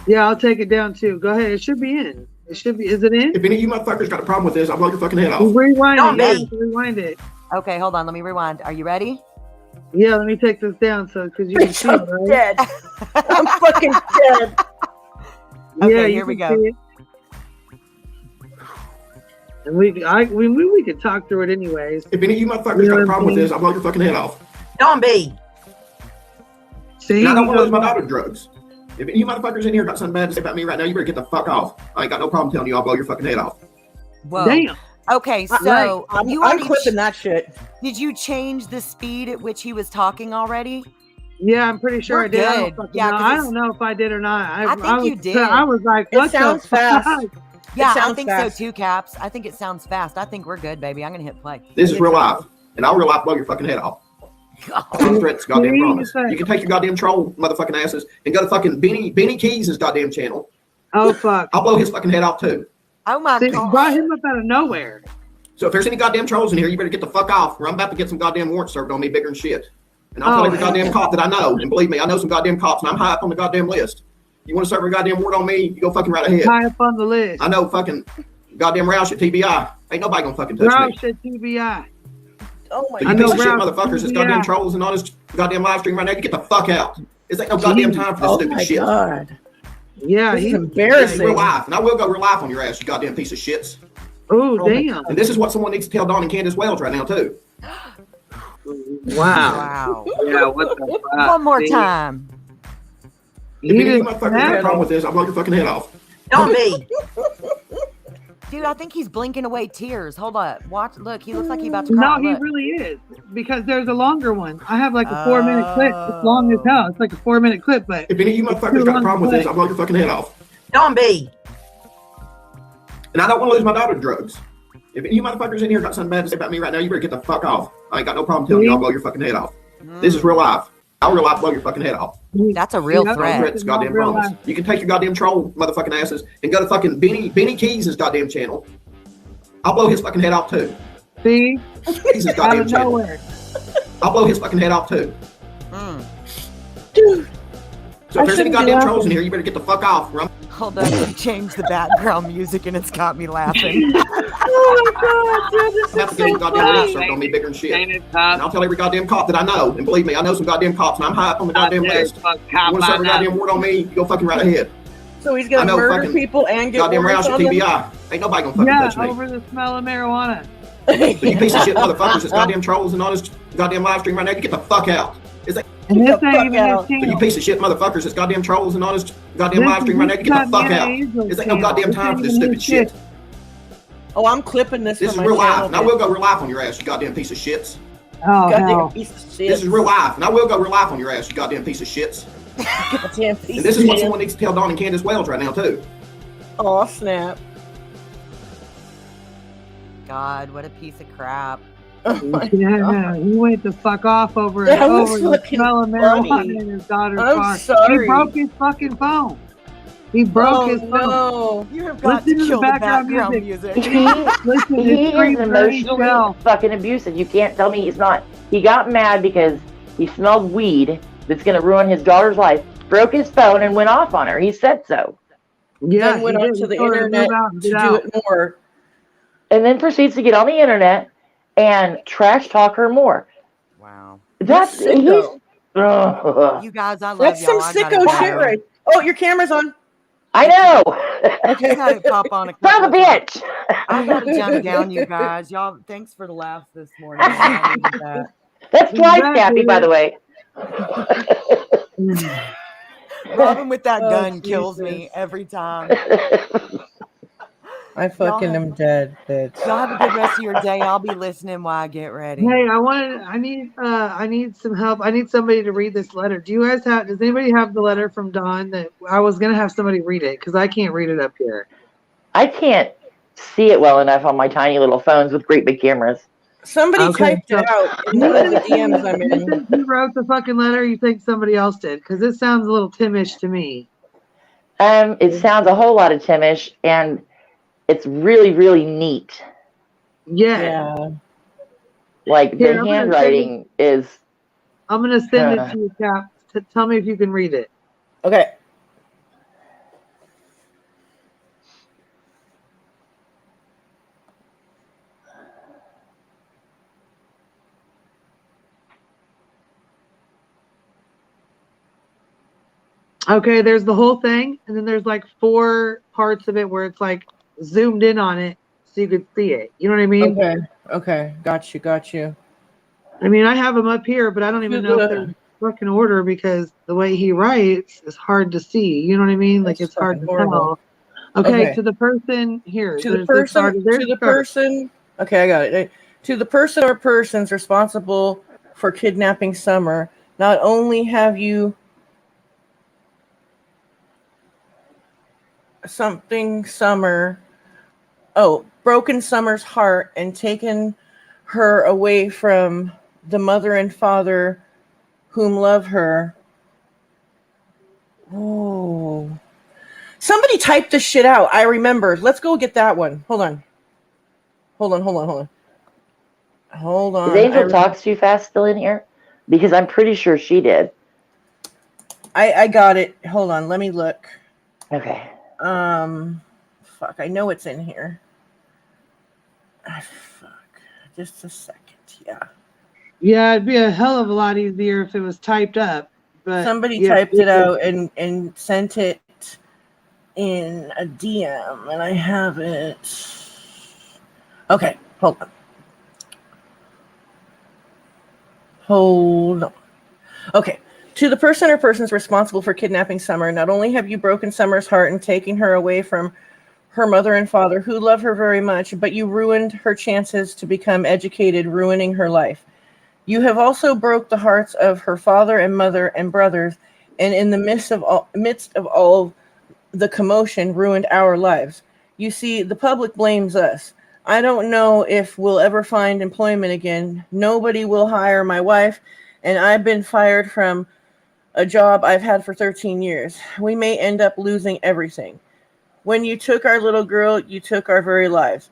Yeah, I'll take it down too. Go ahead. It should be in. It should be. Is it in? If any of you motherfuckers got a problem with this, I'll blow your fucking head off. Rewind it. Rewind it. Okay, hold on. Let me rewind. Are you ready? Yeah, let me take this down because you can see it, right? Dead. I'm fucking dead. Okay, Yeah, here we go. And we could talk through it anyways. If any of you motherfuckers got a problem with this, I'll blow your fucking head off. Zombie. See, and I don't want to lose my daughter to drugs. If any of you motherfuckers in here got something bad to say about me right now, you better get the fuck off. I ain't got no problem telling you I'll blow your fucking head off. Whoa. Damn. Okay, so I'm clipping that shit. Did you change the speed at which he was talking already? Yeah, I'm pretty sure I did. I don't know if I did or not. I think you did. I was like, what it sounds the fast. fuck? Yeah, I think so too, Caps. I think it sounds fast. I think we're good, baby. I'm gonna hit play. This is real life, and I'll real life blow your fucking head off. No threats, goddamn promise. You can take your goddamn troll motherfucking asses and go to fucking Benny Keys' goddamn channel. Oh fuck! I'll blow his fucking head off too. Oh my god! Brought him up out of nowhere. So if there's any goddamn trolls in here, you better get the fuck off, or I'm about to get some goddamn warrants served on me bigger than shit. And I'll tell every goddamn cop that I know, and believe me, I know some goddamn cops, and I'm high up on the goddamn list. You want to serve a goddamn warrant on me? You go fucking right ahead. High up on the list. I know fucking goddamn Roush at TBI. Ain't nobody gonna fucking touch me. Roush at TBI. Oh my god. You piece of shit motherfuckers that's goddamn trolls and on this goddamn live stream right now, you get the fuck out. This ain't no goddamn time for this stupid shit. God. Yeah, he's embarrassing. Real life. And I will go real life on your ass, you goddamn piece of shits. Oh, damn. And this is what someone needs to tell Dawn and Candace Wells right now, too. Wow. Yeah, what the fuck? One more time. If any of you motherfuckers have a problem with this, I'll blow your fucking head off. Don't me. Dude, I think he's blinking away tears. Hold up. Watch. Look, he looks like he's about to cry. No, he really is. Because there's a longer one. I have like a 4-minute clip. It's long as hell. It's like a 4-minute clip, but if any of you motherfuckers got a problem with this, I'll blow your fucking head off. Don't be. And I don't want to lose my daughter to drugs. If any of you motherfuckers in here got something bad to say about me right now, you better get the fuck off. I ain't got no problem telling you I'll blow your fucking head off. This is real life. I'll real life blow your fucking head off. That's a real threat. Threats, goddamn promise. You can take your goddamn troll motherfucking asses and go to fucking Benny Keys' goddamn channel. I'll blow his fucking head off too. See? Keys' goddamn channel. I'll blow his fucking head off too. Dude. So if there's any goddamn trolls in here, you better get the fuck off. Hold on, you changed the background music and it's got me laughing. Oh my god, dude, this I'm about to is get so goddamn warrants funny. served on me bigger than shit. And I'll tell every goddamn cop that I know, and believe me, I know some goddamn cops, and I'm high up on the goddamn list. You want to serve a goddamn warrant on me? You go fucking right ahead. So he's gonna murder people and get goddamn warrants Roush on at them? TBI. Ain't nobody gonna fucking touch me. Over the smell of marijuana. So you piece of shit motherfuckers that's goddamn trolls and on this goddamn live stream right now, you get the fuck out. And this ain't even his So channel. you piece of shit motherfuckers that's goddamn trolls and on this goddamn live stream right now, you get the fuck out. This ain't no goddamn time for this stupid shit. Oh, I'm clipping this. This is for my real life, channel, and I will go real life on your ass, you goddamn piece of shits. Oh, goddamn hell. piece of shit. This is real life, and I will go real life on your ass, you goddamn piece of shits. Goddamn piece And this of is what shit. someone needs to tell Dawn and Candace Wells right now too. Oh snap! God, what a piece of crap. Yeah, he went the fuck off over That was the fucking smell of funny. marijuana in his daughter's I'm car. sorry. He broke his fucking phone. He broke his phone. No. You have got Listen to to kill the the background music. music. Listen, He it's is Free Birdie emotionally Shell. fucking abusive. You can't tell me he's not. He got mad because he smelled weed that's going to ruin his daughter's life, broke his phone, and went off on her. He said so. Yeah, Then went he onto did. the He told her internet move out and to get do out. it more. And then proceeds to get on the internet and trash talk her more. Wow. That's he's, sicko. Ugh. You guys, I love That's some y'all. I gotta sicko go. shit, right? Oh, your camera's on. I know. I gotta pop on a Son of a couple- bitch. I gotta jump down, you guys. Y'all, thanks for the laughs this morning. I needed that. That's twice, Exactly. Cappy, by the way. Robin with that Oh, gun kills me Jesus. every time. I fucking am dead, bitch. Y'all have a good rest of your day. I'll be listening while I get ready. Hey, I need some help. I need somebody to read this letter. Does anybody have the letter from Dawn that I was going to have somebody read it because I can't read it up here. I can't see it well enough on my tiny little phones with great big cameras. Somebody typed it out in one of the DMs I'm in. You think you wrote the fucking letter? Or you think somebody else did? Because it sounds a little Timish to me. It sounds a whole lot of Timish, and it's really, really neat. Yeah. Like the handwriting is. I'm gonna send it to you, Cap. Tell me if you can read it. Okay. Okay, there's the whole thing, and then there's like 4 parts of it where it's like zoomed in on it so you could see it. You know what I mean? Okay. Got you. I mean, I have them up here, but I don't even know if they're in fucking order because the way he writes is hard to see. You know what I mean? Like it's hard to tell. Okay, to the person here. To the person. Okay, I got it. To the person or persons responsible for kidnapping Summer, not only have you broken Summer's heart and taken her away from the mother and father whom love her. Oh. Somebody typed this shit out. I remember. Let's go get that one. Hold on. Is Angel Talks Too Fast still in here? Because I'm pretty sure she did. I got it. Hold on. Let me look. Okay. Fuck. I know it's in here. Fuck. Just a second. Yeah. Yeah, it'd be a hell of a lot easier if it was typed up. But somebody typed it out and sent it in a DM, and I have it. Okay, hold on. Okay. To the person or persons responsible for kidnapping Summer, not only have you broken Summer's heart and taken her away from her mother and father, who love her very much, but you ruined her chances to become educated, ruining her life. You have also broke the hearts of her father and mother and brothers, and in the midst of all the commotion, ruined our lives. You see, the public blames us. I don't know if we'll ever find employment again. Nobody will hire my wife, and I've been fired from a job I've had for 13 years. We may end up losing everything. When you took our little girl, you took our very lives.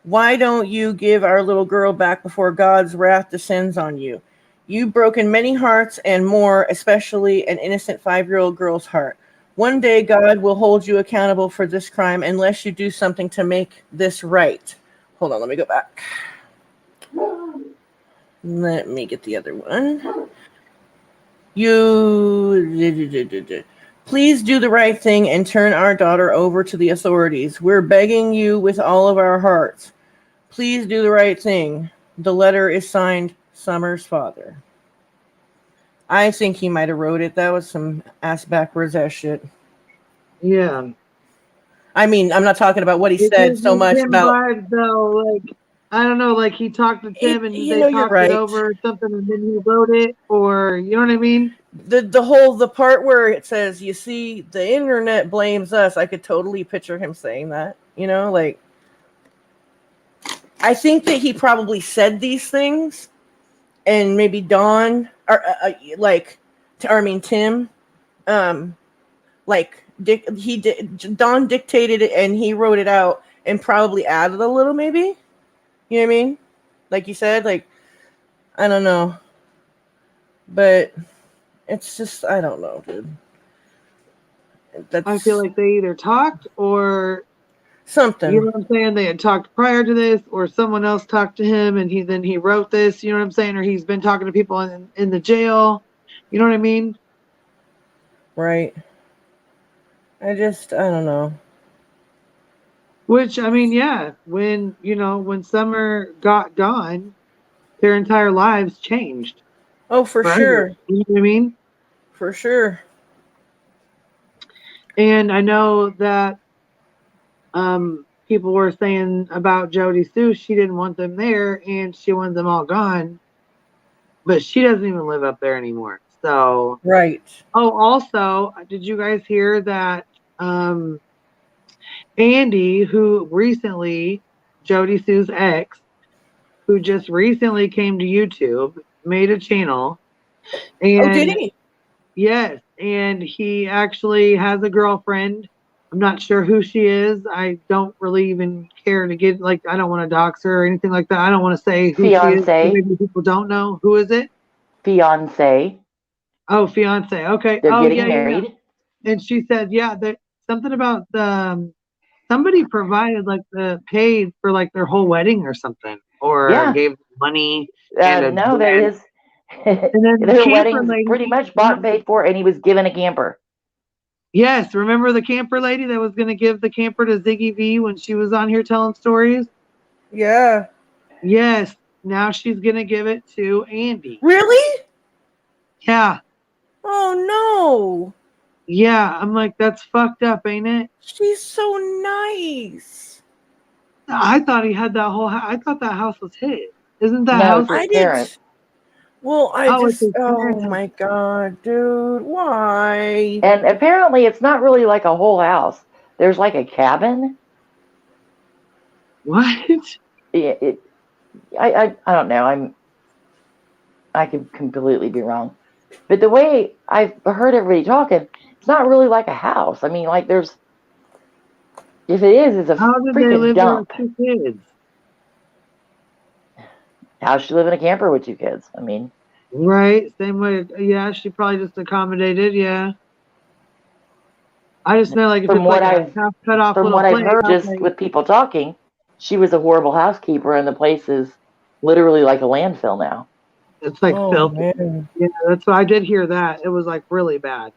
Why don't you give our little girl back before God's wrath descends on you? You've broken many hearts and more, especially an innocent 5-year-old girl's heart. One day, God will hold you accountable for this crime unless you do something to make this right. Hold on, let me go back. Let me get the other one. Please do the right thing and turn our daughter over to the authorities. We're begging you with all of our hearts. Please do the right thing. The letter is signed Summer's father. I think he might have wrote it. That was some ass backwards ass shit. Yeah. I mean, I'm not talking about what he said so much about. Vibes, though, like I don't know, like he talked to Tim and they talked it over or something, and then he wrote it, or you know what I mean? The part where it says, "You see, the internet blames us." I could totally picture him saying that. You know, like I think that he probably said these things, and maybe Dawn or Tim, Dawn dictated it and he wrote it out and probably added a little, maybe. You know what I mean? Like you said, like I don't know, but it's just I don't know, dude. I feel like they either talked or something. You know what I'm saying? They had talked prior to this, or someone else talked to him, and he wrote this. You know what I'm saying? Or he's been talking to people in the jail. You know what I mean? Right. I don't know. Which I mean, yeah. When Summer got gone, their entire lives changed. Oh, for sure. You know what I mean? For sure. And I know that people were saying about Jody Sue, she didn't want them there and she wanted them all gone. But she doesn't even live up there anymore. So Right. Oh, also, did you guys hear that Andy, who recently, Jody Sue's ex, who just recently came to YouTube, made a channel. And Oh, did he? yes, and he actually has a girlfriend. I'm not sure who she is. I don't really even care to get, like, I don't want to dox her or anything like that. I don't want to say who she is. Maybe people don't know. Who is it? Fiance. Oh, fiance. Okay. They're Oh, getting yeah, married. yeah. And she said, yeah, that something about the somebody provided like the paid for like their whole wedding or something, or Yeah. gave money and a No, there is. and then the Their camper wedding's lady, pretty much bought and paid for, and he was given a camper. yes, remember the camper lady that was going to give the camper to Ziggy V when she was on here telling stories? Yeah. Yes, now she's going to give it to Andy. Really? Yeah. Oh no. Yeah, I'm like, that's fucked up, ain't it? She's so nice. I thought he had that whole I thought that house was his. Isn't that No, house? it's his parents. Well, it's his oh parents. my God, dude, why? And apparently it's not really like a whole house. There's like a cabin. What? I don't know. I could completely be wrong. But the way I've heard everybody talking, it's not really like a house. I mean, like there's, if it is, it's a How did they freaking live dump. with 2 kids? How's she live in a camper with 2 kids? I mean, Right, same way. Yeah, she probably just accommodated. Yeah, I just know like if from it's like what a I've half cut off from little what I've place, heard, just like, with people talking, she was a horrible housekeeper, and the place is literally like a landfill now. it's like Oh filthy. man. Yeah, that's what I did hear. That it was like really bad.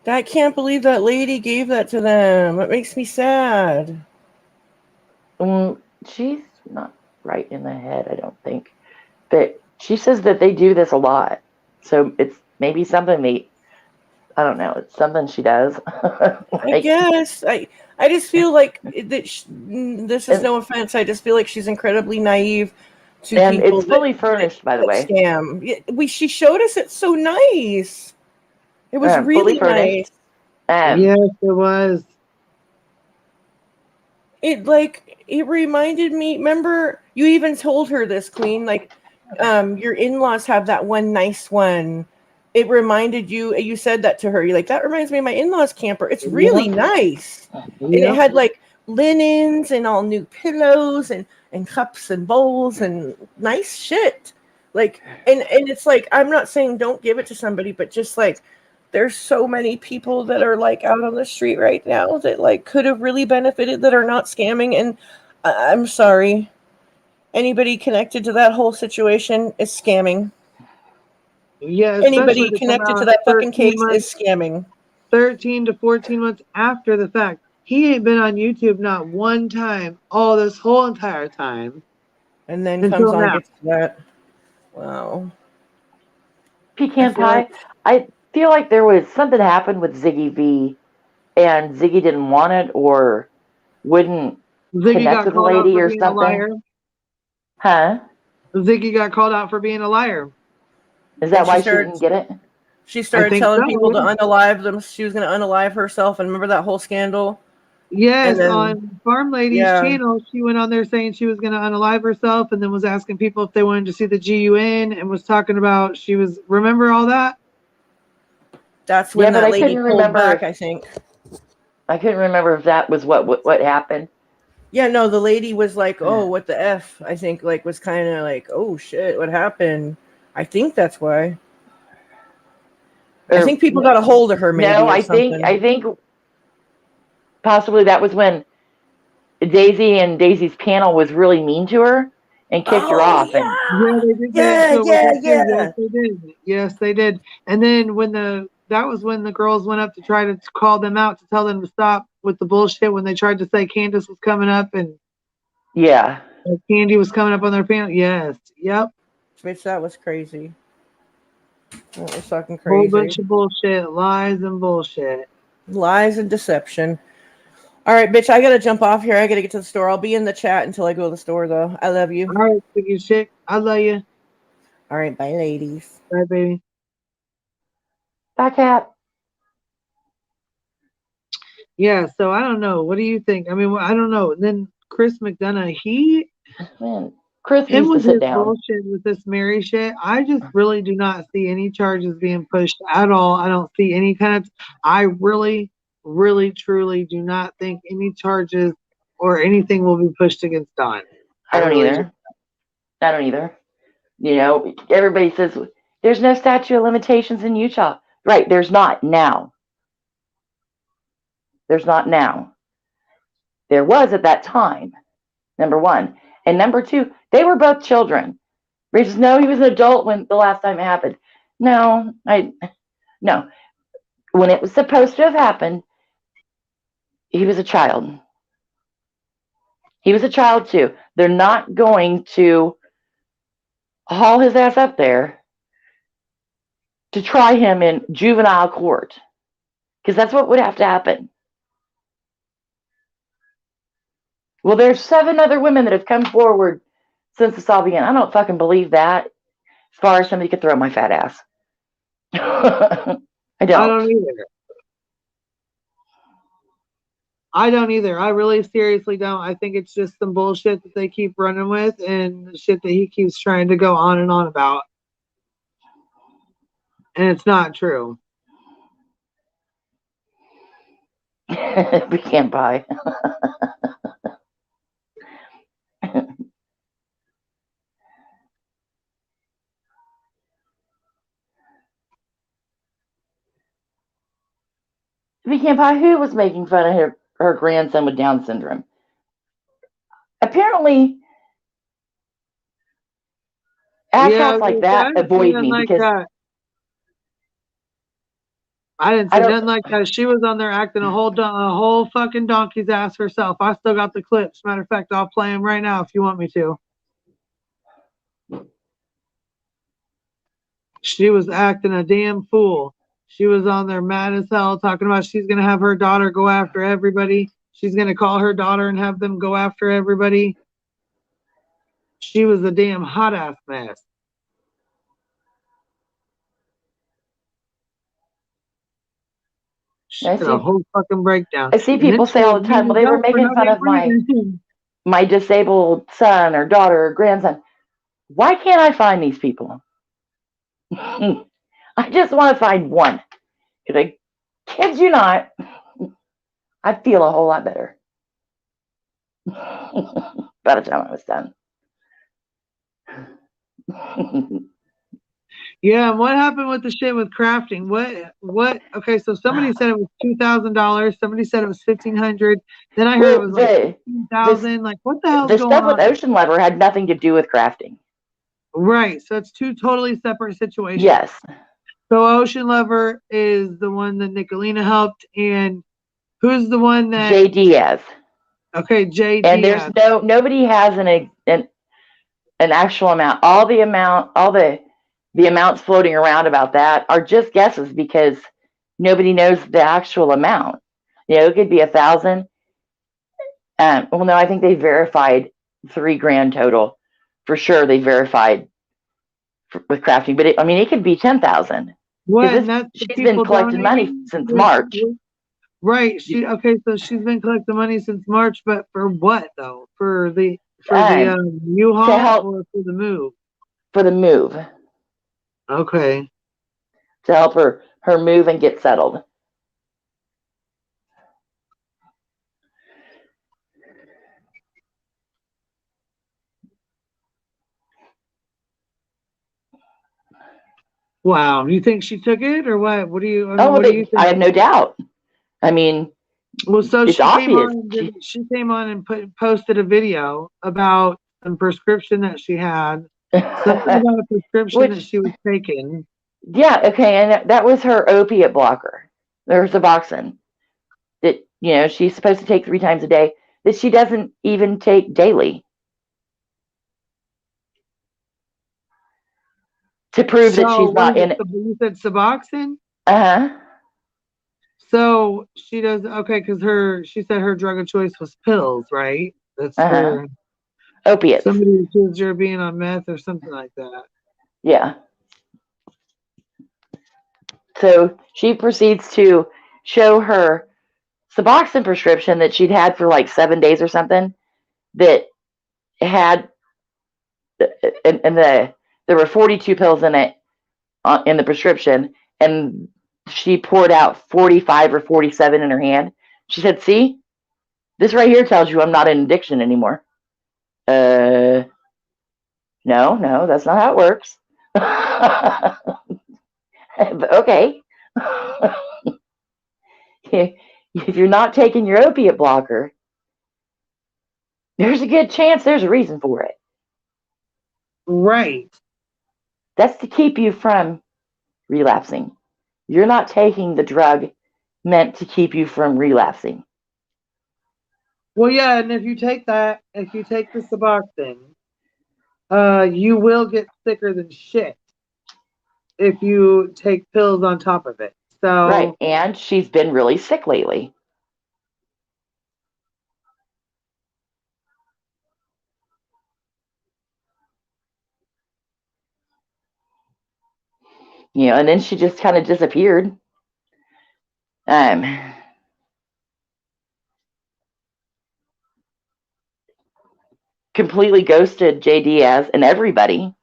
I can't believe that lady gave that to them. It makes me sad. She's not right in the head, I don't think. But she says that they do this a lot. So it's maybe something I don't know. It's something she does. I guess. I just feel like that. This is no offense. I just feel like she's incredibly naive to and people. It's fully furnished, by the way. Scam. She showed us. It's so nice. It was really nice. Yes, it was. It reminded me. Remember, you even told her this, Queen. Like, your in-laws have that one nice one. It reminded you. You said that to her. You're like, that reminds me of my in-laws camper. It's really nice, and it had like linens and all new pillows and cups and bowls and nice shit. Like, and it's like, I'm not saying don't give it to somebody, but just like, there's so many people that are like out on the street right now that like could have really benefited that are not scamming. And I'm sorry, anybody connected to that whole situation is scamming. Yeah, anybody connected to that fucking case is scamming. 13 to 14 months after the fact. He ain't been on YouTube not one time all this whole entire time. And then comes on gets to that. Wow. Pecan pie. I feel like there was something happened with Ziggy V, and Ziggy didn't want it or wouldn't connect with the lady or something. Huh? Ziggy got called out for being a liar. Is that why she didn't get it? She started telling people to unalive them. She was going to unalive herself. And remember that whole scandal? Yes, on Farm Lady's channel, she went on there saying she was going to unalive herself, and then was asking people if they wanted to see the GUN, and was talking about remember all that? That's when that lady pulled back, I think. I couldn't remember if that was what happened. Yeah, no, the lady was like, oh, what the F? I think like was kind of like, oh shit, what happened? I think that's why. I think people got a hold of her maybe. No, I think possibly that was when Daisy and Daisy's panel was really mean to her and kicked her off. Yeah. Yes, they did. Yes, they did. And then that was when the girls went up to try to call them out to tell them to stop with the bullshit when they tried to say Candace was coming up and Candy was coming up on their panel. Yes. Yep. Bitch, that was crazy. That was fucking crazy. Whole bunch of bullshit, lies and bullshit. Lies and deception. All right, bitch, I gotta jump off here. I gotta get to the store. I'll be in the chat until I go to the store, though. I love you. All right, you shit. I love you. All right, bye, ladies. Bye, baby. Bye, Cat. Yeah, so I don't know. What do you think? I mean, I don't know. And then Chris McDonough, Man, Chris him needs to with sit his down. bullshit with this Mary shit, I just really do not see any charges being pushed at all. I don't see any kind of, I really, really, truly do not think any charges or anything will be pushed against Don. I don't really either. I don't either. You know, everybody says there's no statute of limitations in Utah. Right, there's not now. There's not now. There was at that time, number one. And number two, they were both children. Ray says, no, he was an adult when the last time it happened. No. When it was supposed to have happened, he was a child. He was a child too. They're not going to haul his ass up there to try him in juvenile court, because that's what would have to happen. Well, there's 7 other women that have come forward since this all began. I don't fucking believe that. As far as somebody could throw my fat ass. I don't. I don't either. I don't either. I really seriously don't. I think it's just some bullshit that they keep running with and shit that he keeps trying to go on and on about. And it's not true. We can't buy. We can't buy. Who was making fun of her grandson with Down syndrome? Apparently, asshats like that avoid me because I didn't see nothing like that. She was on there acting a whole fucking donkey's ass herself. I still got the clips. Matter of fact, I'll play them right now if you want me to. She was acting a damn fool. She was on there mad as hell, talking about she's gonna have her daughter go after everybody. She's gonna call her daughter and have them go after everybody. She was a damn hot ass mess. She did a whole fucking breakdown. I see people say all the time, well, they were making fun of my disabled son or daughter or grandson. Why can't I find these people? I just want to find one. Because I kid you not, I feel a whole lot better by the time I was done. Yeah, and what happened with the shit with crafting? What? Okay, so somebody said it was $2,000. Somebody said it was $1,500. Then I heard it was like $15,000. Like, what the hell's going on? The stuff with Ocean Lover had nothing to do with crafting. Right, so it's 2 totally separate situations. Yes. So Ocean Lover is the one that Nicolina helped, and who's the one that Jay Diaz. Okay, Jay and Diaz. There's nobody has an actual amount. All the amounts floating around about that are just guesses because nobody knows the actual amount. You know, it could be 1,000. Well, no, I think they verified $3,000 total for sure. They verified with crafting, but it could be 10,000. She's been collecting money since March. Right. So she's been collecting money since March, but for what though? For the U-Haul or for the move? For the move. Okay. To help her move and get settled. Wow. You think she took it or what? What do you think? I have no doubt. I mean, well, so it's obvious. She came on and posted a video about some prescription that she had. Something about a prescription that she was taking. Yeah, okay, and that was her opiate blocker. There's Suboxone that she's supposed to take 3 times a day that she doesn't even take daily. To prove that she's not in it. You said Suboxone? Uh-huh. So she does okay because she said her drug of choice was pills, right? That's her. Opiates. Somebody accused her of being on meth or something like that. Yeah. So she proceeds to show her Suboxone prescription that she'd had for like 7 days or something that had, and there were 42 pills in it in the prescription, and she poured out 45 or 47 in her hand. She said, "See, this right here tells you I'm not in addiction anymore." No, that's not how it works. Okay. If you're not taking your opiate blocker, there's a good chance there's a reason for it. Right. That's to keep you from relapsing. You're not taking the drug meant to keep you from relapsing. Well, yeah, and if you take the Suboxone, you will get sicker than shit if you take pills on top of it. So Right, and she's been really sick lately. And then she just kind of disappeared. Completely ghosted J. Diaz and everybody.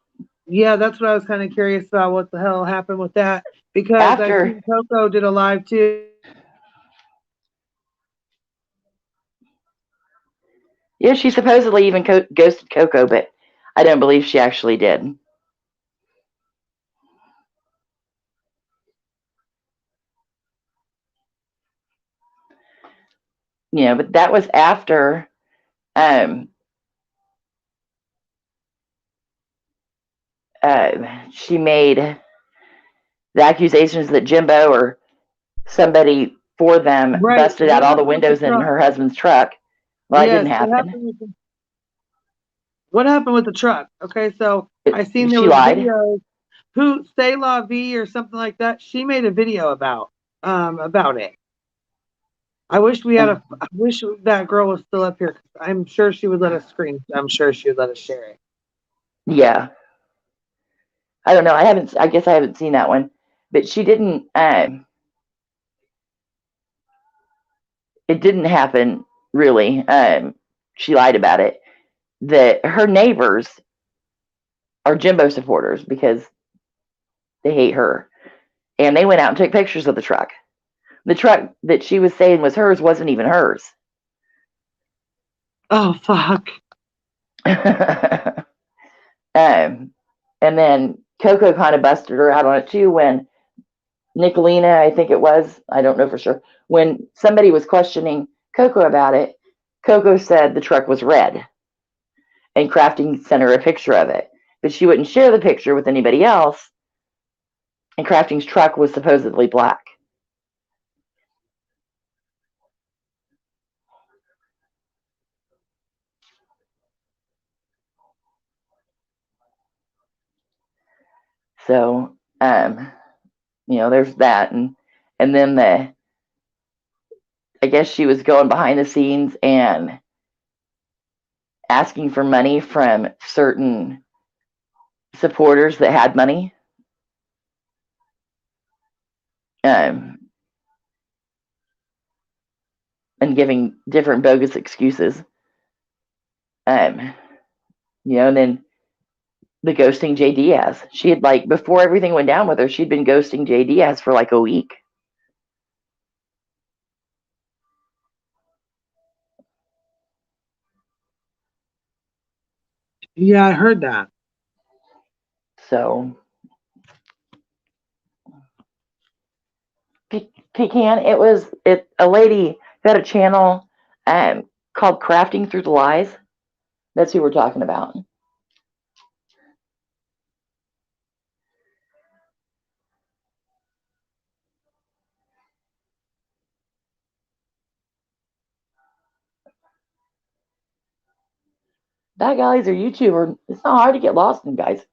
Yeah, that's what I was kind of curious about. What the hell happened with that? Because I think Coco did a live too. Yeah, she supposedly even ghosted Coco, but I don't believe she actually did. But that was after she made the accusations that Jimbo or somebody for them busted out all the windows in her husband's truck. Well, that didn't happen. What happened with the truck? Okay, so I seen there She was lied. videos. Who Say La Vie or something like that? She made a video about it. I wish I wish that girl was still up here. I'm sure she would let us screen. I'm sure she would let us share it. Yeah. I don't know. I guess I haven't seen that one, but she didn't. It didn't happen really. She lied about it. That her neighbors are Jimbo supporters because they hate her, and they went out and took pictures of the truck. The truck that she was saying was hers wasn't even hers. Oh fuck. And then Coco kind of busted her out on it too when Nicolina, I think it was, I don't know for sure, when somebody was questioning Coco about it, Coco said the truck was red, and Crafting sent her a picture of it, but she wouldn't share the picture with anybody else, and Crafting's truck was supposedly black. So, there's that, and then I guess she was going behind the scenes and asking for money from certain supporters that had money. And giving different bogus excuses. And then the ghosting J. Diaz. She had before everything went down with her, she'd been ghosting J. Diaz for a week. Yeah, I heard that. So, Pecan, a lady who had a channel called Crafting Through the Lies. That's who we're talking about. That guy's a YouTuber. It's not hard to get lost in, guys.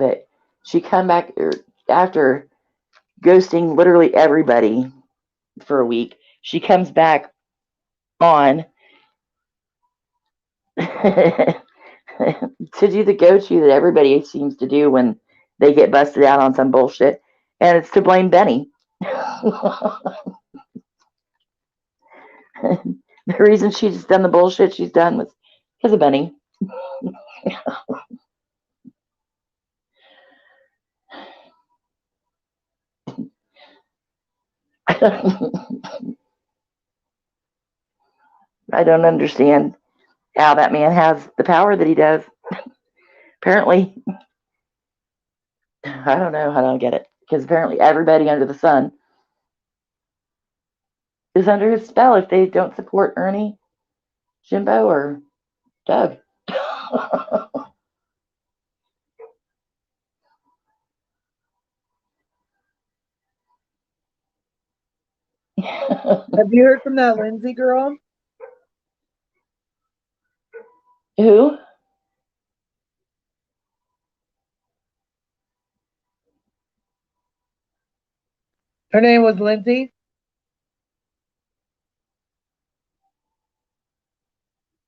but she come back after ghosting literally everybody for a week. She comes back on to do the go-to that everybody seems to do when they get busted out on some bullshit, and it's to blame Benny. The reason she's done the bullshit she's done was because of Benny. I don't understand how that man has the power that he does. Apparently, I don't know. I don't get it. Because apparently everybody under the sun is under his spell if they don't support Ernie, Jimbo, or Doug. Have you heard from that Lindsay girl? Who? Her name was Lindsay.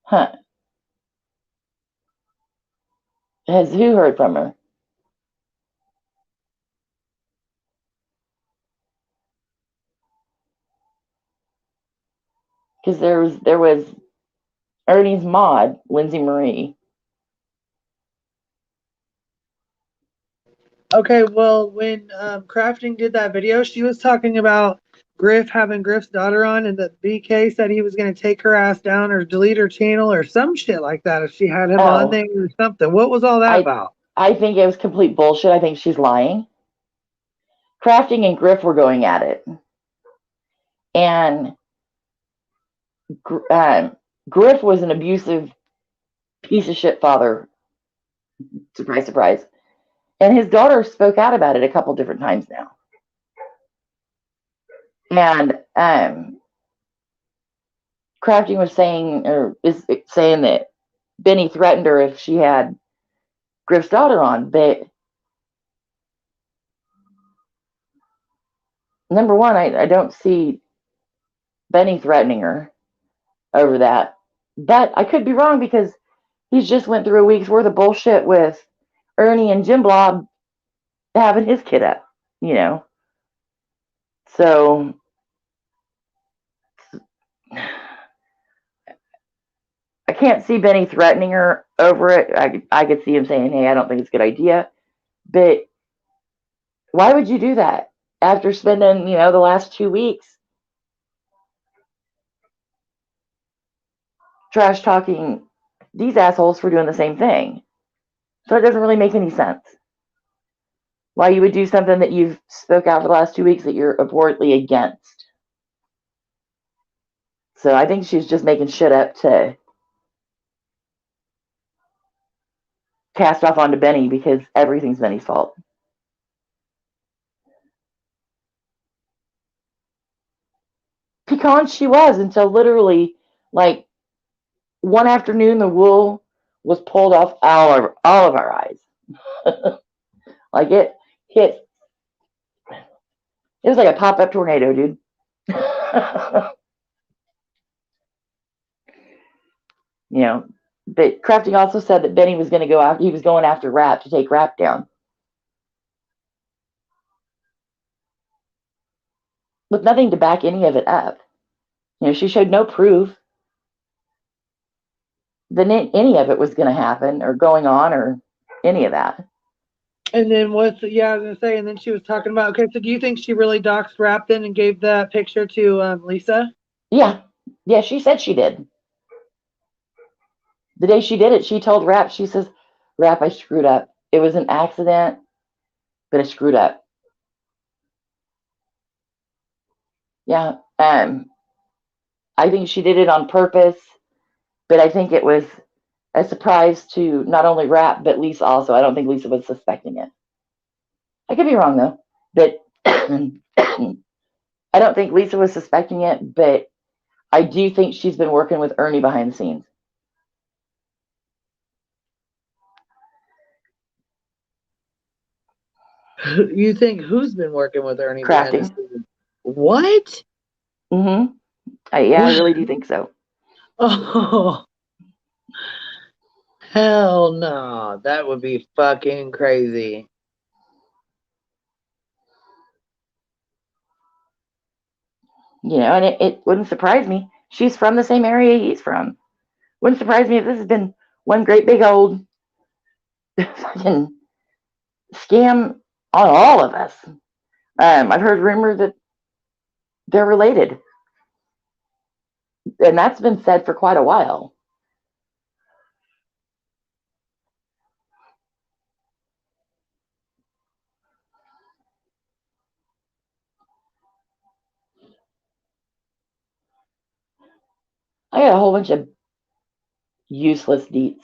Huh. Has who heard from her? Because there was Ernie's mod, Lindsay Marie. Okay, well, when Crafting did that video, she was talking about Griff having Griff's daughter on, and that BK said he was going to take her ass down or delete her channel or some shit like that if she had him on there or something. What was all that about? I think it was complete bullshit. I think she's lying. Crafting and Griff were going at it. And Griff was an abusive piece of shit father. Surprise, surprise. And his daughter spoke out about it a couple different times now. And Crafting was saying, or is saying that Benny threatened her if she had Griff's daughter on. But number one, I don't see Benny threatening her over that. But I could be wrong because he's just went through a week's worth of bullshit with Ernie and Jim Blob having his kid up, you know. So I can't see Benny threatening her over it. I could see him saying, hey, I don't think it's a good idea. But why would you do that after spending, you know, the last 2 weeks trash talking these assholes for doing the same thing? So it doesn't really make any sense. Why you would do something that you've spoke out for the last 2 weeks that you're abhorrently against. So I think she's just making shit up to cast off onto Benny because everything's Benny's fault. Pecan she was until literally like one afternoon the wool was pulled off all of our eyes. Like it hit. It was like a pop-up tornado, dude. You know, but Crafting also said that Benny was going to go after. He was going after Rap to take Rap down, with nothing to back any of it up. You know, she showed no proof that any of it was going to happen or going on or any of that. And then I was going to say, and then she was talking about, okay, so do you think she really doxed Rap then and gave that picture to Lisa? Yeah, she said she did. The day she did it, she told Rap, she says, Rap, I screwed up. It was an accident, but I screwed up. Yeah, I think she did it on purpose, but I think it was a surprise to not only Rap, but Lisa also. I don't think Lisa was suspecting it. I could be wrong, though. But I don't think Lisa was suspecting it, but I do think she's been working with Ernie behind the scenes. You think who's been working with Ernie behind the Crafting. scenes? What? Mm-hmm. Yeah, I really do think so. Oh, hell no. That would be fucking crazy. You know, and it wouldn't surprise me. She's from the same area he's from. Wouldn't surprise me if this has been one great big old fucking scam on all of us. I've heard rumors that they're related, and that's been said for quite a while. I got a whole bunch of useless deets.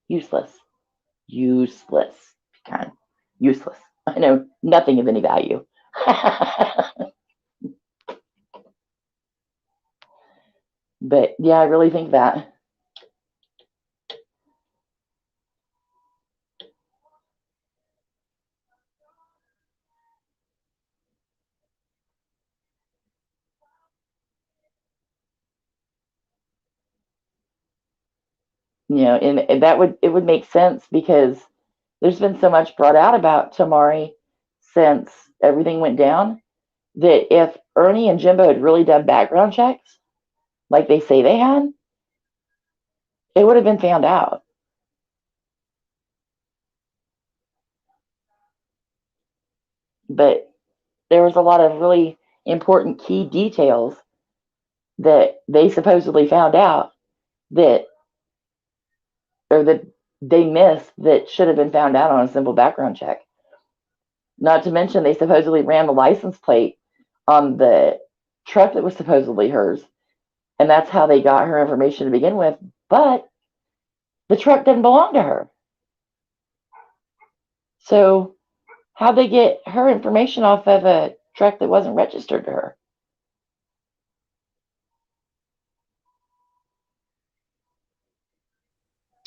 Useless. Useless. Kind. Useless. I know nothing of any value. But yeah, I really think that. You know, and it would make sense because there's been so much brought out about Tamari since everything went down that if Ernie and Jimbo had really done background checks like they say they had, it would have been found out. But there was a lot of really important key details that they supposedly found out that or that they missed that should have been found out on a simple background check. Not to mention they supposedly ran the license plate on the truck that was supposedly hers, and that's how they got her information to begin with. But the truck didn't belong to her. So how'd they get her information off of a truck that wasn't registered to her?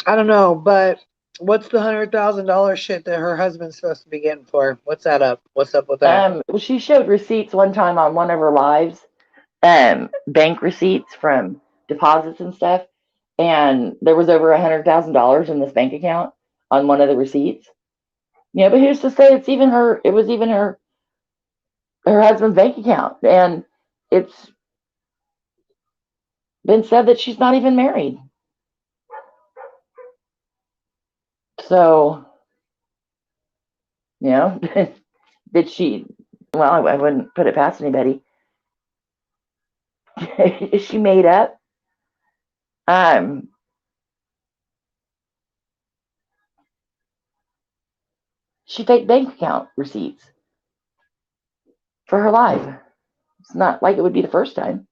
I don't know, but what's the $100,000 shit that her husband's supposed to be getting for? What's that up? What's up with that? She showed receipts one time on one of her lives, bank receipts from deposits and stuff, and there was over $100,000 in this bank account on one of the receipts. Yeah, but who's to say it's even her? It was even her husband's bank account, and it's been said that she's not even married. So, you know, did she? Well, I wouldn't put it past anybody. Is she made up? She faked bank account receipts for her life. It's not like it would be the first time.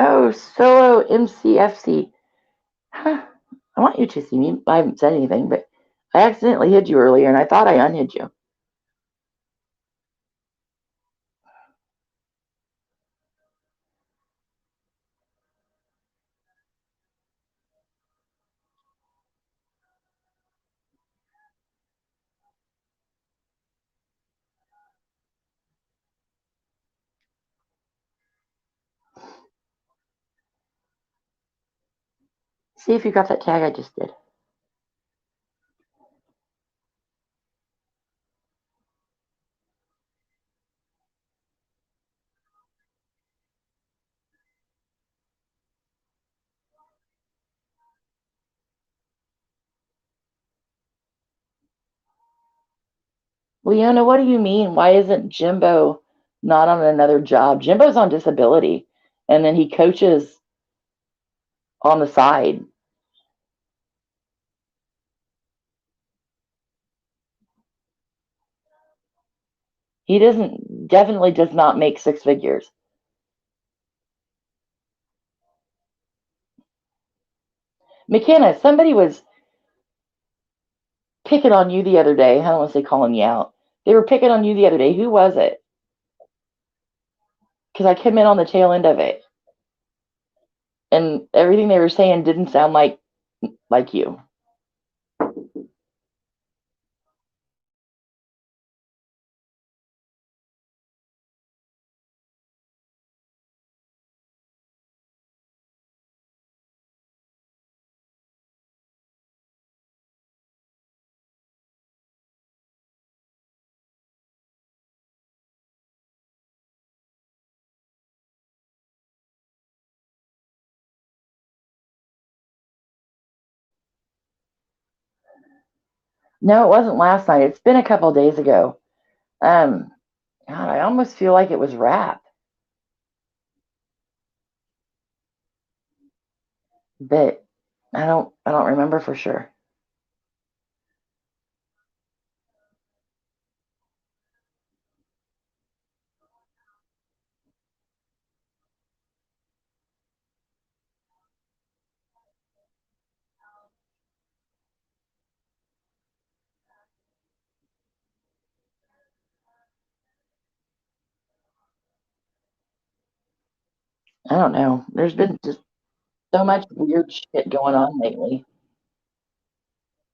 Oh, solo MCFC. Huh. I want you to see me. I haven't said anything, but I accidentally hid you earlier, and I thought I unhid you. See if you got that tag I just did. Leona, what do you mean? Why isn't Jimbo not on another job? Jimbo's on disability, and then he coaches on the side. He definitely does not make six figures. McKenna, somebody was picking on you the other day. I don't want to say calling you out. They were picking on you the other day. Who was it? because I came in on the tail end of it, and everything they were saying didn't sound like you. No, it wasn't last night. It's been a couple days ago. God, I almost feel like it was rap. But I don't remember for sure. I don't know. There's been just so much weird shit going on lately.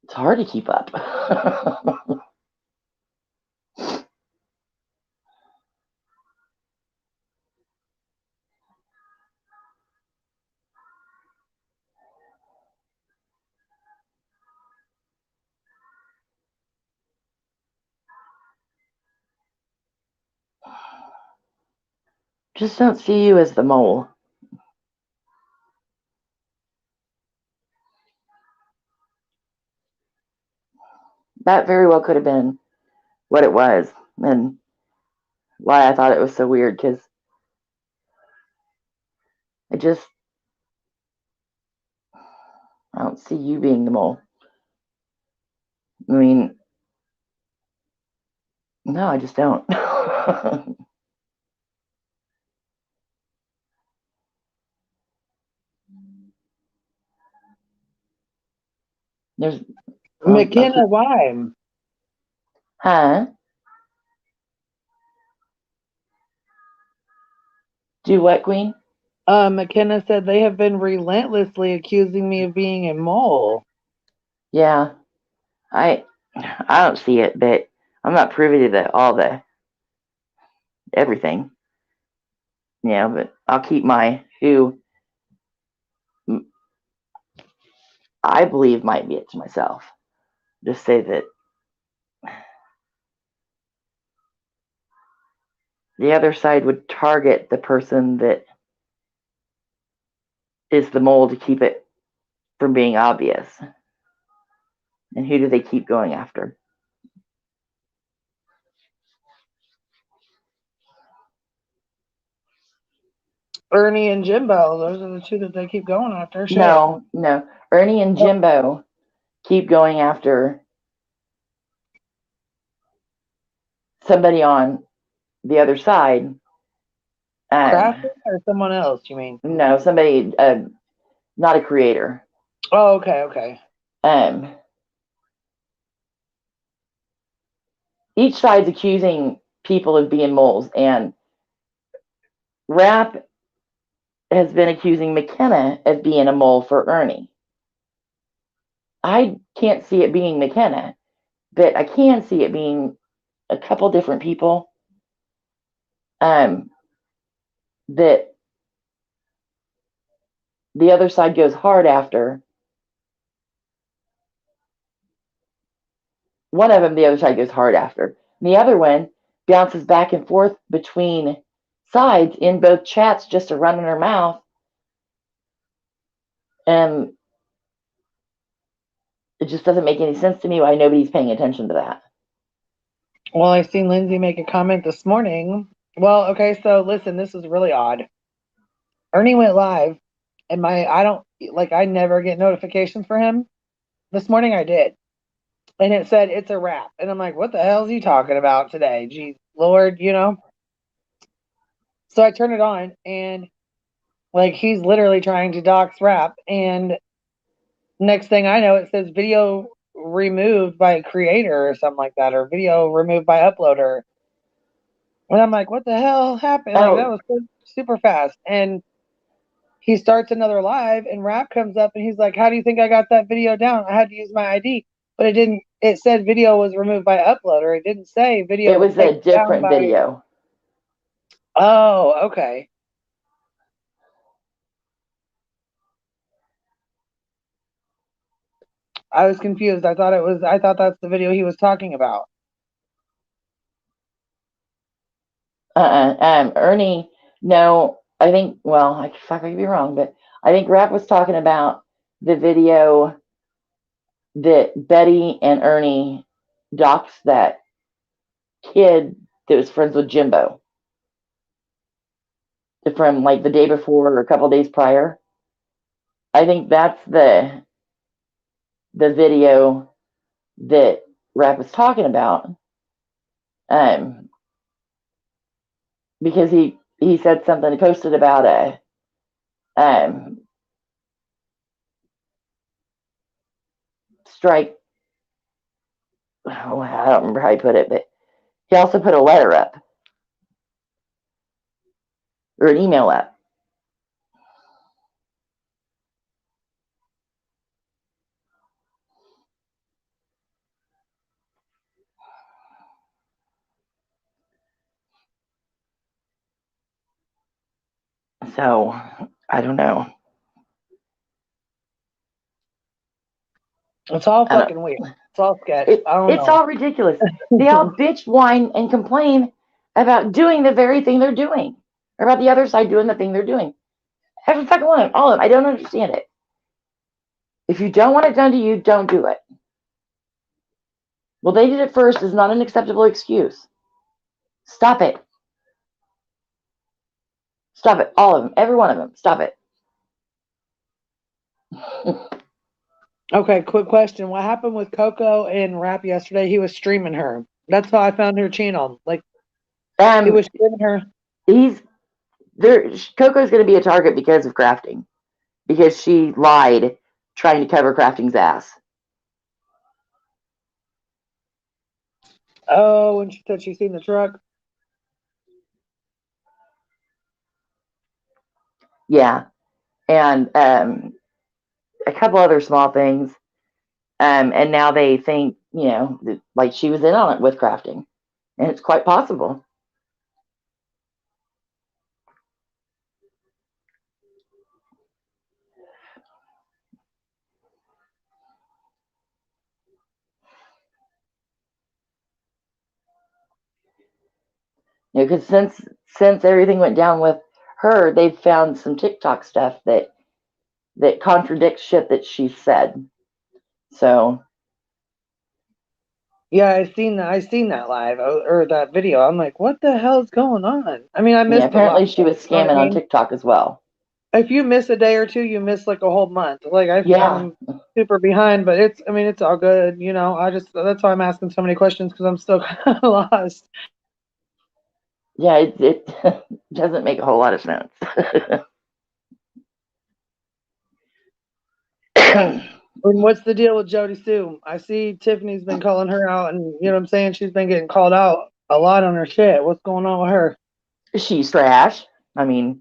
It's hard to keep up. Just don't see you as the mole. That very well could have been what it was, and why I thought it was so weird, because I don't see you being the mole. I mean, no, I just don't. There's McKenna, why? Huh? Do what, Queen? McKenna said they have been relentlessly accusing me of being a mole. Yeah, I don't see it, but I'm not privy to all the everything. Yeah, but I'll keep my who I believe might be it to myself. Just say that the other side would target the person that is the mole to keep it from being obvious. And who do they keep going after? Ernie and Jimbo, those are the two that they keep going after. Shit. No. Ernie and Jimbo keep going after somebody on the other side. Crafton or someone else, you mean? No, somebody, not a creator. Oh, okay. Each side's accusing people of being moles, and Rap has been accusing McKenna of being a mole for Ernie. I can't see it being McKenna, but I can see it being a couple different people that the other side goes hard after. One of them, the other side goes hard after. And the other one bounces back and forth between sides in both chats just to run in her mouth. And it just doesn't make any sense to me why nobody's paying attention to that. Well, I seen Lindsay make a comment this morning. Well, okay, so listen, this is really odd. Ernie went live, and I never get notifications for him. This morning I did. And it said it's a wrap. And I'm like, what the hell is he talking about today? Geez, Lord, So I turn it on, and he's literally trying to dox rap. And next thing I know, it says video removed by creator or something like that, or video removed by uploader. And I'm like, what the hell happened? That was super fast. And he starts another live, and Rap comes up, and he's like, "How do you think I got that video down? I had to use my ID, but it didn't. It said video was removed by uploader. It didn't say video It was a taken down different by." video. Oh, okay. I was confused. I thought that's the video he was talking about. Ernie, no, I think, well, I could be wrong, but I think Rap was talking about the video that Betty and Ernie doxed that kid that was friends with Jimbo from like the day before or a couple days prior. I think that's the video that Rap was talking about. Because he said something, he posted about a strike. Oh, I don't remember how he put it, but he also put a letter up or an email up. So I don't know. It's all fucking weird. It's all sketch. It's all ridiculous. They all bitch, whine, and complain about doing the very thing they're doing, or about the other side doing the thing they're doing. Every fucking one, all of them. I don't understand it. If you don't want it done to you, don't do it. Well, they did it first is not an acceptable excuse. Stop it. Stop it. All of them. Every one of them. Stop it. Okay, quick question. What happened with Coco and Rap yesterday? He was streaming her. That's how I found her channel. Like, he was streaming her. Coco's going to be a target because of crafting. Because she lied trying to cover crafting's ass. Oh, and she said she seen the truck. Yeah. And a couple other small things. And now they think, like she was in on it with crafting. And it's quite possible. Because since everything went down with her, they've found some TikTok stuff that contradicts shit that she said. So yeah, I seen that live or that video. I'm like, what the hell's going on? I mean, I missed apparently she was scamming on TikTok as well. If you miss a day or two, you miss like a whole month. Like I'm super behind, but it's all good. That's why I'm asking so many questions, because I'm still kind of lost. Yeah, it doesn't make a whole lot of sense. And what's the deal with Jody Sue? I see Tiffany's been calling her out, and you know what I'm saying? She's been getting called out a lot on her shit. What's going on with her? She's trash. I mean,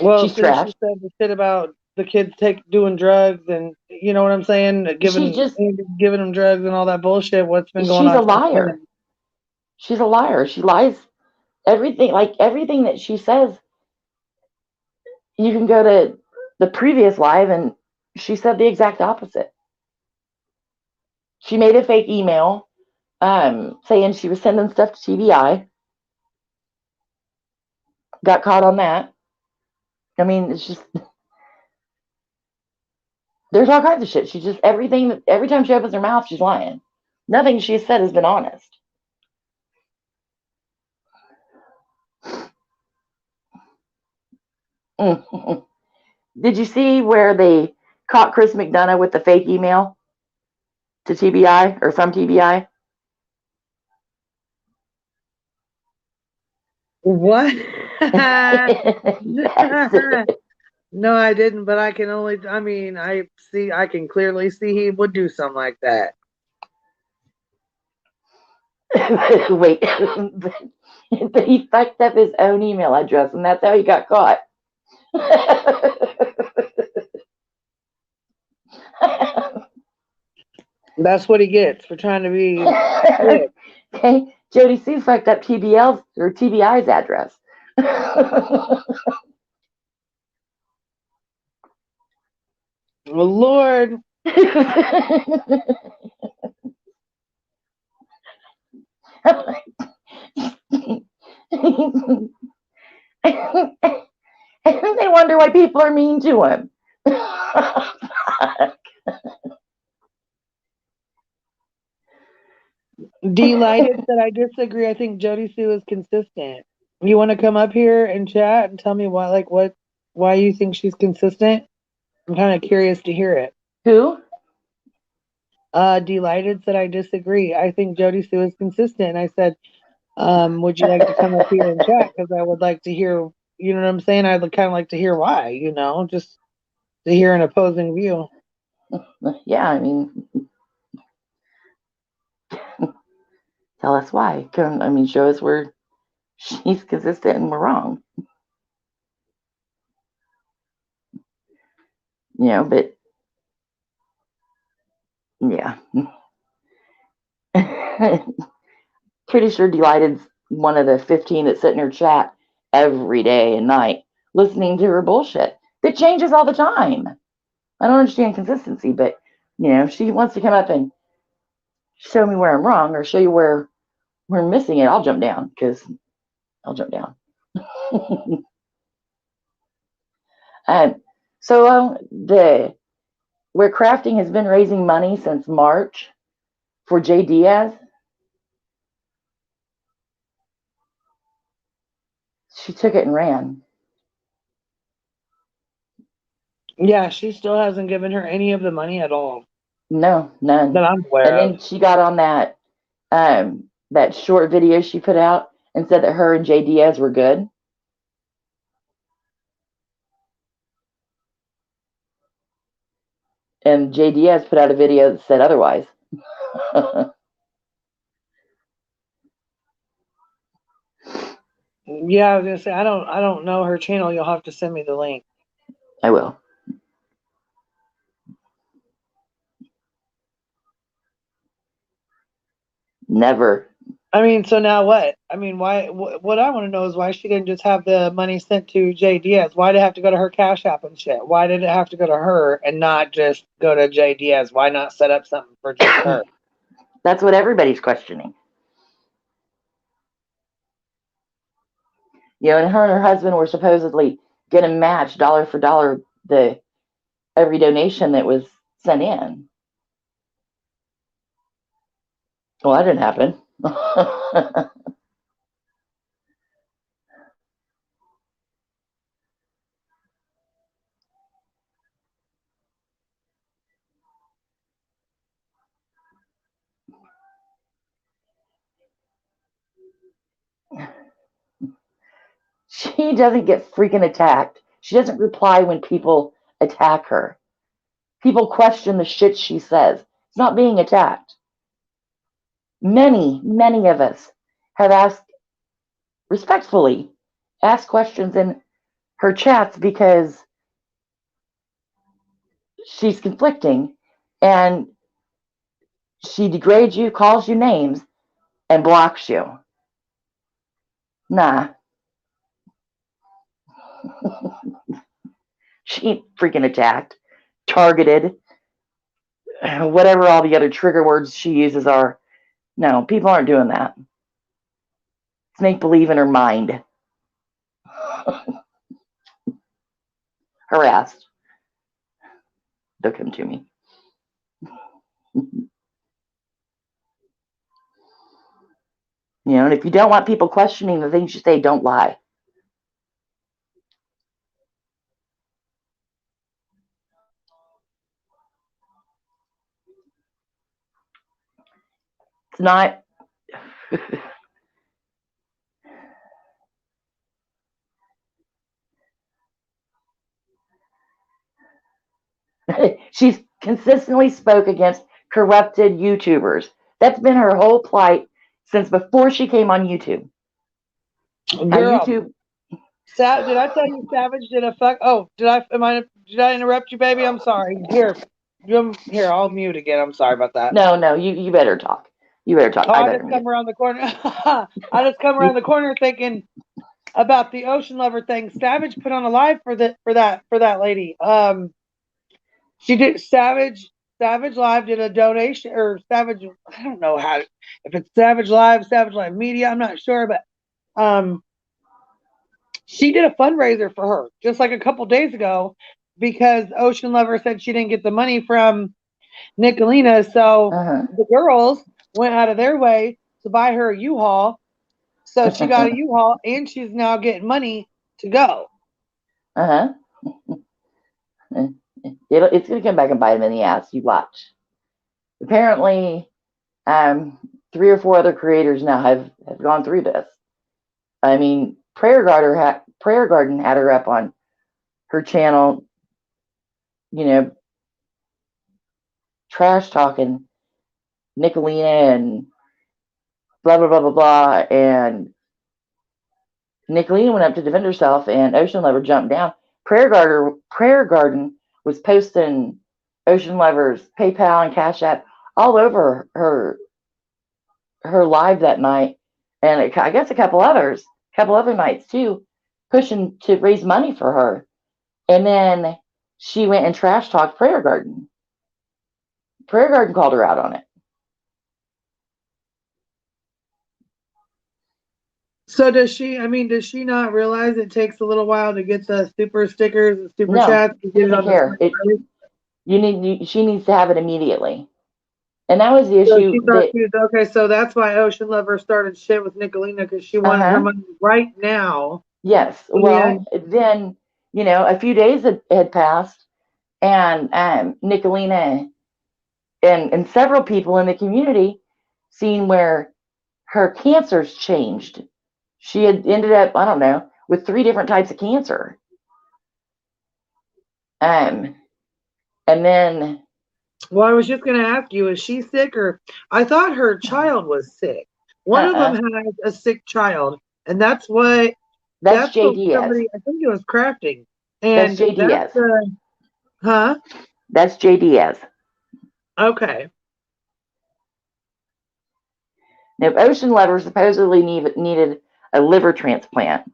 well, she's trash. She said the shit about the kids doing drugs, and you know what I'm saying? Giving them drugs and all that bullshit. What's been going on? She's a liar. She's a liar. She lies. Everything that she says. You can go to the previous live, and she said the exact opposite. She made a fake email saying she was sending stuff to TBI. Got caught on that. I mean, it's just, there's all kinds of shit. She just, every time she opens her mouth, she's lying. Nothing she said has been honest. Did you see where they caught Chris McDonough with the fake email to TBI or from TBI? What? No, I didn't, but I can clearly see he would do something like that. Wait, but he fucked up his own email address, and that's how he got caught. That's what he gets for trying to be slick. Okay, Jody Sue fucked up TBL's or TBI's address. Well, Lord. And they wonder why people are mean to him. Delighted that I disagree. I think Jody Sue is consistent. You want to come up here and chat and tell me why you think she's consistent? I'm kind of curious to hear it. Who? Delighted that I disagree. I think Jody Sue is consistent. And I said, would you like to come up here and chat? Because I would like to hear, you know what I'm saying? I'd kind of like to hear why, just to hear an opposing view. Yeah, I mean, tell us why. Show us where she's consistent and we're wrong. But yeah. Pretty sure Delighted's one of the 15 that sit in her chat every day and night listening to her bullshit that changes all the time. I don't understand consistency, but if she wants to come up and show me where I'm wrong or show you where we're missing it, I'll jump down because I'll jump down. So where crafting has been raising money since March for Jay Diaz, she took it and ran. Yeah, she still hasn't given her any of the money at all. No, none. That I'm aware and of. Then she got on that short video she put out and said that her and Jay Diaz were good. And Jay Diaz put out a video that said otherwise. Yeah, I was gonna say I don't know her channel. You'll have to send me the link. I will. Never. So now what? Why? What I want to know is why she didn't just have the money sent to Jay Diaz. Why did it have to go to her Cash App and shit? Why did it have to go to her and not just go to Jay Diaz? Why not set up something for just her? That's what everybody's questioning. And her and her husband were supposedly going to match dollar for dollar every donation that was sent in. Well, that didn't happen. She doesn't get freaking attacked. She doesn't reply when people attack her. People question the shit she says. It's not being attacked. Many, many of us have respectfully asked questions in her chats because she's conflicting and she degrades you, calls you names, and blocks you. Nah. She ain't freaking attacked, targeted, whatever all the other trigger words she uses are. No, people aren't doing that. It's make believe in her mind. Harassed. Don't come to me. And if you don't want people questioning the things you say, don't lie. It's not. She's consistently spoke against corrupted YouTubers. That's been her whole plight since before she came on YouTube. Now, Girl, YouTube. did I tell you Savage did a fuck? Oh, did I interrupt you, baby? I'm sorry. Here, I'll mute again. I'm sorry about that. No, you better talk. You better talk. Oh, I I better just mute. come around the corner. I just come around the corner thinking about the ocean lover thing. Savage put on a live for that lady. She did Savage Live did a donation, or Savage, I don't know if it's Savage Live Media, I'm not sure, but she did a fundraiser for her just like a couple days ago because Ocean Lover said she didn't get the money from Nicolina, so the girls went out of their way to buy her a U-Haul. So she got a U-Haul and she's now getting money to go. It's going to come back and bite him in the ass. You watch. Apparently, 3 or 4 other creators now have gone through this. I mean, Prayer Garden had her up on her channel, trash talking Nicolina and blah, blah, blah, blah, blah. And Nicolina went up to defend herself, and Ocean Lover jumped down. Prayer Garden was posting Ocean Lover's PayPal and Cash App all over her live that night, and I guess a couple other nights too, pushing to raise money for her. And then she went and trash talked Prayer Garden. Prayer Garden called her out on it. So does she not realize it takes a little while to get the super stickers and super chats to get it on care. She needs to have it immediately. And that was the issue. Okay, so that's why Ocean Lover started shit with Nicolina, because she wanted her money right now. Yes. Well, then, a few days had passed, and Nicolina and several people in the community seen where her cancers changed. She had ended up, I don't know, with 3 different types of cancer. And then... Well, I was just going to ask you, is she sick? Or I thought her child was sick. One of them has a sick child, and that's JDS. Somebody, I think it was Crafting. And that's JDS. That's JDS. Okay. Now, Ocean Lover supposedly needed a liver transplant.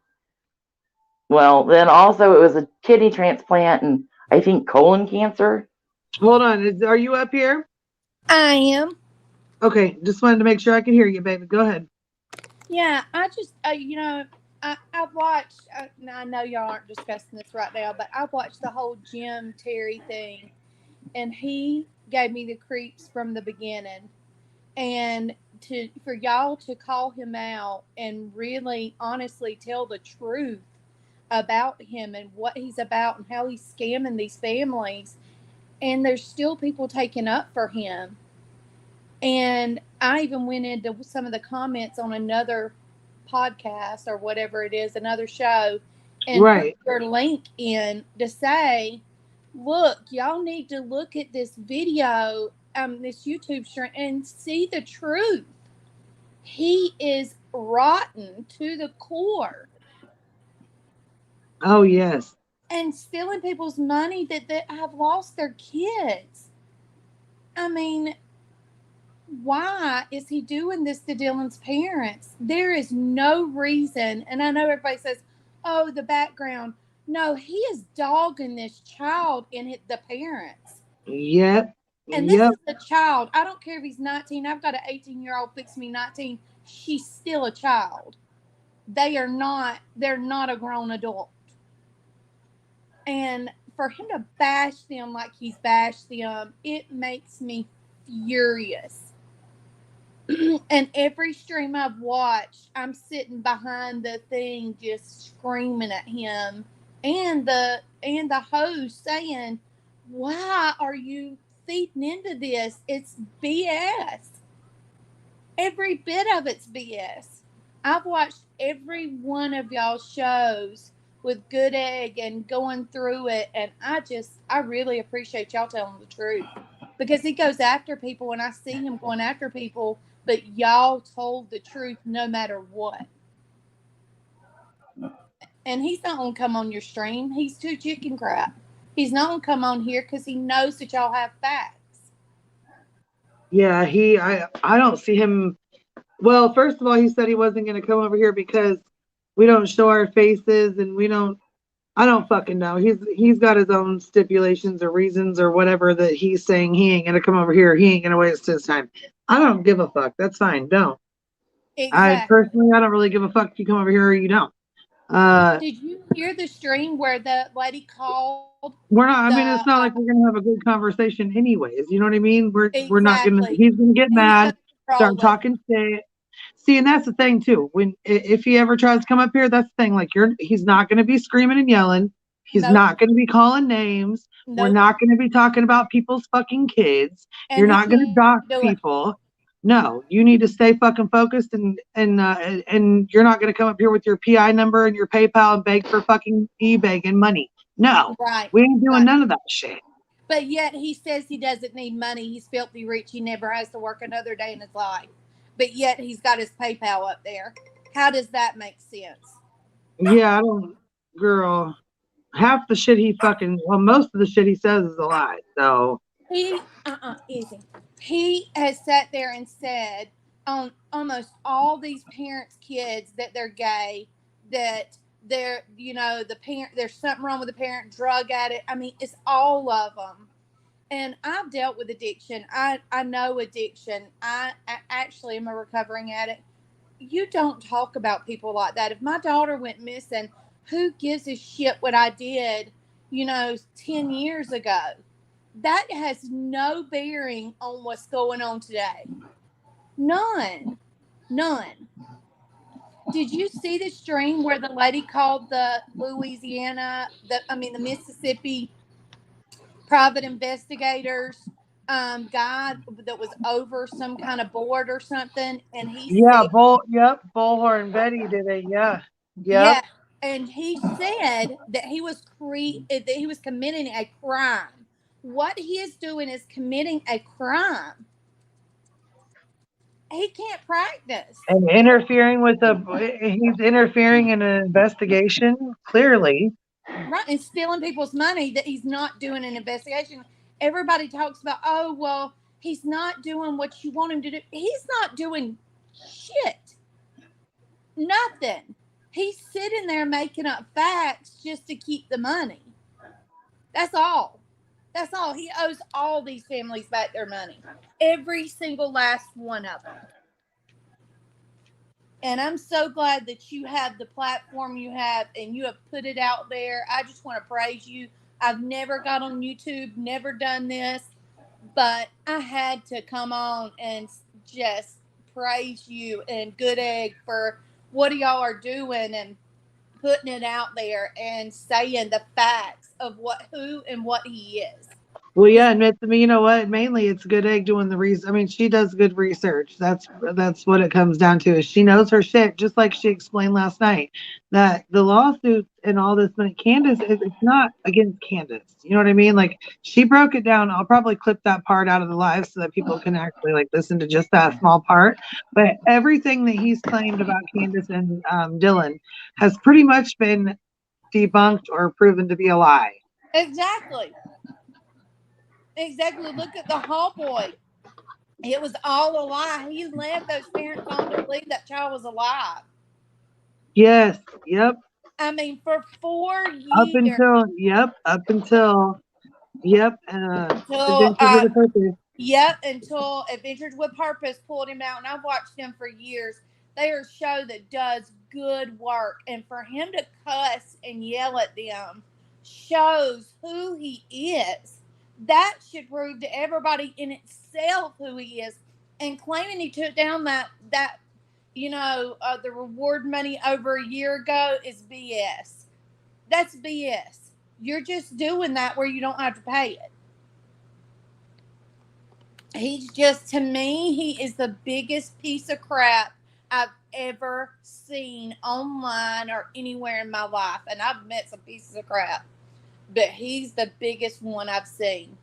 Well, then also it was a kidney transplant and I think colon cancer. Hold on. Are you up here? I am. Okay. Just wanted to make sure I could hear you, baby. Go ahead. Yeah, I just, I've watched, I know y'all aren't discussing this right now, but I've watched the whole Jim Terry thing, and he gave me the creeps from the beginning. And for y'all to call him out and really honestly tell the truth about him and what he's about and how he's scamming these families, and there's still people taking up for him. And I even went into some of the comments on another podcast or whatever it is, another show, and put your link in to say, look, y'all need to look at this video, this YouTube stream, and see the truth. He is rotten to the core. Oh, yes. And stealing people's money that have lost their kids. I mean, why is he doing this to Dylan's parents? There is no reason. And I know everybody says, oh, the background. No, he is dogging this child and the parents. Yep. And this is the child. I don't care if he's 19. I've got an 18-year-old fix me 19. She's still a child. They're not a grown adult. And for him to bash them like he's bashed them, it makes me furious. And every stream I've watched, I'm sitting behind the thing just screaming at him, and the host saying, why are you feeding into this? It's BS. Every bit of it's BS. I've watched every one of y'all's shows with Good Egg and going through it, and I really appreciate y'all telling the truth, because he goes after people, and I see him going after people but y'all told the truth no matter what. And he's not going to come on your stream. He's too chicken crap. He's not going to come on here because he knows that y'all have facts. Yeah, I don't see him. Well, first of all, he said he wasn't going to come over here because we don't show our faces and I don't fucking know. He's got his own stipulations or reasons or whatever that he's saying he ain't going to come over here. He ain't going to waste his time. I don't give a fuck. That's fine. Don't. Exactly. I don't really give a fuck if you come over here or you don't. Did you hear the stream where the lady called? We're not. I mean, it's not like we're gonna have a good conversation, anyways. You know what I mean? We're not gonna. Exactly. He's gonna get mad, start it. talking shit. See, and that's the thing too. When if he ever tries to come up here, that's the thing. Like he's not gonna be screaming and yelling. He's Nope. not gonna be calling names. We're Nope. not gonna be talking about people's fucking kids. And You're he not gonna can't dox do it. people. No, you need to stay fucking focused and you're not gonna come up here with your PI number and your PayPal and beg for fucking e-begging money. No, Right. we ain't doing Right. none of that shit. But yet he says he doesn't need money. He's filthy rich. He never has to work another day in his life. But yet he's got his PayPal up there. How does that make sense? Yeah, I don't, girl. Half the shit most of the shit he says is a lie. So Easy. He has sat there and said on almost all these parents' kids that they're gay, that they're, the parent, there's something wrong with the parent, drug addict. I mean, it's all of them. And I've dealt with addiction. I know addiction. I actually am a recovering addict. You don't talk about people like that. If my daughter went missing, who gives a shit what I did, 10 years ago? That has no bearing on what's going on today. None. Did you see the stream where the lady called the Mississippi private investigators guy that was over some kind of board or something? And he said, Bullhorn Betty did it. Yeah, and he said that he was committing a crime. What he is doing is committing a crime. He can't practice. And he's interfering in an investigation, clearly. Right, and stealing people's money that he's not doing an investigation. Everybody talks about, oh, well, he's not doing what you want him to do. He's not doing shit. Nothing. He's sitting there making up facts just to keep the money. That's all. That's all. He owes all these families back their money. Every single last one of them. And I'm so glad that you have the platform you have and you have put it out there. I just want to praise you. I've never got on YouTube, never done this, but I had to come on and just praise you and Good Egg for what y'all are doing and putting it out there and saying the facts of who and what he is. Well, yeah, and you know what? Mainly, it's Good Egg doing the research. I mean, she does good research. That's what it comes down to. Is she knows her shit, just like she explained last night. That the lawsuits and all this, but Candace, it's not against Candace. You know what I mean? Like she broke it down. I'll probably clip that part out of the live so that people can actually listen to just that small part. But everything that he's claimed about Candace and Dylan has pretty much been debunked or proven to be a lie. Exactly. Look at the Hall Boy. It was all a lie. He led those parents on to believe that child was alive. Yes. Yep. I mean, for 4 years. Up until. Yep. Until Adventures with Purpose pulled him out. And I've watched him for years. They are a show that does good work. And for him to cuss and yell at them shows who he is. That should prove to everybody in itself who he is. And claiming he took down that the reward money over a year ago is BS. That's BS. You're just doing that where you don't have to pay it. To me, he is the biggest piece of crap I've ever seen online or anywhere in my life. And I've met some pieces of crap. But he's the biggest one I've seen.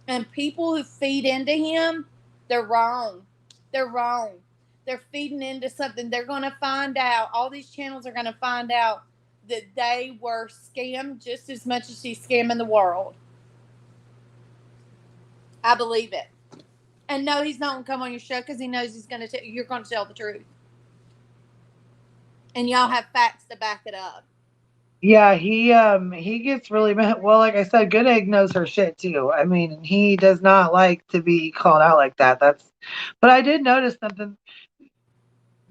And people who feed into him, they're wrong. They're wrong. They're feeding into something. They're going to find out. All these channels are going to find out that they were scammed just as much as she's scamming the world. I believe it. And no, he's not going to come on your show because he knows you're going to tell the truth. And y'all have facts to back it up. Yeah, he gets really mad. Well, like I said, Good Egg knows her shit too. I mean, he does not like to be called out like that. But I did notice something.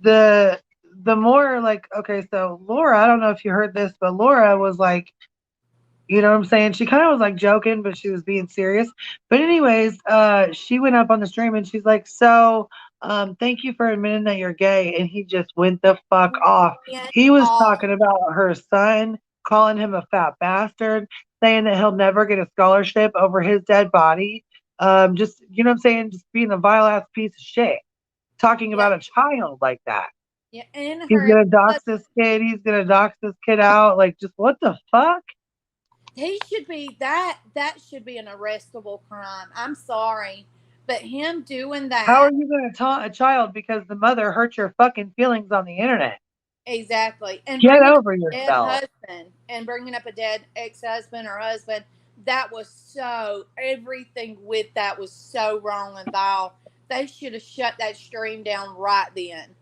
The more like, okay, so Laura, I don't know if you heard this, but Laura was like, you know what I'm saying? She kind of was like joking, but she was being serious. But anyways, she went up on the stream and she's like, so thank you for admitting that you're gay. And he just went the fuck off. He was talking about her son, calling him a fat bastard, saying that he'll never get a scholarship over his dead body. Just, you know what I'm saying? Just being a vile ass piece of shit. Talking about a child like that. Yeah, and he's gonna dox this kid. He's gonna dox this kid out. Like, just what the fuck? He should be that should be an arrestable crime. I'm sorry, but him doing that. How are you gonna taunt a child because the mother hurt your fucking feelings on the internet? Exactly, and get over yourself. And bringing up a dead ex-husband or husband. That was so. Everything with that was so wrong and vile. They should have shut that stream down right then.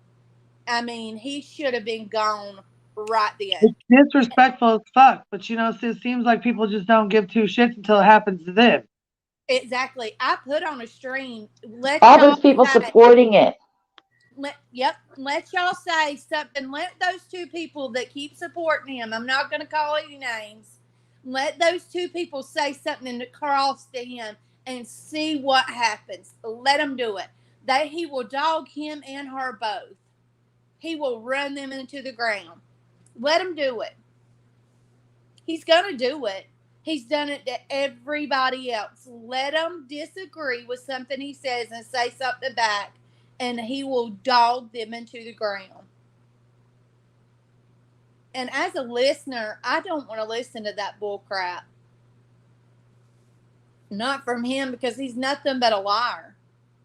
I mean, he should have been gone right then. It's disrespectful as fuck, but you know, it seems like people just don't give two shits until it happens to them. Exactly. I put on a stream. All those people supporting it. Let y'all say something. Let those two people that keep supporting him, I'm not going to call any names, let those two people say something across to him and see what happens. Let them do it. He will dog him and her both. He will run them into the ground. Let him do it. He's going to do it. He's done it to everybody else. Let him disagree with something he says and say something back, and he will dog them into the ground. And as a listener, I don't want to listen to that bull crap. Not from him, because he's nothing but a liar.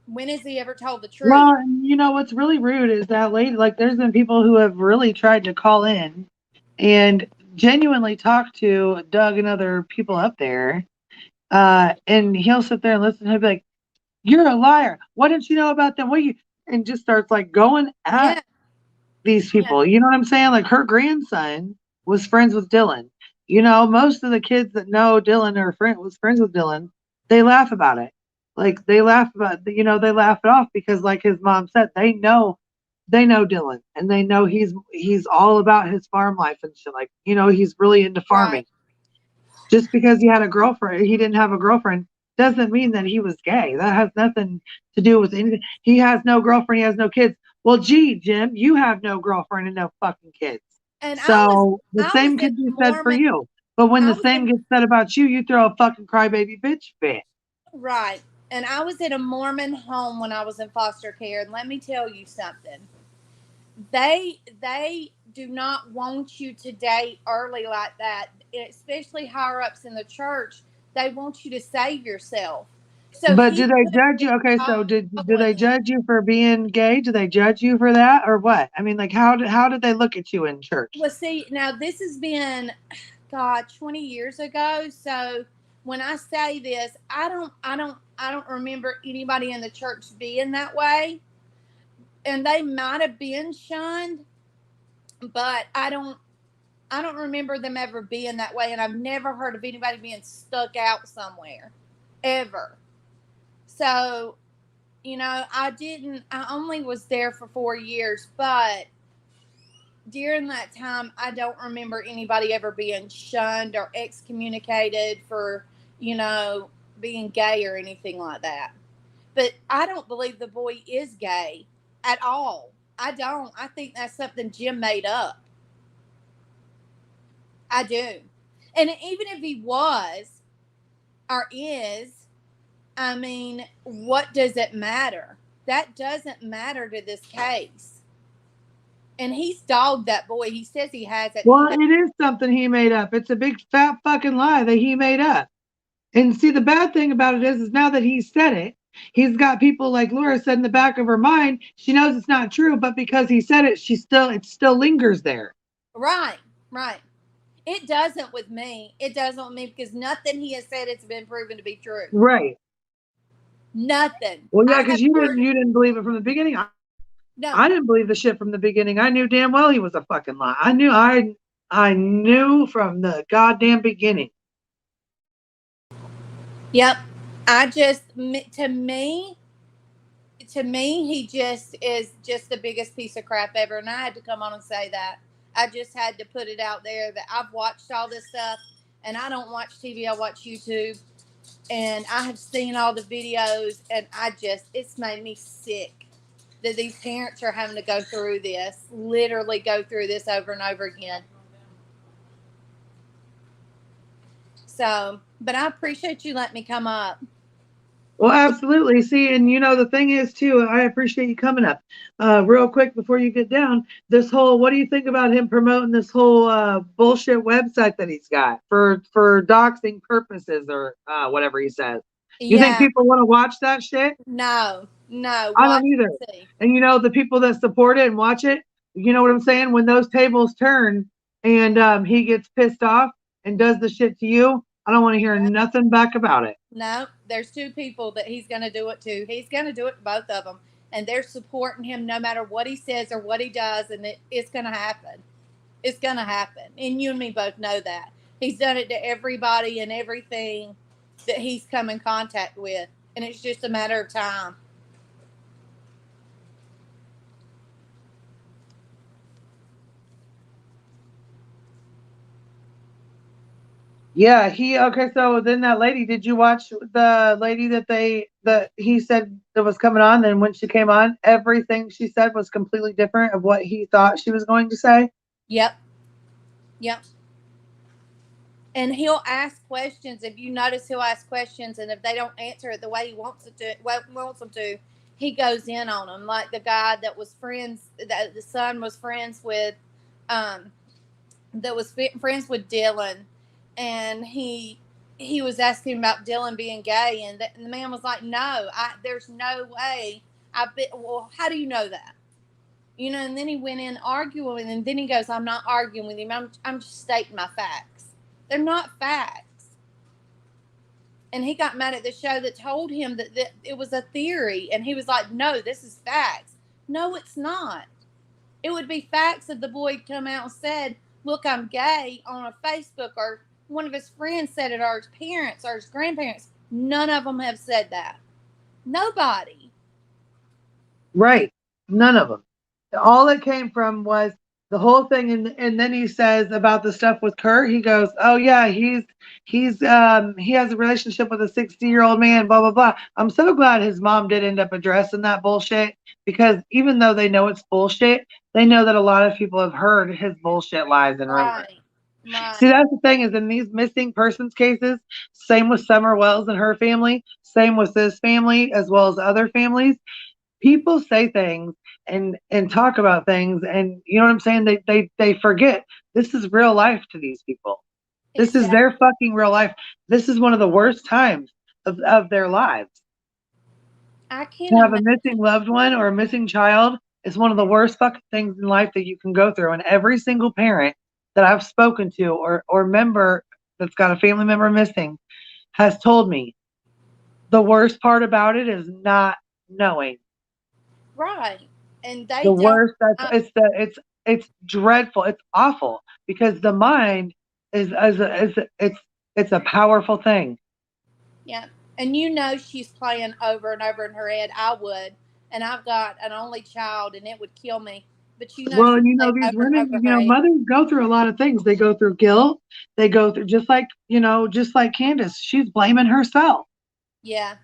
When has he ever told the truth? Well, you know what's really rude is that lady, like, there's been people who have really tried to call in and genuinely talk to Doug and other people up there. And he'll sit there and listen. He'll be like, "You're a liar. What didn't you know about them? What you?" And just starts like going at these people. You know what I'm saying? Like, her grandson was friends with Dylan. You know, most of the kids that know Dylan or was friends with Dylan, they laugh about it. Like, they laugh it off because, like his mom said, they know Dylan, and they know he's all about his farm life and shit. Like, you know, he's really into farming. Right. Just because he didn't have a girlfriend, doesn't mean that he was gay. That has nothing to do with anything. He has no girlfriend. He has no kids. Well, gee, Jim, you have no girlfriend and no fucking kids. And so the same could be said for you. But when the same gets said about you, you throw a fucking crybaby bitch fit. Right. And I was in a Mormon home when I was in foster care. And let me tell you something. They do not want you to date early like that, especially higher ups in the church. They want you to save yourself. So, but do they judge you? Okay, so do they judge you for being gay? Do they judge you for that, or what? I mean, like, how did they look at you in church? Well, see, now this has been, 20 years ago. So when I say this, I don't remember anybody in the church being that way. And they might have been shunned, but I don't remember them ever being that way. And I've never heard of anybody being stuck out somewhere, ever. So, you know, I only was there for 4 years, but during that time, I don't remember anybody ever being shunned or excommunicated for, you know, being gay or anything like that. But I don't believe the boy is gay at all. I don't. I think that's something Jim made up. I do. And even if he was or is, I mean, what does it matter? That doesn't matter to this case. And he's dogged that boy. He says he has it. Well, it is something he made up. It's a big fat fucking lie that he made up. And see, the bad thing about it is now that he said it, He's got people, like Laura said, in the back of her mind. She knows it's not true, but because he said it, it still lingers there. Right. It doesn't with me. It doesn't with me because nothing he has said has been proven to be true. Right. Nothing. Well, yeah, because you didn't believe it from the beginning. No. I didn't believe the shit from the beginning. I knew damn well he was a fucking lie. I knew from the goddamn beginning. Yep. To me, he just is just the biggest piece of crap ever. And I had to come on and say that. I just had to put it out there that I've watched all this stuff, and I don't watch TV. I watch YouTube, and I have seen all the videos, and it's made me sick that these parents are having to go through this, literally go through this over and over again. So, but I appreciate you letting me come up. Well, absolutely. See, and the thing is too, I appreciate you coming up. Real quick before you get down, what do you think about him promoting this whole bullshit website that he's got for doxing purposes or whatever he says? You think people want to watch that shit? No. I don't either. And the people that support it and watch it, you know what I'm saying? When those tables turn and he gets pissed off and does the shit to you, I don't want to hear nothing back about it. No, there's two people that he's going to do it to. He's going to do it to both of them. And they're supporting him no matter what he says or what he does. And it's going to happen. It's going to happen. And you and me both know that. He's done it to everybody and everything that he's come in contact with. And it's just a matter of time. Yeah, okay, so then that lady, did you watch the lady that he said that was coming on? Then when she came on, everything she said was completely different of what he thought she was going to say? Yep. And he'll ask questions. If you notice, he'll ask questions, and if they don't answer it the way he wants them to, he goes in on them. Like the guy that was friends, that the son was friends with, friends with Dylan, and he was asking about Dylan being gay, and the man was like, "No, there's no way." Well, how do you know that? And then he went in arguing, and then he goes, "I'm not arguing with him. I'm just stating my facts. They're not facts." And he got mad at the show that told him that it was a theory, and he was like, "No, this is facts." No, it's not. It would be facts if the boy had come out and said, "Look, I'm gay," on a Facebook, or one of his friends said it, or his parents or his grandparents. None of them have said that. Nobody. Right. None of them. All it came from was the whole thing. And then he says about the stuff with Kurt, he goes, "Oh yeah, he has a relationship with a 60-year-old man, blah, blah, blah." I'm so glad his mom did end up addressing that bullshit, because even though they know it's bullshit, they know that a lot of people have heard his bullshit lies and rumors. Right. See, that's the thing, is in these missing persons cases, same with Summer Wells and her family, same with this family, as well as other families, people say things and talk about things, and you know what I'm saying? They forget this is real life to these people. This is their fucking real life. This is one of the worst times of their lives. I can't to have a missing loved one or a missing child is one of the worst fucking things in life that you can go through. And every single parent that I've spoken to or member that's got a family member missing has told me the worst part about it is not knowing. Right. And they the worst, it's dreadful. It's awful, because the mind is it's a powerful thing. Yeah. And she's playing over and over in her head. I would. And I've got an only child, and it would kill me. But well, these women, mothers go through a lot of things. They go through guilt. They go through just like Candace. She's blaming herself. Yeah.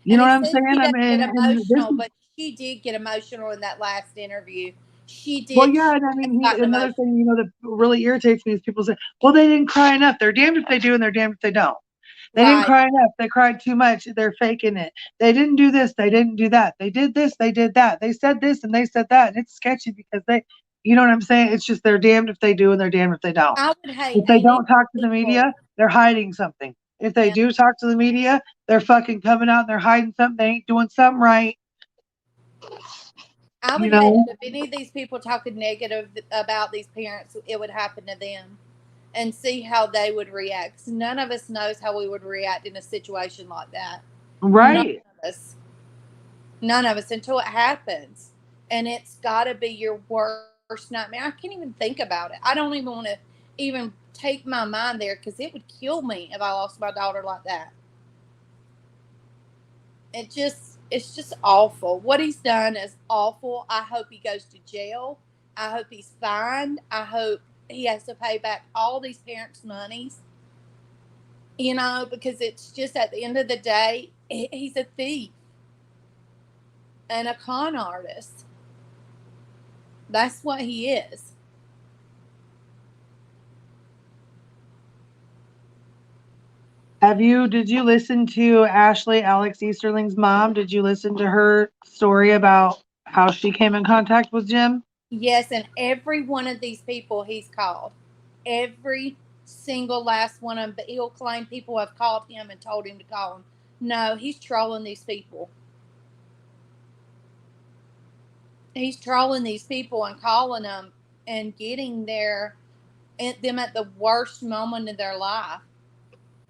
You know what I'm saying? I mean, get emotional, but she did get emotional in that last interview. She did. Well, yeah, and I mean, another thing, that really irritates me is people say, "Well, they didn't cry enough." They're damned if they do, and they're damned if they don't. They didn't cry enough. They cried too much. They're faking it. They didn't do this. They didn't do that. They did this. They did that. They said this and they said that. And it's sketchy because you know what I'm saying? It's just they're damned if they do and they're damned if they don't. I would hate if they don't talk to the media, they're hiding something. If they Yeah. do talk to the media, they're fucking coming out and they're hiding something. They ain't doing something right. I would You bet know? if any of these people talking negative about these parents, it would happen to them, and see how they would react. 'Cause none of us knows how we would react in a situation like that. None Right. of us. None of us until it happens. And it's got to be your worst nightmare. I can't even think about it. I don't even want to even take my mind there because it would kill me if I lost my daughter like that. It's just awful. What he's done is awful. I hope he goes to jail. I hope he's fined. I hope he has to pay back all these parents' monies. Because it's just at the end of the day, he's a thief and a con artist. That's what he is. Did you listen to Ashley, Alex Easterling's mom? Did you listen to her story about how she came in contact with Jim? Yes, and every one of these people he's called. Every single last one of them. But he'll claim people have called him and told him to call him. No, he's trolling these people. He's trolling these people and calling them and getting them at the worst moment of their life.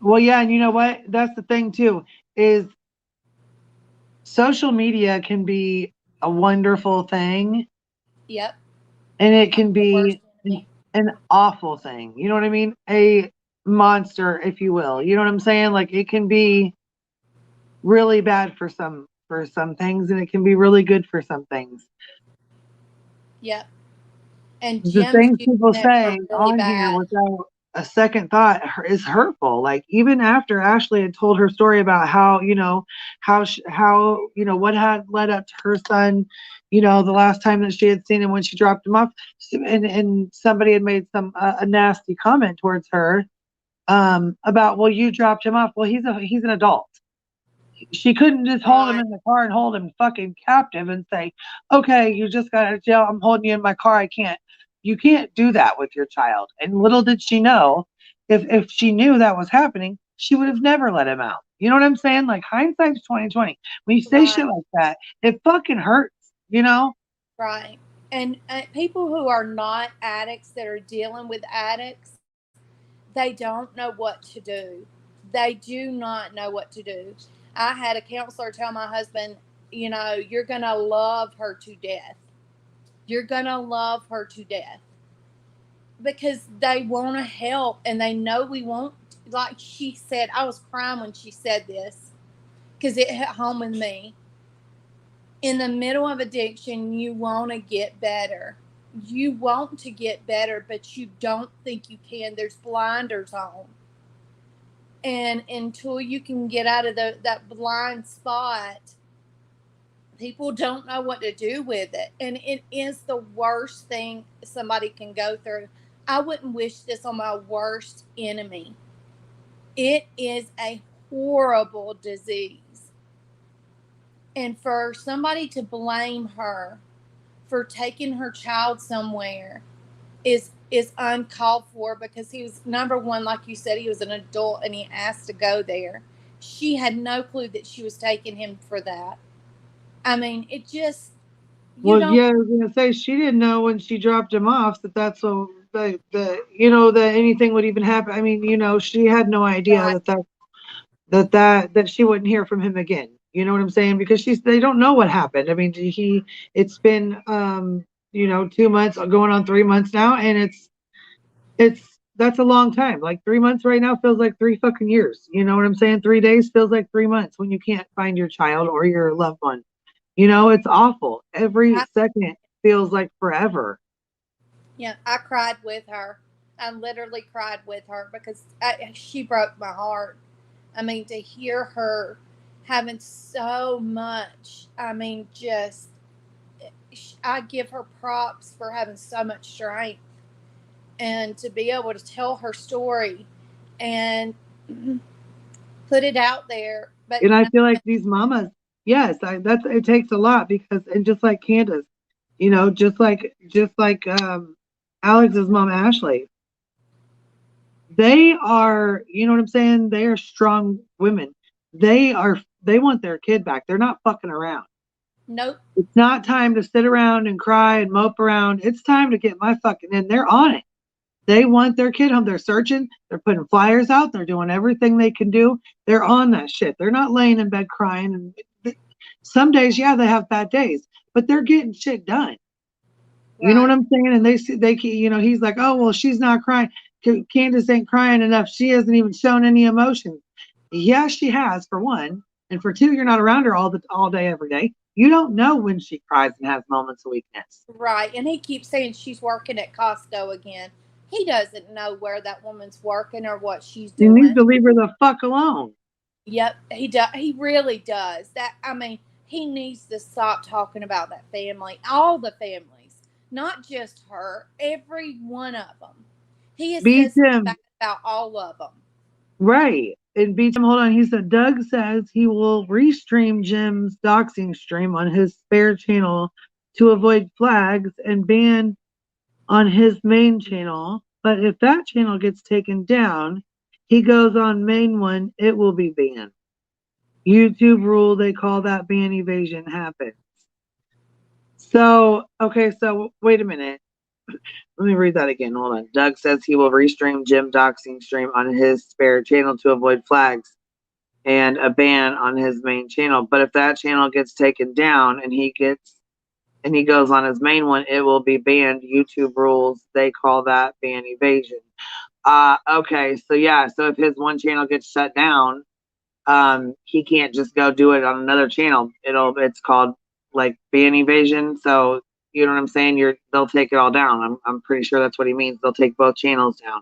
Well, yeah, and you know what? That's the thing too, is social media can be a wonderful thing. Yep. And it can The worst be enemy. an awful thing. You know what I mean? A monster, if you will. You know what I'm saying? Like it can be really bad for some things, and it can be really good for some things. Yep. And The Jim's things using people it say for really on here bad. without a second thought is hurtful. Like even after Ashley had told her story about how what had led up to her son, the last time that she had seen him when she dropped him off, and somebody had made a nasty comment towards her about, well, you dropped him off. Well, he's an adult. She couldn't just hold him Right. in the car and hold him fucking captive and say, okay, you just got out of jail. I'm holding you in my car. You can't do that with your child. And little did she know, if she knew that was happening, she would have never let him out. You know what I'm saying? Like hindsight's 2020. When you say shit Right. like that, it fucking hurts. Right. And people who are not addicts that are dealing with addicts, they don't know what to do. They do not know what to do. I had a counselor tell my husband, you're going to love her to death. You're going to love her to death. Because they want to help and they know we won't. Like she said, I was crying when she said this because it hit home with me. In the middle of addiction, you want to get better. You want to get better, but you don't think you can. There's blinders on. And until you can get out of that blind spot, people don't know what to do with it. And it is the worst thing somebody can go through. I wouldn't wish this on my worst enemy. It is a horrible disease. And for somebody to blame her for taking her child somewhere is uncalled for, because he was, number one, like you said, he was an adult and he asked to go there. She had no clue that she was taking him for that. I mean, it just, Well, yeah, I was gonna say she didn't know when she dropped him off that's what that anything would even happen. I mean, she had no idea right. that she wouldn't hear from him again. You know what I'm saying? Because they don't know what happened. I mean, it's been 2 months going on 3 months now, and that's a long time. Like 3 months right now feels like 3 fucking years. You know what I'm saying? 3 days feels like 3 months when you can't find your child or your loved one. It's awful. Every second feels like forever. Yeah, I cried with her. I literally cried with her because she broke my heart. I mean, to hear her having so much, I mean, I give her props for having so much strength and to be able to tell her story and put it out there. But And I feel like these mamas, yes, it takes a lot, and just like Candace, just like Alex's mom Ashley, They are, you know what I'm saying? They are strong women. They want their kid back. They're not fucking around. Nope. It's not time to sit around and cry and mope around. It's time to get my fucking in. They're on it. They want their kid home. They're searching. They're putting flyers out. They're doing everything they can do. They're on that shit. They're not laying in bed crying. And some days, yeah, they have bad days, but they're getting shit done. You know what I'm saying? And they, you know, he's like, oh, well, she's not crying. Candace ain't crying enough. She hasn't even shown any emotion. Yeah, she has, for one. And for two, you're not around her all day, every day. You don't know when she cries and has moments of weakness. Right. And he keeps saying she's working at Costco again. He doesn't know where that woman's working or what she's doing. You need to leave her the fuck alone. Yep, he does. He really does. He needs to stop talking about that family, all the families, not just her, every one of them. He is bad about all of them. Right. And beat him. Hold on. He said Doug says he will restream Jim's doxing stream on his spare channel to avoid flags and ban on his main channel. But if that channel gets taken down, he goes on main one, it will be banned. YouTube rule, they call that ban evasion happens. So, okay, so wait a minute. Let me read that again. Hold on. Doug says he will restream Jim doxing stream on his spare channel to avoid flags and a ban on his main channel. But if that channel gets taken down and he goes on his main one, it will be banned. YouTube rules, they call that ban evasion. Okay, so yeah, so if his one channel gets shut down, he can't just go do it on another channel. It's called like ban evasion. So you know what I'm saying? They'll take it all down. I'm pretty sure that's what he means. They'll take both channels down.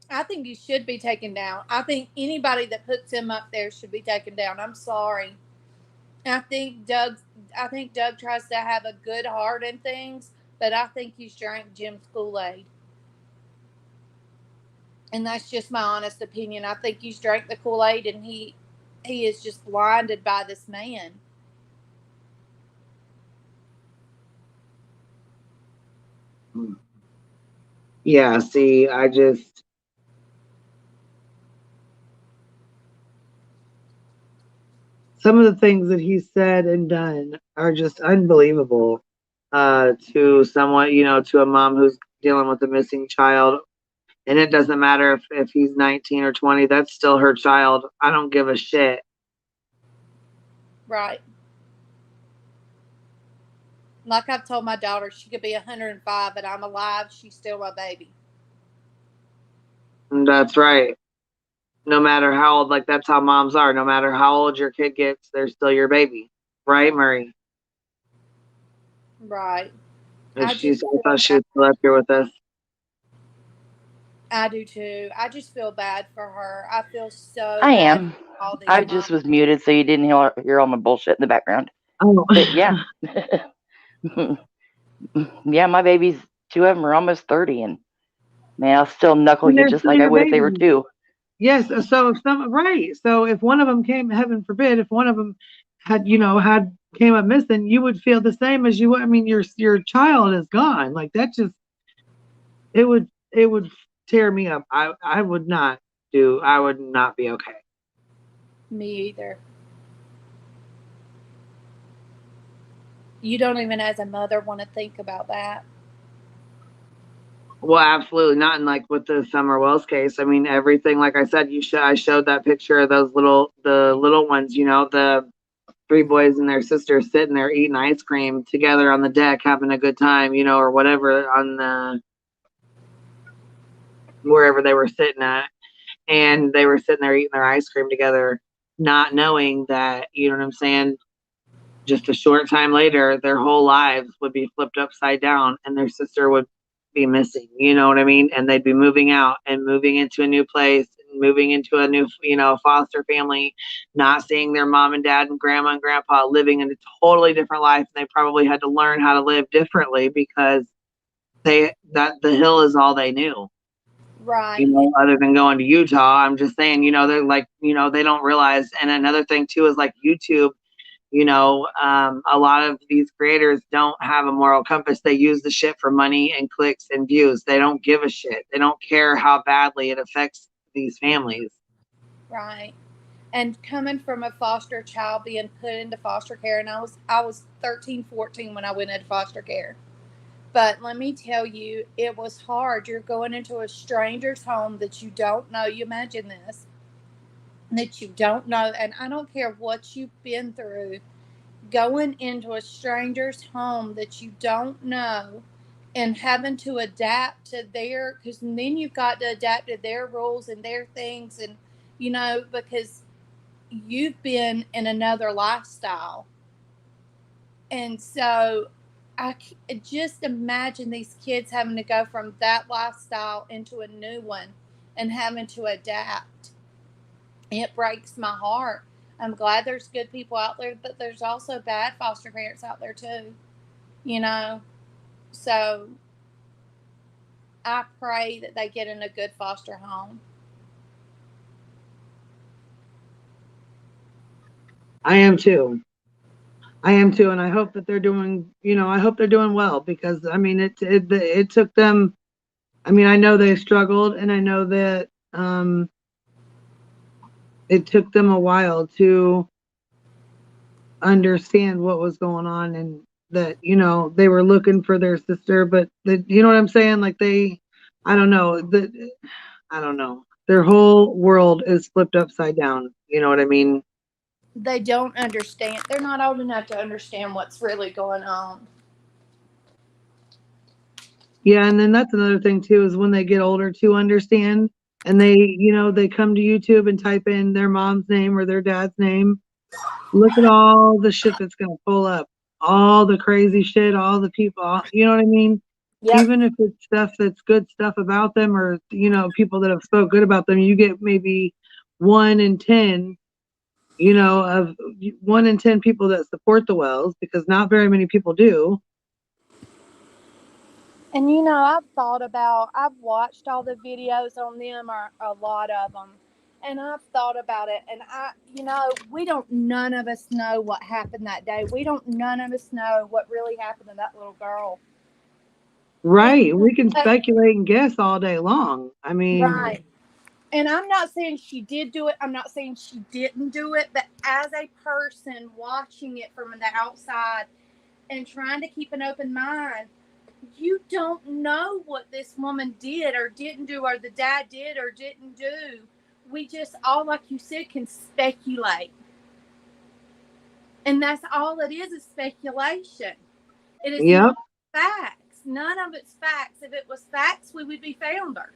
I think he should be taken down. I think anybody that puts him up there should be taken down. I'm sorry. I think Doug tries to have a good heart in things, but I think he's drank Jim's Kool-Aid. And that's just my honest opinion. I think he's drank the Kool-Aid and he is just blinded by this man. Yeah, see, some of the things that he said and done are just unbelievable to someone, you know, to a mom who's dealing with a missing child. And it doesn't matter if he's 19 or 20, that's still her child. I don't give a shit. Right. Like I've told my daughter, she could be 105 and I'm alive. She's still my baby. That's right. No matter how old, like that's how moms are. No matter how old your kid gets, they're still your baby. Right, Murray? Right. I thought she was still up here with us. I do too. I just feel bad for her. I feel so I bad am. for all these I just was muted so you didn't hear all my bullshit in the background. Oh. But yeah. Yeah, my babies, 2 of them are almost 30, and man, I'll still knuckle you just like I would if they were 2. Yes, so if one of them came, heaven forbid, if one of them came up missing, you would feel the same as you would. I mean, your child is gone. Like that just it would tear me up. I would not be okay. Me either. You don't even as a mother want to think about that. Well, absolutely not. And like with the Summer Wells case, I mean, everything, like I said, I showed that picture of the little ones, you know, the 3 boys and their sister sitting there eating ice cream together on the deck, having a good time, you know, or whatever on wherever they were sitting at. And they were sitting there eating their ice cream together, not knowing that, you know what I'm saying, just a short time later, their whole lives would be flipped upside down and their sister would be missing, you know what I mean? And they'd be moving out and moving into a new place, and moving into a new, you know, foster family, not seeing their mom and dad and grandma and grandpa, living in a totally different life. And they probably had to learn how to live differently because the hill is all they knew. Right. You know, other than going to Utah. I'm just saying, you know, they're like, you know, they don't realize. And another thing too is like YouTube, You know, a lot of these creators don't have a moral compass. They use the shit for money and clicks and views. They don't give a shit. They don't care how badly it affects these families. Right. And coming from a foster child being put into foster care, and I was 13, 14 when I went into foster care. But let me tell you, it was hard. You're going into a stranger's home that you don't know. You imagine this, that you don't know. And I don't care what you've been through, going into a stranger's home that you don't know and having to adapt to their, because then you've got to adapt to their rules and their things. And, you know, because you've been in another lifestyle. And so I just imagine these kids having to go from that lifestyle into a new one and having to adapt. It breaks my heart. I'm glad there's good people out there, but there's also bad foster parents out there too, you know. So I pray that they get in a good foster home. I am too. And I hope that they're doing, you know, I hope they're doing well, because I mean, it took them, I mean, I know they struggled, and I know that it took them a while to understand what was going on, and that, you know, they were looking for their sister, but you know what I'm saying? Like I don't know, their whole world is flipped upside down. You know what I mean? They don't understand. They're not old enough to understand what's really going on. Yeah, and then that's another thing too, is when they get older to understand, and they, you know, they come to YouTube and type in their mom's name or their dad's name. Look at all the shit that's gonna pull up, all the crazy shit, all the people, you know what I mean? Yep. Even if it's stuff that's good stuff about them, or, you know, people that have spoke good about them, you get maybe 1 in 10, you know, of 1 in 10 people that support the Wells, because not very many people do. And you know, I've watched all the videos on them, or a lot of them, and I've thought about it. And you know, none of us know what happened that day. None of us know what really happened to that little girl. Right. We can speculate and guess all day long. I mean, right. And I'm not saying she did do it. I'm not saying she didn't do it. But as a person watching it from the outside and trying to keep an open mind, you don't know what this woman did or didn't do, or the dad did or didn't do. We just all, like you said, can speculate. And that's all it is speculation. It is not facts. None of it's facts. If it was facts, we would be found her.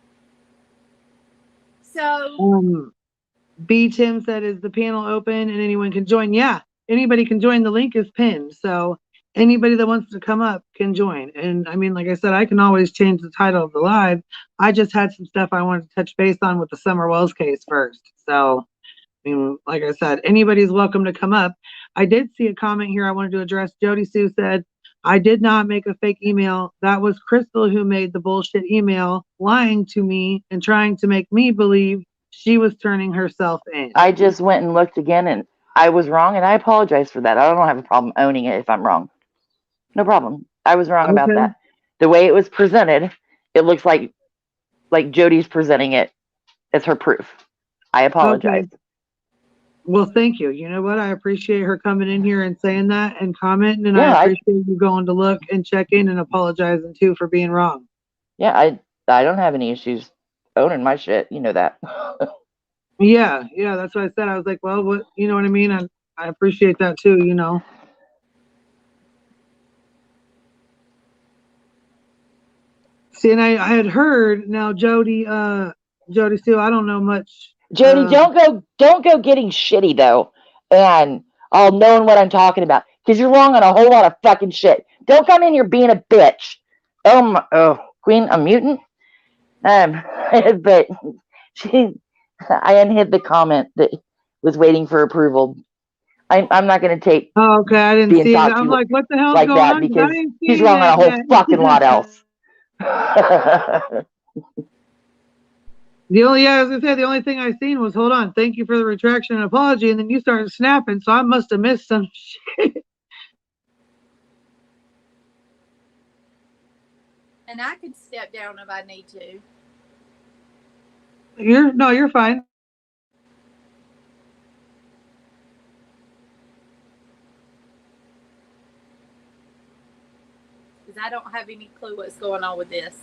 So B Tim said, is the panel open and anyone can join? Yeah, anybody can join. The link is pinned, so anybody that wants to come up can join. And I mean, like I said, I can always change the title of the live. I just had some stuff I wanted to touch base on with the Summer Wells case first. So, I mean, like I said, anybody's welcome to come up. I did see a comment here I wanted to address. Jody Sue said, I did not make a fake email. That was Crystal who made the bullshit email, lying to me and trying to make me believe she was turning herself in. I just went and looked again, and I was wrong, and I apologize for that. I don't have a problem owning it if I'm wrong. No problem. I was wrong about that. The way it was presented, it looks like Jody's presenting it as her proof. I apologize. Okay. Well, thank you. You know what? I appreciate her coming in here and saying that and commenting, and I appreciate you going to look and check in and apologizing too for being wrong. Yeah, I don't have any issues owning my shit. You know that. Yeah, that's what I said. I was like, well, what, you know what I mean? I appreciate that too, you know. See, and I had heard now, Jody Sue, I don't know much. Jody, don't go getting shitty though, and knowing what I'm talking about, because you're wrong on a whole lot of fucking shit. Don't come in here being a bitch. Queen, a mutant. But I unhid the comment that was waiting for approval. I'm not going to take. Oh, okay, I didn't see it. I'm like, what the hell's like going that on? Because he's wrong on a whole fucking lot else. I was gonna say the only thing I seen was hold on, thank you for the retraction and apology, and then you started snapping, so I must have missed some shit. And I could step down if I need to. You're fine. Because I don't have any clue what's going on with this.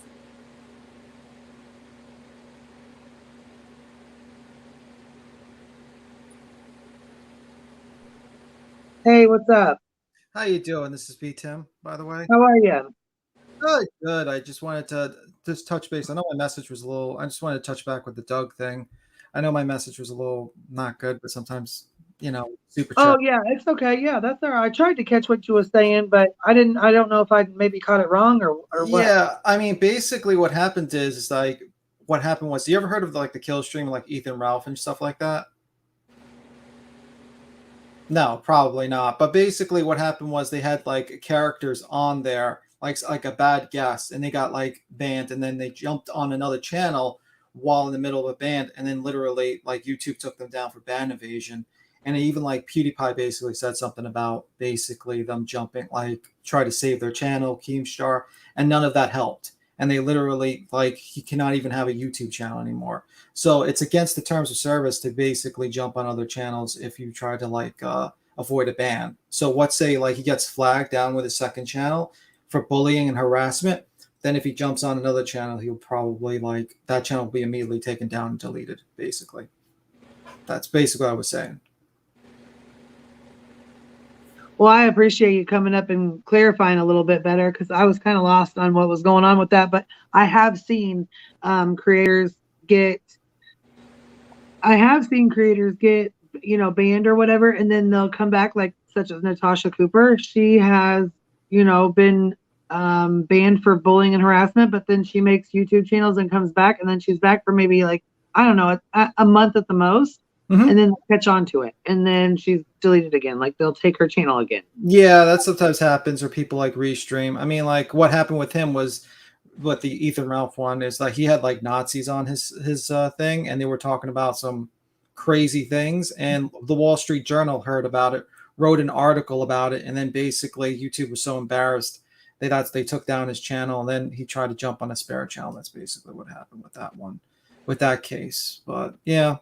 Hey, what's up? How you doing? This is Tim, by the way. How are you? Good, good. I just wanted to just touch base. I know my message was a little. I just wanted to touch back with the Doug thing. I know my message was a little not good, but sometimes, super Oh chat. yeah, it's okay. Yeah, that's all right. I tried to catch what you were saying, but I didn't. I don't know if I maybe caught it wrong or what. Yeah, I mean, basically, what happened is like what happened was. You ever heard of like the kill stream, like Ethan Ralph and stuff like that? No, probably not. But basically, what happened was they had like characters on there, like a bad guest, and they got like banned, and then they jumped on another channel while in the middle of a ban, and then literally like YouTube took them down for ban evasion, and even like PewDiePie basically said something about basically them jumping, like try to save their channel, Keemstar, and none of that helped, and they literally like he cannot even have a YouTube channel anymore. So it's against the terms of service to basically jump on other channels if you try to like avoid a ban. So what say like he gets flagged down with his second channel for bullying and harassment, then if he jumps on another channel, he'll probably like that channel will be immediately taken down and deleted. Basically, that's basically what I was saying. Well, I appreciate you coming up and clarifying a little bit better because I was kind of lost on what was going on with that. But I have seen creators get. I have seen creators get, banned or whatever, and then they'll come back, like such as Natasha Cooper. She has, been banned for bullying and harassment, but then she makes YouTube channels and comes back, and then she's back for maybe like, I don't know, a month at the most, and then they'll catch on to it, and then she's deleted again. Like they'll take her channel again. Yeah, that sometimes happens, or people like restream. I mean, like what happened with him was what the Ethan Ralph one is like he had like Nazis on his thing, and they were talking about some crazy things, and the Wall Street Journal heard about it, wrote an article about it, and then basically YouTube was so embarrassed they took down his channel, and then he tried to jump on a spare channel. That's basically what happened with that one, with that case. But yeah,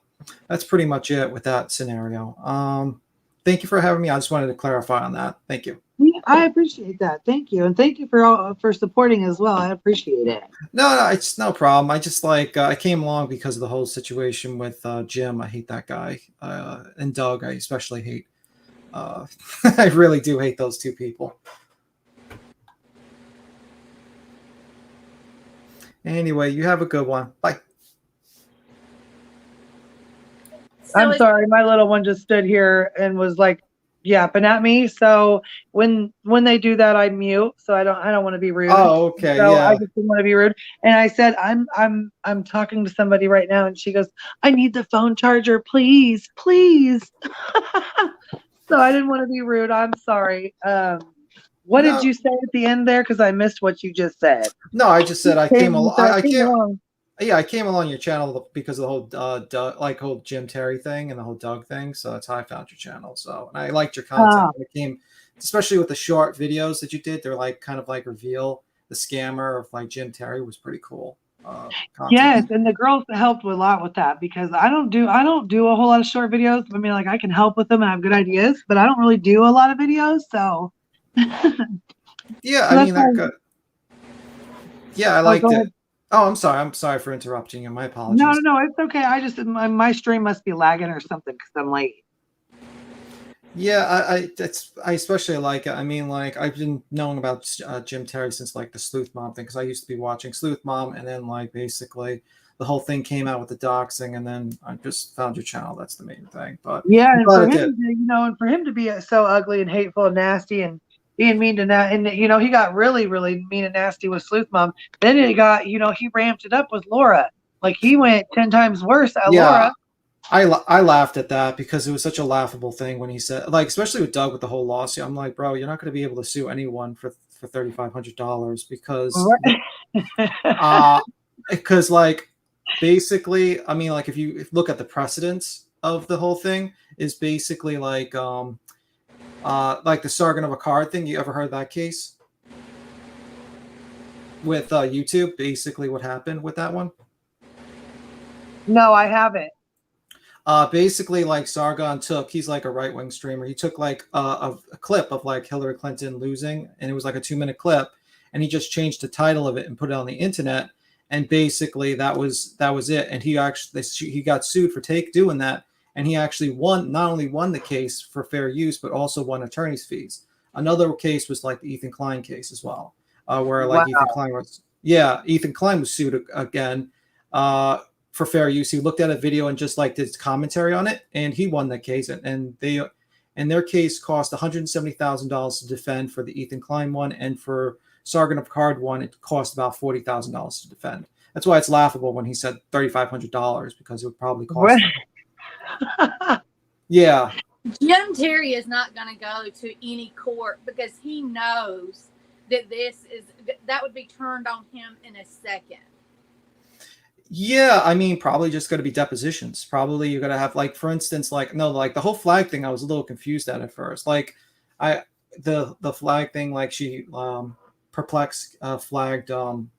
that's pretty much it with that scenario. Thank you for having me. I just wanted to clarify on that. Thank you. Yeah, I appreciate that. Thank you, and thank you for supporting as well. I appreciate it. No, it's no problem. I just like I came along because of the whole situation with Jim. I hate that guy, and Doug. I especially hate. I really do hate those two people. Anyway, you have a good one. Bye. I'm sorry, my little one just stood here and was like yapping at me. So when they do that, I mute. So I don't want to be rude. Oh, okay. So yeah. I just didn't want to be rude. And I said, I'm talking to somebody right now. And she goes, I need the phone charger, please, please. So I didn't want to be rude. I'm sorry. What did you say at the end there? Because I missed what you just said. No, I just said I came along. Yeah, I came along your channel because of the whole whole Jim Terry thing and the whole Doug thing. So that's how I found your channel. So and I liked your content. When it came, especially with the short videos that you did. They're like kind of like reveal the scammer of like Jim Terry was pretty cool. Yes, and the girls helped a lot with that because I don't do a whole lot of short videos. I mean, like I can help with them and I have good ideas, but I don't really do a lot of videos. So yeah, I mean that good. Yeah, I liked it. Oh, I'm sorry. I'm sorry for interrupting you. My apologies. No, it's okay. I just my stream must be lagging or something because I'm late. Yeah, I especially like it. I mean, like I've been knowing about Jim Terry since like the Sleuth Mom thing because I used to be watching Sleuth Mom, and then like basically the whole thing came out with the doxing, and then I just found your channel. That's the main thing. But yeah, and for him, and for him to be so ugly and hateful and nasty and being mean to that, and he got really, really mean and nasty with Sleuth Mom. Then it got, he ramped it up with Laura. Like he went 10 times worse at Laura. I laughed at that because it was such a laughable thing when he said, like, especially with Doug with the whole lawsuit. I'm like, bro, you're not going to be able to sue anyone for $3,500 because, because like basically, I mean, like if you look at the precedents of the whole thing, is basically like the Sargon of Akkad thing. You ever heard that case with YouTube? Basically, what happened with that one? No, I haven't. Basically, like Sargon he's like a right-wing streamer. He took like a clip of like Hillary Clinton losing, and it was like a 2-minute clip, and he just changed the title of it and put it on the internet. And basically, that was it. And he got sued for doing that, and he actually not only won the case for fair use, but also won attorney's fees. Another case was like the Ethan Klein case as well, where like Wow. Ethan Klein was sued again. For fair use. He looked at a video and just like did commentary on it, and he won that case. And their case cost $170,000 to defend for the Ethan Klein one, and for Sargon of Akkad one, it cost about $40,000 to defend. That's why it's laughable when he said $3,500, because it would probably cost. Yeah. Jim Terry is not going to go to any court because he knows that that would be turned on him in a second. Yeah, I mean, probably just going to be depositions. Probably you're going to have, like, for instance, like the whole flag thing, I was a little confused at first. Like, the flag thing, like she Perplex flagged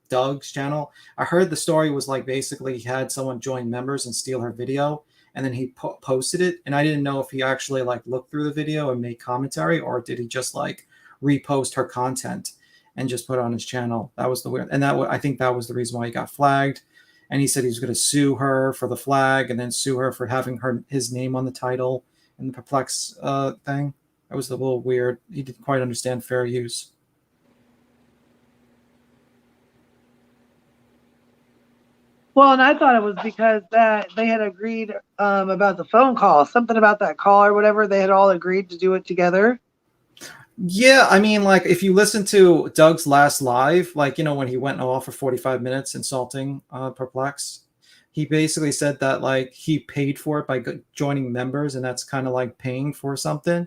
Doug's channel. I heard the story was like basically he had someone join members and steal her video, and then he posted it. And I didn't know if he actually like looked through the video and made commentary, or did he just like repost her content and just put it on his channel. That was the weird, and I think that was the reason why he got flagged. And he said he was going to sue her for the flag, and then sue her for having his name on the title in the Perplex thing. That was a little weird. He didn't quite understand fair use. Well, and I thought it was because that they had agreed about the phone call, something about that call or whatever. They had all agreed to do it together. Yeah, I mean, like if you listen to Doug's last live, like, you know, when he went off for 45 minutes insulting Perplex, he basically said that like he paid for it by joining members, and that's kind of like paying for something.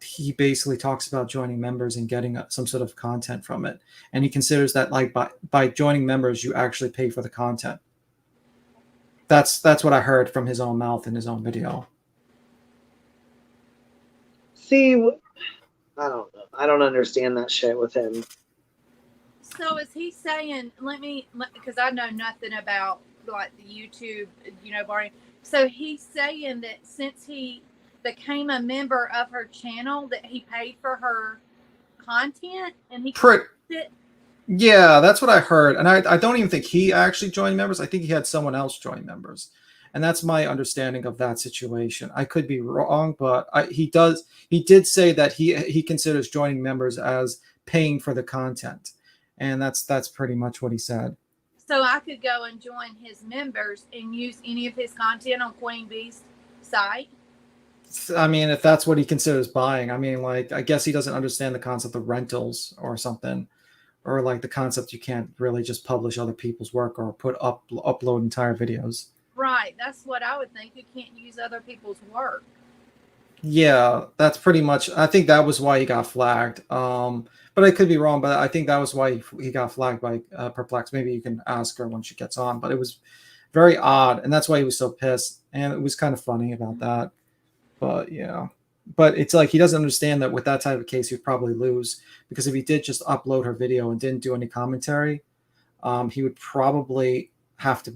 He basically talks about joining members and getting some sort of content from it, and he considers that like by joining members, you actually pay for the content. That's what I heard from his own mouth in his own video. See, I don't know. I don't understand that shit with him. So is he saying, because I know nothing about like the YouTube, you know, Barney. So he's saying that since he became a member of her channel, that he paid for her content, and he Yeah, that's what I heard. And I don't even think he actually joined members. I think he had someone else join members. And that's my understanding of that situation. I could be wrong, but he did say that he considers joining members as paying for the content. And that's pretty much what he said. So I could go and join his members and use any of his content on Queen Bee's site? I mean, if that's what he considers buying, I mean, like, I guess he doesn't understand the concept of rentals or something, or like the concept you can't really just publish other people's work or upload entire videos. Right, that's what I would think. You can't use other people's work. Yeah, that's pretty much. I think that was why he got flagged. But I could be wrong. But I think that was why he got flagged by Perplex. Maybe you can ask her when she gets on. But it was very odd, and that's why he was so pissed. And it was kind of funny about that. But yeah, but it's like he doesn't understand that with that type of case, he'd probably lose, because if he did just upload her video and didn't do any commentary, he would probably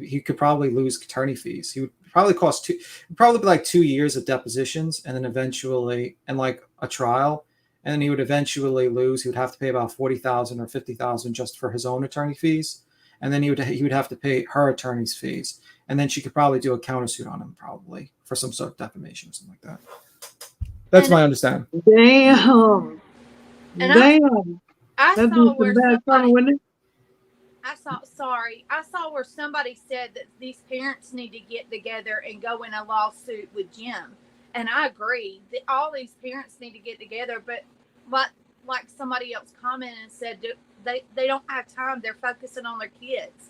he could probably lose attorney fees. He would probably probably like 2 years of depositions, and then eventually, and like a trial, and then he would eventually lose. He would have to pay about $40,000 or $50,000 just for his own attorney fees, and then he would have to pay her attorney's fees, and then she could probably do a countersuit on him, probably for some sort of defamation or something like that. That's my understanding. Damn. And Damn. I saw where somebody, Sorry. I saw where somebody said that these parents need to get together and go in a lawsuit with Jim. And I agree that all these parents need to get together, but like somebody else commented and said, they don't have time. They're focusing on their kids.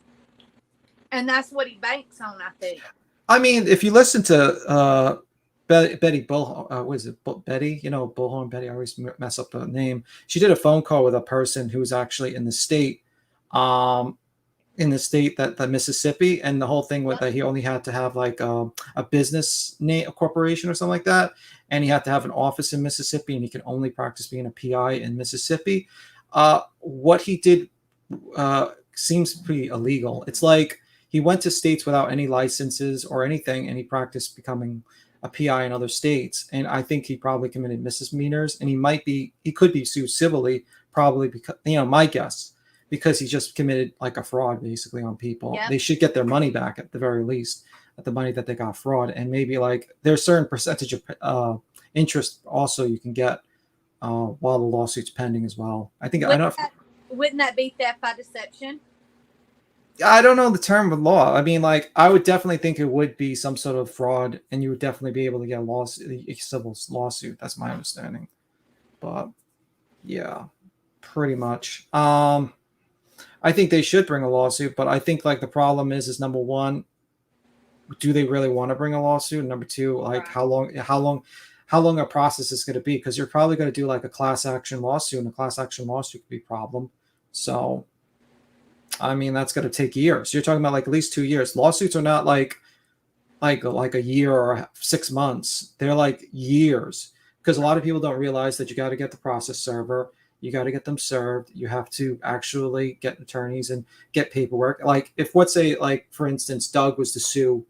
And that's what he banks on, I think. I mean, if you listen to Betty Bullhorn, what is it? Betty, you know, Bullhorn Betty. I always mess up the name. She did a phone call with a person who's actually in the state. in the state that Mississippi, and the whole thing with that he only had to have like a business name, a corporation or something like that, and he had to have an office in Mississippi, and he could only practice being a PI in Mississippi. What he did seems pretty illegal. It's like he went to states without any licenses or anything, and he practiced becoming a PI in other states. And I think he probably committed misdemeanors, and he could be sued civilly, probably because, my guess, because he just committed like a fraud basically on people. Yep. They should get their money back at the very least, at the money that they got fraud. And maybe like there's a certain percentage of interest also you can get while the lawsuit's pending as well. I think wouldn't that be theft by deception? I don't know the term of law. I mean, like, I would definitely think it would be some sort of fraud, and you would definitely be able to get a civil lawsuit. That's my understanding. But yeah, pretty much. I think they should bring a lawsuit, but I think like the problem is number one, do they really want to bring a lawsuit? And number two, like how long a process is going to be? Because you're probably going to do like a class action lawsuit, and a class action lawsuit could be a problem. So I mean, that's going to take years. You're talking about like at least 2 years. Lawsuits are not like a year or 6 months. They're like years, because a lot of people don't realize that you got to get the process server. You got to get them served. You have to actually get attorneys and get paperwork. Like if, let's say, like for instance, Doug was to sue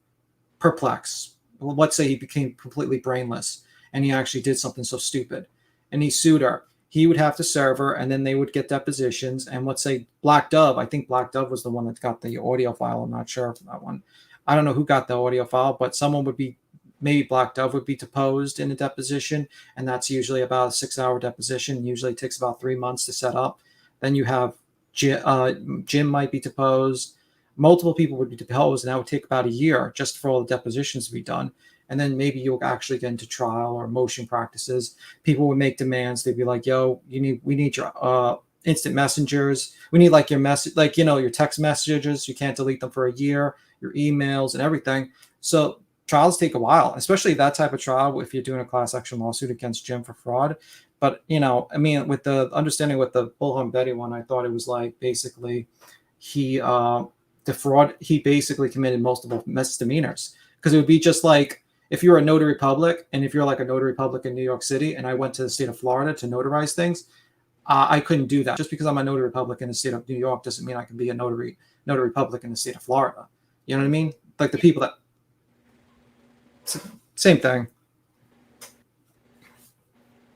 Perplex. Well, let's say he became completely brainless and he actually did something so stupid, and he sued her. He would have to serve her, and then they would get depositions. And let's say Black Dove, I think Black Dove was the one that got the audio file. I'm not sure for that one. I don't know who got the audio file, but someone would be, maybe Black Dove would be deposed in a deposition. And that's usually about a 6-hour deposition. Usually takes about 3 months to set up. Then you have Jim might be deposed. Multiple people would be deposed, and that would take about a year just for all the depositions to be done. And then maybe you'll actually get into trial or motion practices. People would make demands. They'd be like, yo, we need your instant messengers. We need like your message, like, your text messages. You can't delete them for a year, your emails and everything. So trials take a while, especially that type of trial if you're doing a class action lawsuit against Jim for fraud. But, I mean, with the understanding with the Bullhorn Betty one, I thought it was like basically he basically committed multiple misdemeanors, because it would be just like, if you're a notary public, and if you're like a notary public in New York City, and I went to the state of Florida to notarize things, I couldn't do that. Just because I'm a notary public in the state of New York doesn't mean I can be a notary public in the state of Florida. You know what I mean? Like the people that, same thing.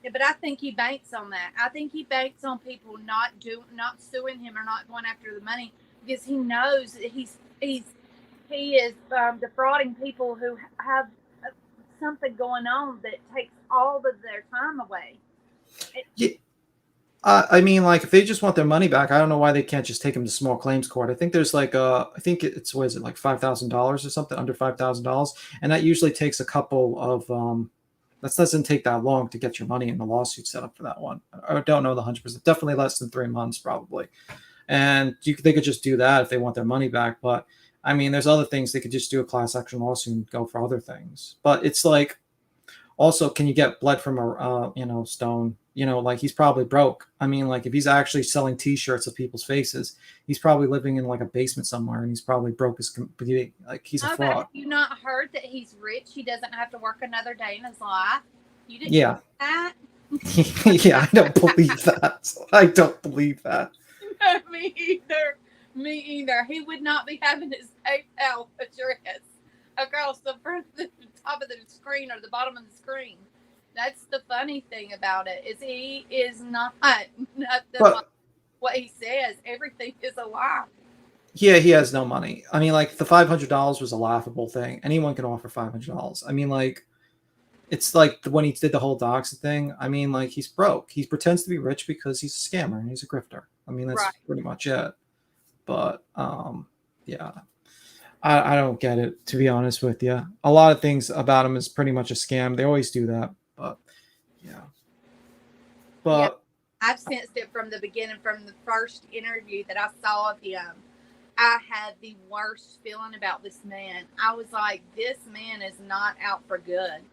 Yeah, but I think he banks on that. I think he banks on people not suing him or not going after the money, because he knows that he is defrauding people who have something going on that takes all of their time away. I mean, like if they just want their money back, I don't know why they can't just take them to small claims court. I think there's like I think it's, what is it, like $5,000 or something, under $5,000, and that usually takes a couple of that doesn't take that long to get your money in the lawsuit set up for that one. I don't know the 100%, definitely less than 3 months probably, and they could just do that if they want their money back. But I mean, there's other things. They could just do a class action lawsuit and go for other things. But it's like, also, can you get blood from a stone? Like he's probably broke. I mean, like if he's actually selling T-shirts of people's faces, he's probably living in like a basement somewhere, and he's probably broke as like he's a fraud. Have you not heard that he's rich? He doesn't have to work another day in his life. You didn't know that? Yeah, I don't believe that. I don't believe that. No, me either. He would not be having his PayPal address across the top of the screen or the bottom of the screen. That's the funny thing about it, is he is not what he says. Everything is a lie. Yeah, he has no money. I mean, like the $500 was a laughable thing. Anyone can offer $500. I mean, like it's like when he did the whole docs thing. I mean, like he's broke. He pretends to be rich because he's a scammer and he's a grifter. I mean, that's pretty much it. But yeah, I don't get it, to be honest with you. A lot of things about him is pretty much a scam. They always do that. But yeah. But yeah, I've sensed it from the beginning, from the first interview that I saw of him. I had the worst feeling about this man. I was like, this man is not out for good.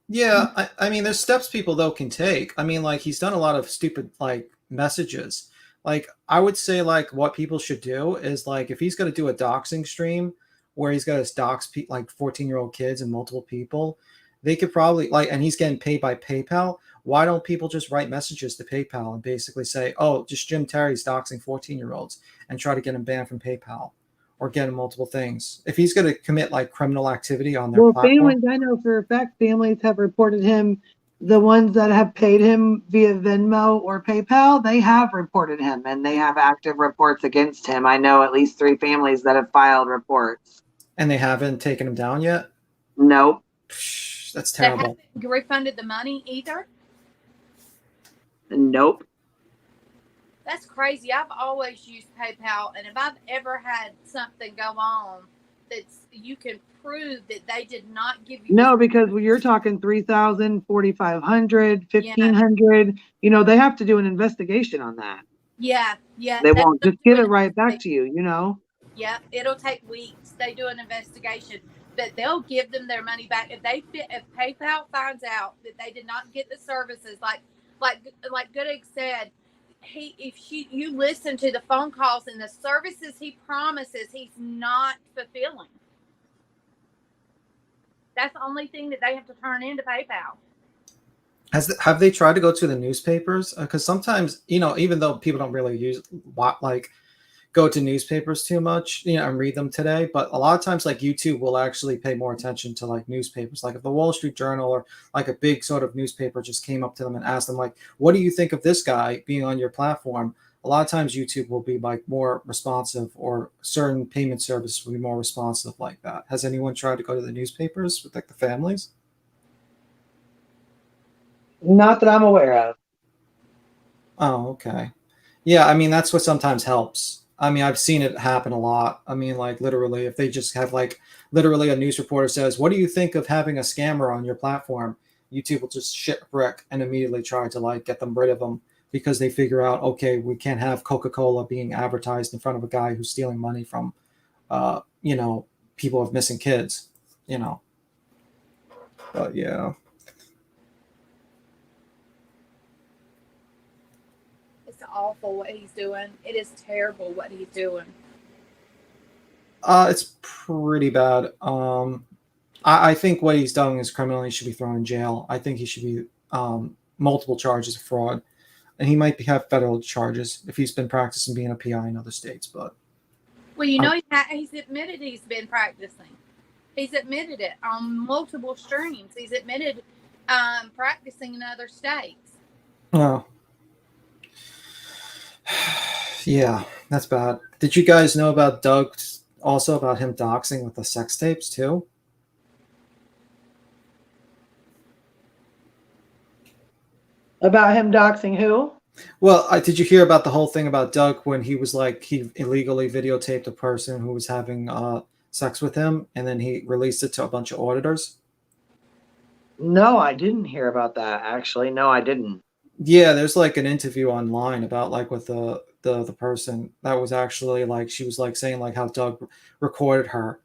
Yeah, I mean, there's steps people though can take. I mean, like he's done a lot of stupid like messages. Like, I would say, like, what people should do is, like, if he's going to do a doxing stream where he's going to dox like 14-year-old kids and multiple people, they could probably, like, and he's getting paid by PayPal. Why don't people just write messages to PayPal and basically say, oh, just Jim Terry's doxing 14-year-olds, and try to get him banned from PayPal or get him multiple things? If he's going to commit like criminal activity on their platform. Families, I know for a fact, families have reported him. The ones that have paid him via Venmo or PayPal, they have reported him, and they have active reports against him. I know at least 3 families that have filed reports. And they haven't taken him down yet? Nope. That's They terrible. haven't refunded the money either? Nope. That's crazy. I've always used PayPal, and if I've ever had something go on that's you can prove that they did not give you. No, because you're talking 3,000, 4,500, 1,500. You know, they have to do an investigation on that. Yeah. They won't just give it right back to you, you know? Yeah, it'll take weeks. They do an investigation, but they'll give them their money back if PayPal finds out that they did not get the services, like Goodig said. You listen to the phone calls and the services he promises, he's not fulfilling. That's the only thing that they have to turn into PayPal. Have they tried to go to the newspapers? Because sometimes, you know, even though people don't really go to newspapers too much, you know, and read them today, but a lot of times, like, YouTube will actually pay more attention to like newspapers. Like if the Wall Street Journal or like a big sort of newspaper just came up to them and asked them, like, what do you think of this guy being on your platform? A lot of times YouTube will be like more responsive, or certain payment services will be more responsive like that. Has anyone tried to go to the newspapers with like the families? Not that I'm aware of. Oh, okay. Yeah, I mean, that's what sometimes helps. I mean, I've seen it happen a lot. I mean, like, literally, if they just have, like, literally a news reporter says, what do you think of having a scammer on your platform? YouTube will just shit a brick and immediately try to, like, get them rid of them, because they figure out, okay, we can't have Coca-Cola being advertised in front of a guy who's stealing money from, you know, people with missing kids, you know. But, yeah. Awful what he's doing. It is terrible what he's doing. It's pretty bad. I think what he's done is criminal. He should be thrown in jail. I think he should be multiple charges of fraud, and he might have federal charges if he's been practicing being a PI in other states. But well, you know, he's admitted he's been practicing. He's admitted it on multiple streams. He's admitted practicing in other states. Oh. Yeah, that's bad. Did you guys know about Doug, also about him doxing with the sex tapes too? About him doxing who? Well, did you hear about the whole thing about Doug when he was like, he illegally videotaped a person who was having sex with him, and then he released it to a bunch of auditors? No, I didn't hear about that, actually. No, I didn't. Yeah, there's like an interview online about like with the person that was actually like, she was like saying like how Doug recorded her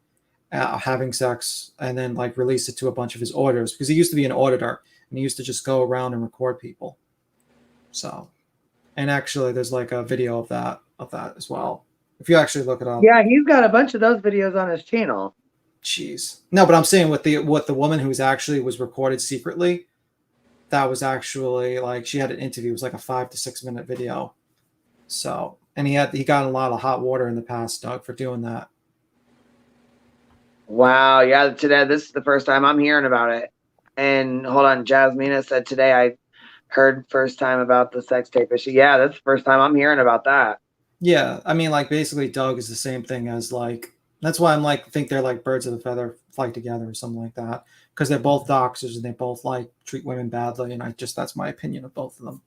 having sex and then like released it to a bunch of his auditors, because he used to be an auditor and he used to just go around and record people. So, and actually there's like a video of that as well, if you actually look it up. Yeah, he's got a bunch of those videos on his channel. Jeez. No, but I'm saying with the woman who was recorded secretly, that was actually like, she had an interview. It was like a 5 to 6 minute video. So, and he got a lot of hot water in the past, Doug, for doing that. Wow. Yeah. Today, this is the first time I'm hearing about it. And hold on, Jasmina said today I heard first time about the sex tape issue. Yeah, that's the first time I'm hearing about that. Yeah, I mean, like, basically Doug is the same thing as like, that's why I'm like, think they're like birds of a feather fly together or something like that, because they're both doxers and they both like treat women badly, and that's my opinion of both of them.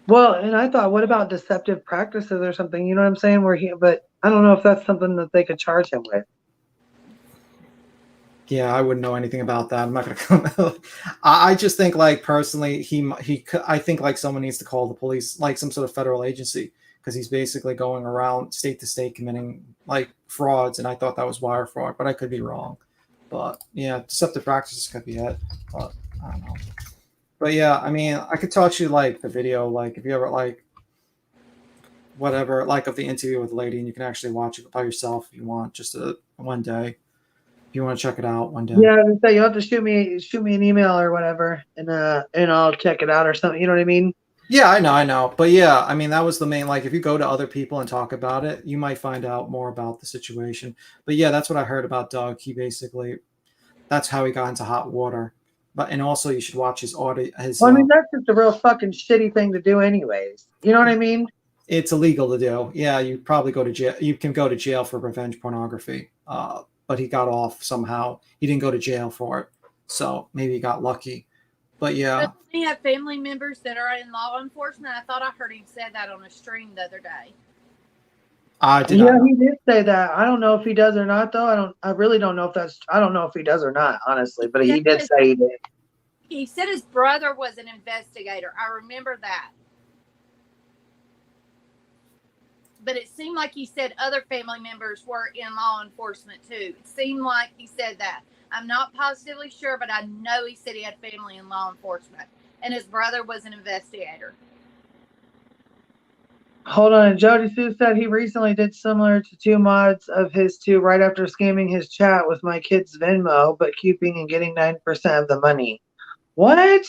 Well, and I thought, what about deceptive practices or something? You know what I'm saying? But I don't know if that's something that they could charge him with. Yeah, I wouldn't know anything about that. I'm not going to come. I just think, like, personally, I think like someone needs to call the police, like some sort of federal agency, because he's basically going around state to state committing like frauds, and I thought that was wire fraud, but I could be wrong. But yeah, deceptive practices could be it. But I don't know. But yeah, I mean, I could taught you like the video, like if you ever like, whatever, like of the interview with the lady, and you can actually watch it by yourself if you want, just one day. If you want to check it out one day. Yeah, so you have to shoot me an email or whatever, and I'll check it out or something. You know what I mean? Yeah, I know. But yeah, I mean, that was the main, like, if you go to other people and talk about it, you might find out more about the situation. But yeah, that's what I heard about Doug. He basically, that's how he got into hot water. But, and also you should watch his audio. Well, I mean, that's just a real fucking shitty thing to do anyways. You know what I mean? It's illegal to do. Yeah, you probably go to jail. You can go to jail for revenge pornography. But he got off somehow. He didn't go to jail for it. So maybe he got lucky. But yeah. Doesn't he have family members that are in law enforcement? I thought I heard him say that on a stream the other day. He did say that. I don't know if he does or not, though. I really don't know if that's. I don't know if he does or not, honestly. But he did say he did. He said his brother was an investigator. I remember that. But it seemed like he said other family members were in law enforcement too. It seemed like he said that. I'm not positively sure, but I know he said he had family in law enforcement. And his brother was an investigator. Hold on. Jody Sue said he recently did similar to 2 mods of his too right after scamming his chat with my kid's Venmo, but keeping and getting 9% of the money. What?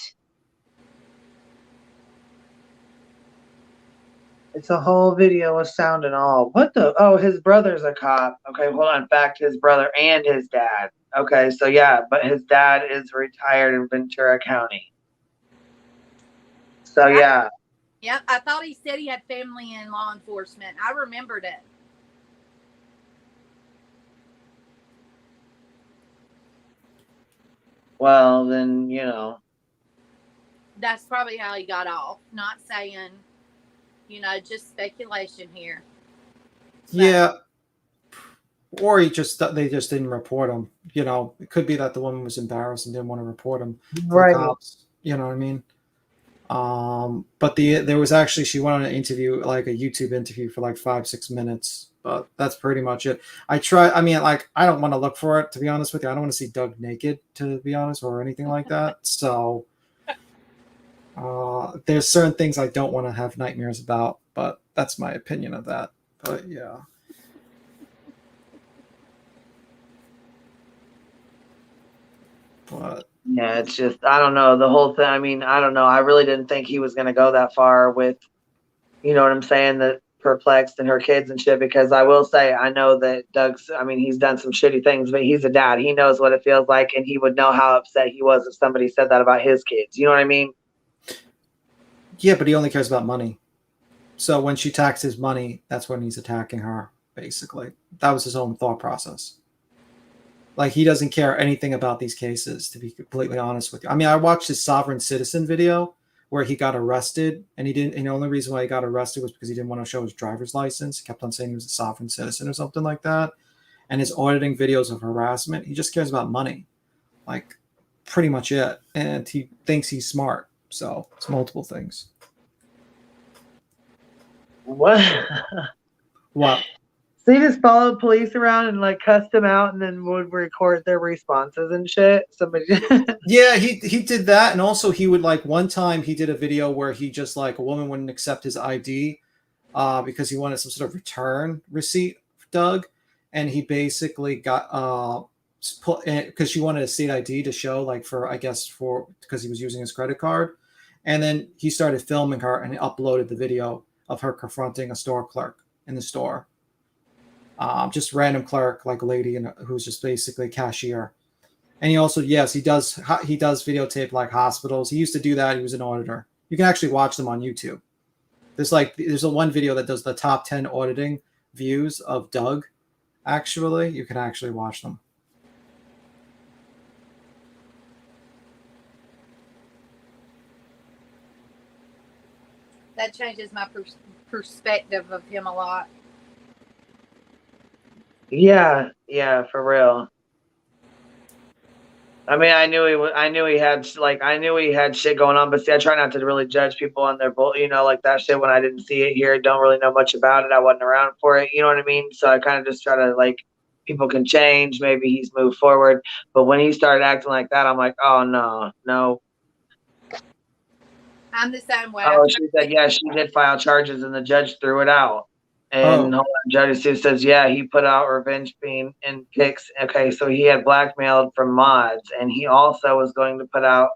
It's a whole video with sound and all. What the? Oh, his brother's a cop. Okay, hold on. Back to his brother and his dad. Okay, so yeah, but his dad is retired in Ventura County. So yeah. Yep, I thought he said he had family in law enforcement. I remembered it. Well, then, you know. That's probably how he got off. Not saying, just speculation here. So. Yeah. Or they just didn't report him. It could be that the woman was embarrassed and didn't want to report him to the cops. You know what I mean? But there was actually, she went on an interview, like a YouTube interview for like 5-6 minutes, but that's pretty much it. I don't want to look for it, to be honest with you. I don't want to see Doug naked, to be honest, or anything like that. So there's certain things I don't want to have nightmares about, but that's my opinion of that. But yeah. But yeah, it's just, I don't know, the whole thing. I mean, I don't know. I really didn't think he was going to go that far with, you know what I'm saying, that Perplexed and her kids and shit, because I will say, I know that he's done some shitty things, but he's a dad. He knows what it feels like, and he would know how upset he was if somebody said that about his kids. You know what I mean? Yeah, but he only cares about money. So when she taxes money, that's when he's attacking her, basically. That was his own thought process. Like, he doesn't care anything about these cases, to be completely honest with you. I mean, I watched his Sovereign Citizen video where he got arrested, and the only reason why he got arrested was because he didn't want to show his driver's license. He kept on saying he was a sovereign citizen or something like that. And his auditing videos of harassment, he just cares about money. Like, pretty much it. And he thinks he's smart. So it's multiple things. What? What? So he just followed police around and like cussed them out, and then would record their responses and shit. Somebody. Yeah, he did that, and also he would, like, one time he did a video where he just, like, a woman wouldn't accept his ID because he wanted some sort of return receipt for Doug, and he basically got because she wanted a state ID to show, like, because he was using his credit card, and then he started filming her and he uploaded the video of her confronting a store clerk in the store. Just random clerk, like a lady who's just basically a cashier. And he also, yes, he does videotape like hospitals. He used to do that. He was an auditor. You can actually watch them on YouTube. There's a one video that does the top 10 auditing views of Doug. Actually, you can actually watch them. That changes my perspective of him a lot. Yeah, for real. I mean, I knew he had shit going on, but see, I try not to really judge people on their like that shit when I didn't see it here. Don't really know much about it. I wasn't around for it. You know what I mean? So I kind of just try to, like, people can change. Maybe he's moved forward, but when he started acting like that, I'm like, oh no. I'm the same way. Oh, she said, yeah, she did file charges and the judge threw it out. And Judge Sue says, yeah, he put out revenge beam in pics. Okay, so he had blackmailed from mods, and he also was going to put out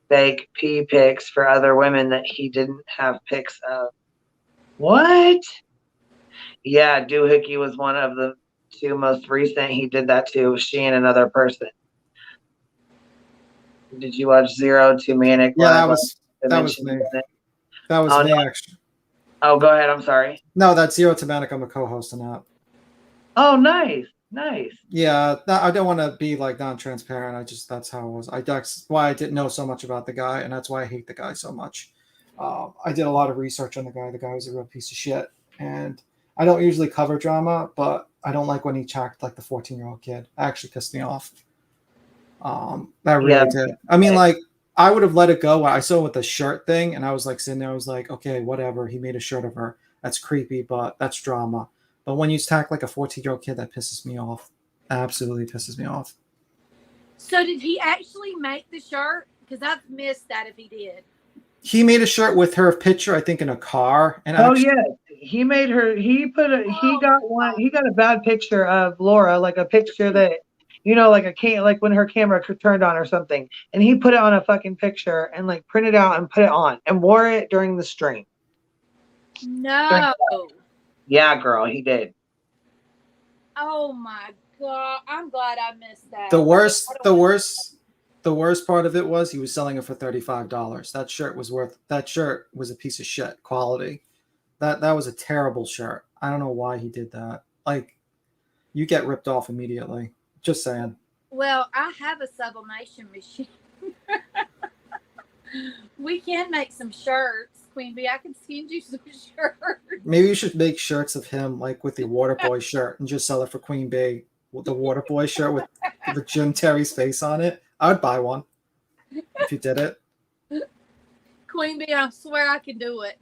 fake pee pics for other women that he didn't have pics of. What? Yeah, Doohickey was one of the two most recent. He did that to she and another person. Did you watch Zero to Manic? Yeah, that was me. That was me, no. actually. Oh, go ahead. I'm sorry. No, that's Zero to Manic. I'm a co-host on that. Oh, nice. Nice. Yeah, I don't want to be like non-transparent. That's how it was. That's why I didn't know so much about the guy, and that's why I hate the guy so much. I did a lot of research on the guy. The guy was a real piece of shit, and I don't usually cover drama, but I don't like when he checked like the 14-year-old kid. It actually pissed me off. That really did. I mean, like, I would have let it go. I saw with the shirt thing, and I was like sitting there. I was like, okay, whatever. He made a shirt of her. That's creepy, but that's drama. But when you attack like a 14-year-old kid, that pisses me off. Absolutely pisses me off. So did he actually make the shirt? Because I've missed that if he did. He made a shirt with her picture, I think, in a car. And he made her. He got a bad picture of Laura, like a picture that, like when her camera turned on or something, and he put it on a fucking picture and like printed out and put it on and wore it during the stream. No. Yeah, girl, he did. Oh my God, I'm glad I missed that. The worst part of it was he was selling it for $35. That shirt was a piece of shit quality. That was a terrible shirt. I don't know why he did that. Like, you get ripped off immediately. Just saying. Well, I have a sublimation machine. We can make some shirts, Queen Bee. I can send you some shirts. Maybe you should make shirts of him, like with the Waterboy shirt, and just sell it for Queen Bee. The Waterboy shirt with Jim Terry's face on it. I would buy one if you did it. Queen Bee, I swear I can do it.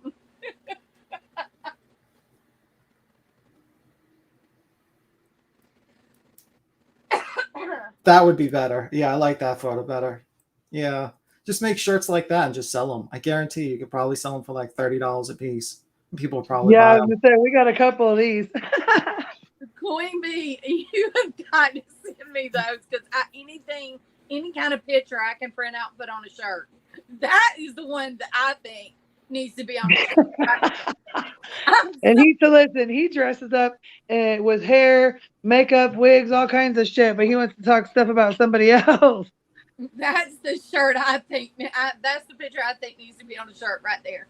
That would be better. Yeah, I like that photo better. Yeah. Just make shirts like that and just sell them. I guarantee you could probably sell them for like $30 a piece. People would probably buy them. Yeah, we got a couple of these. Queen Bee, you have got to send me those because any kind of picture I can print out and put on a shirt. That is the one that I think needs to be on a shirt. And he dresses up with hair, makeup, wigs, all kinds of shit, but he wants to talk stuff about somebody else. That's the shirt I think. That's the picture I think needs to be on a shirt right there.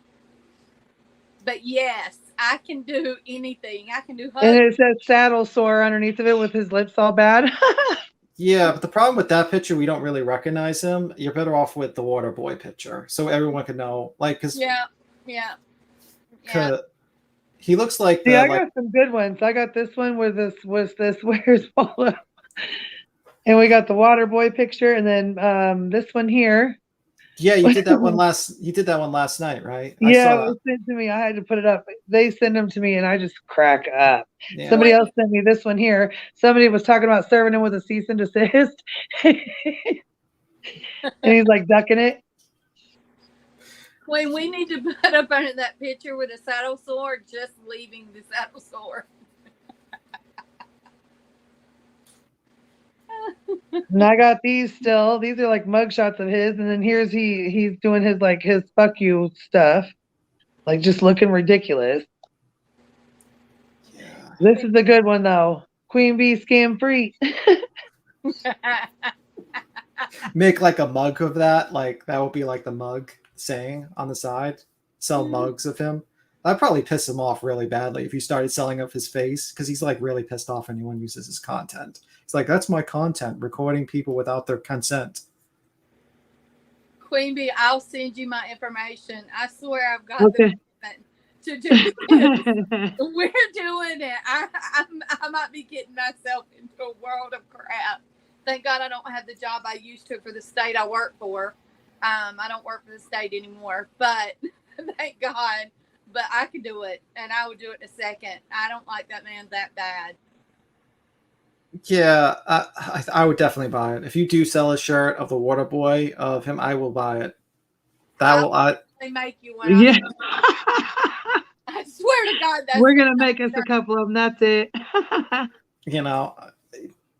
But yes, I can do anything. I can do hugs. And it says saddle sore underneath of it with his lips all bad. Yeah, but the problem with that picture, we don't really recognize him. You're better off with the Waterboy picture, so everyone can know. Like, because he looks like. I got some good ones. I got this one where this where's Paula. And we got the Waterboy picture, and then this one here. Yeah, you did that one last night, right? Yeah, it was sent to me. I had to put it up. They send them to me, and I just crack up. Yeah. Somebody else sent me this one here. Somebody was talking about serving him with a cease and desist, and he's like ducking it. Wait, we need to put up under that picture with a saddle sore, just leaving the saddle sore. And I got these still. These are like mug shots of his, and then here's he's doing his fuck you stuff, like just looking ridiculous. Yeah. This is the good one though. Queen Bee scam free. Make like a mug of that. Like that would be like the mug saying on the side. Sell mugs of him. That'd probably piss him off really badly if you started selling up his face, because he's like really pissed off when anyone uses his content. It's like, that's my content, recording people without their consent. Queen Bee, I'll send you my information. I swear I've got the to do this. We're doing it. I might be getting myself into a world of crap. Thank God I don't have the job I used to for the state I work for. I don't work for the state anymore, but thank God. But I could do it, and I would do it in a second. I don't like that man that bad. Yeah, I would definitely buy it. If you do sell a shirt of the Waterboy of him, I will buy it. me make you one. Yeah. I swear to God, that's We're gonna make us a couple of them. That's it. You know,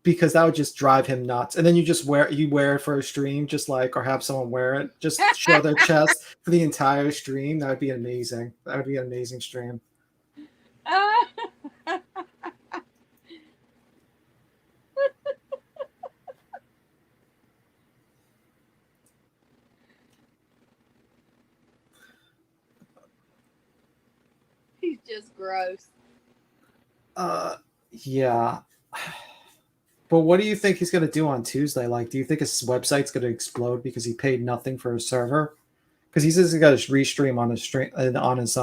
because that would just drive him nuts. And then you wear it for a stream, just like, or have someone wear it, just show their chest for the entire stream. That would be amazing. That would be an amazing stream. He's just gross. Yeah. But what do you think he's going to do on Tuesday? Like, do you think his website's going to explode because he paid nothing for his server? Because he says he's got to restream on his stream on his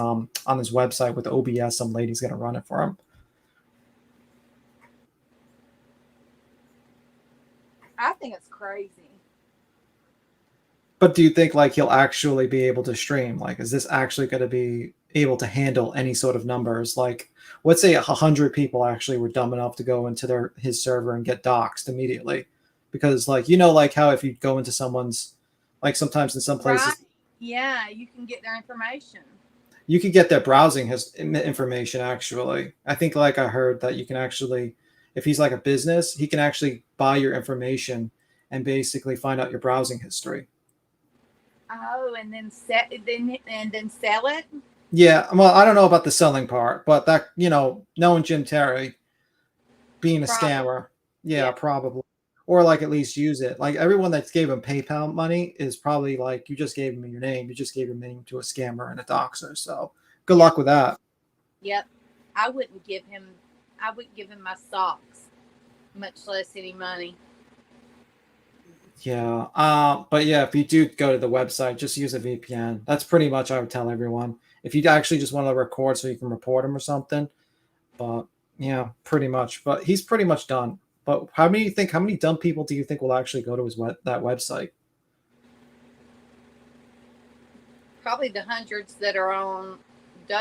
website with OBS. Some lady's going to run it for him. I think it's crazy. But do you think like he'll actually be able to stream? Like, is this actually going to be able to handle any sort of numbers? Like, let's say 100 people actually were dumb enough to go into his server and get doxxed immediately, because like, you know, like how if you go into someone's, like sometimes in some places, Right. Yeah, you can get their information. you could get their browsing information. Actually, I think like I heard that you can actually, if he's like a business, he can actually buy your information and basically find out your browsing history. Oh, and then sell it. Yeah, well, I don't know about the selling part, but that, you know, knowing Jim Terry being a scammer, yeah, probably, or like at least use it. Like everyone that gave him PayPal money is probably like, you just gave him your name, you just gave your name to a scammer and a doxer. So good luck with that. Yep, I wouldn't give him my socks, much less any money. Yeah, but yeah, if you do go to the website, just use a VPN. That's pretty much I would tell everyone. If you actually just want to record so you can report him or something. But yeah, pretty much. But he's pretty much done. But how many dumb people do you think will actually go to that website? Probably the hundreds that are on.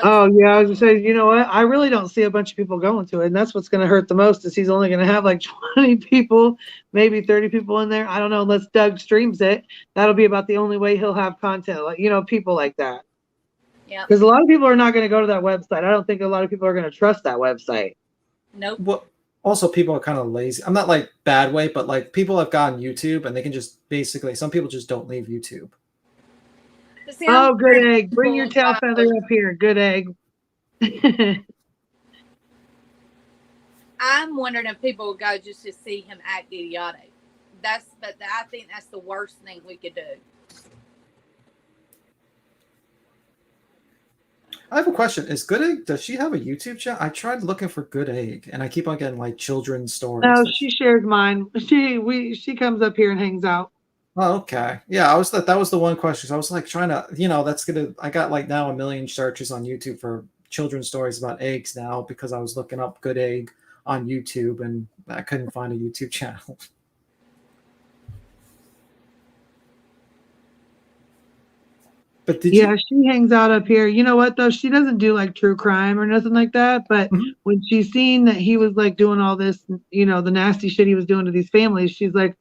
Oh yeah, I was gonna say, you know what? I really don't see a bunch of people going to it, and that's what's gonna hurt the most. Is he's only gonna have like 20 people, maybe 30 people in there. I don't know, unless Doug streams it. That'll be about the only way he'll have content. Like, you know, people like that. Yeah. Because a lot of people are not gonna go to that website. I don't think a lot of people are gonna trust that website. Nope. Well, also people are kind of lazy. I'm not like bad way, but like people have gotten YouTube and they can just basically, some people just don't leave YouTube. See, oh, good egg. Bring your tail feather up here. Good egg. I'm wondering if people would go just to see him act idiotic. But I think that's the worst thing we could do. I have a question. Is Good Egg, does she have a YouTube channel? I tried looking for Good Egg and I keep on getting like children's stories. No, she shares mine. She comes up here and hangs out. Oh, okay. Yeah, that was the one question. So I was like trying to, you know, I got like now 1 million searches on YouTube for children's stories about eggs now because I was looking up Good Egg on YouTube and I couldn't find a YouTube channel. But she hangs out up here. You know what though? She doesn't do like true crime or nothing like that. But when she's seen that he was like doing all this, you know, the nasty shit he was doing to these families, she's like,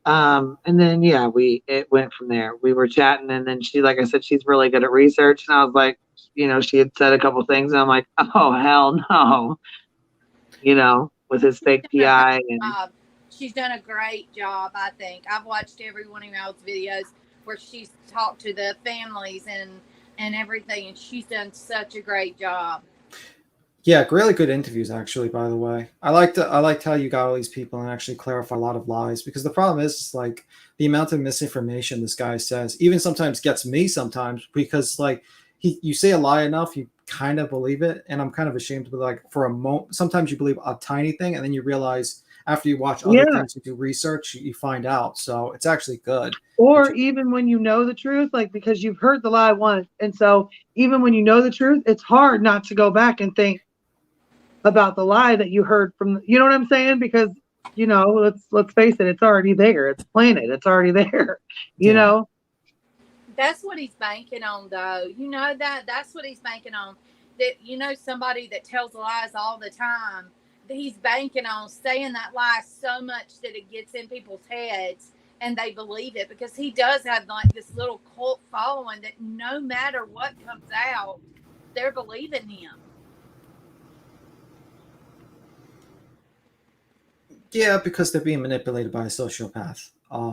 and then yeah, it went from there. We were chatting, and then she, like I said, she's really good at research, and I was like, you know, she had said a couple things, and I'm like, oh hell no, you know, with his fake PI. And she's done a great job. I think I've watched every one of y'all's videos where she's talked to the families and everything, and she's done such a great job. Yeah, really good interviews, actually, by the way. I liked how you got all these people and actually clarify a lot of lies, because the problem is like the amount of misinformation this guy says even sometimes gets me sometimes, because like you say a lie enough, you kind of believe it. And I'm kind of ashamed to be like, for a moment, sometimes you believe a tiny thing and then you realize after you watch other things, you do research, you find out. So it's actually good. Or even when you know the truth, like because you've heard the lie once. And so even when you know the truth, it's hard not to go back and think about the lie that you heard from, you know what I'm saying? Because, you know, let's face it, it's already there. It's planted. It's already there, you know? That's what he's banking on, though. You know that's what he's banking on. That, you know, somebody that tells lies all the time, that he's banking on saying that lie so much that it gets in people's heads, and they believe it because he does have like this little cult following that no matter what comes out, they're believing him. Yeah, because they're being manipulated by a sociopath.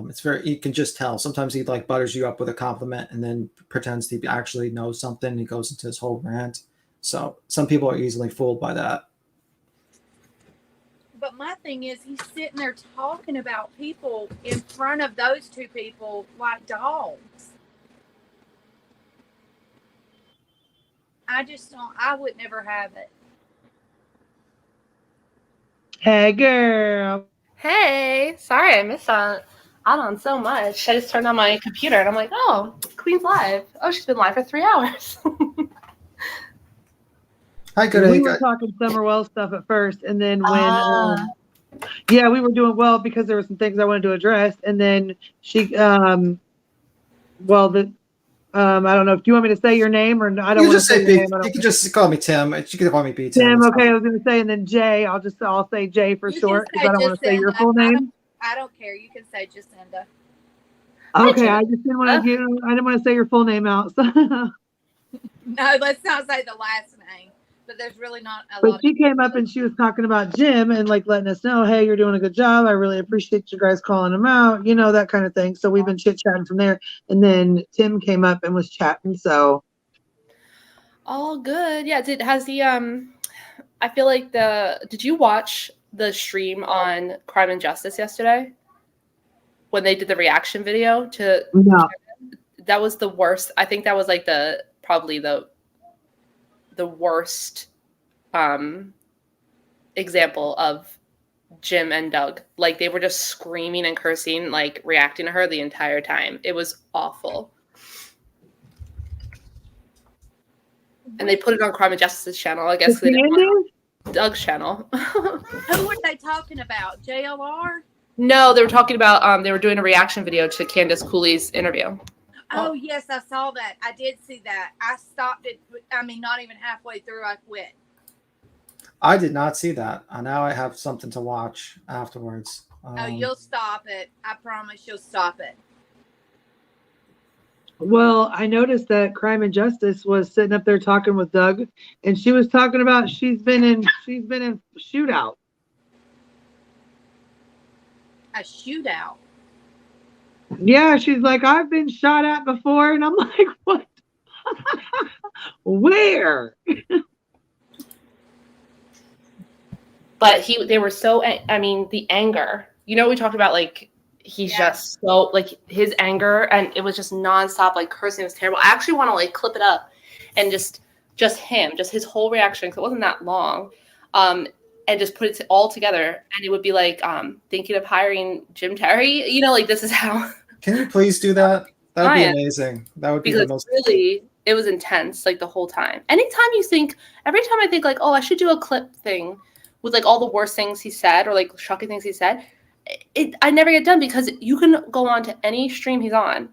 It's very, you can just tell. Sometimes he like butters you up with a compliment and then pretends he actually knows something. He goes into his whole rant. So some people are easily fooled by that. But my thing is, he's sitting there talking about people in front of those two people like dogs. I just don't, I would never have it. Hey, girl. Hey, sorry I missed out on so much. I just turned on my computer and I'm like, oh, Queen's live. Oh, she's been live for 3 hours. Hi, good. We were talking Summer Wells stuff at first, and then when yeah, we were doing well because there were some things I wanted to address, and then she well, the I don't know if you want me to say your name or I don't want to say your name. You can just call me Tim. You can call me B. Tim. Okay, I was going to say, and then Jay. I'll say Jay for short because I don't want to say your full name. I don't care. You can say Jacinda. Okay, I just didn't want to I didn't want to say your full name out. So. No, let's not say the last name. But there's really not a lot. But she came up and she was talking about Jim and like letting us know, hey, you're doing a good job. I really appreciate you guys calling him out, you know, that kind of thing. So we've been chit chatting from there. And then Tim came up and was chatting. So all good. Yeah. I feel like did you watch the stream on Crime and Justice yesterday when they did the reaction video to? No. That was the worst. I think that was like probably the worst example of Jim and Doug. Like they were just screaming and cursing, like reacting to her the entire time. It was awful. And they put it on Crime and Justice's channel. I guess they didn't want Doug's channel. Who were they talking about? JLR? No, they were talking about they were doing a reaction video to Candace Cooley's interview. Oh, yes, I saw that. I did see that. I stopped it. I mean, not even halfway through, I quit. I did not see that. Now I have something to watch afterwards. Oh, you'll stop it. I promise you'll stop it. Well, I noticed that Crime and Justice was sitting up there talking with Doug, and she was talking about she's been in shootout. A shootout? Yeah, she's like, I've been shot at before, and I'm like, what? Where? But they were so, I mean, the anger, you know, we talked about like, he's just so like his anger and it was just nonstop, like cursing. It was terrible. I actually want to like clip it up and just his whole reaction. Cause it wasn't that long. And just put it all together. And it would be like, thinking of hiring Jim Terry, you know, like this is how. Can you please do that? That would be amazing. That would be the most. Really, it was intense like the whole time. Every time I think like, oh, I should do a clip thing with like all the worst things he said or like shocking things he said, I never get done because you can go on to any stream he's on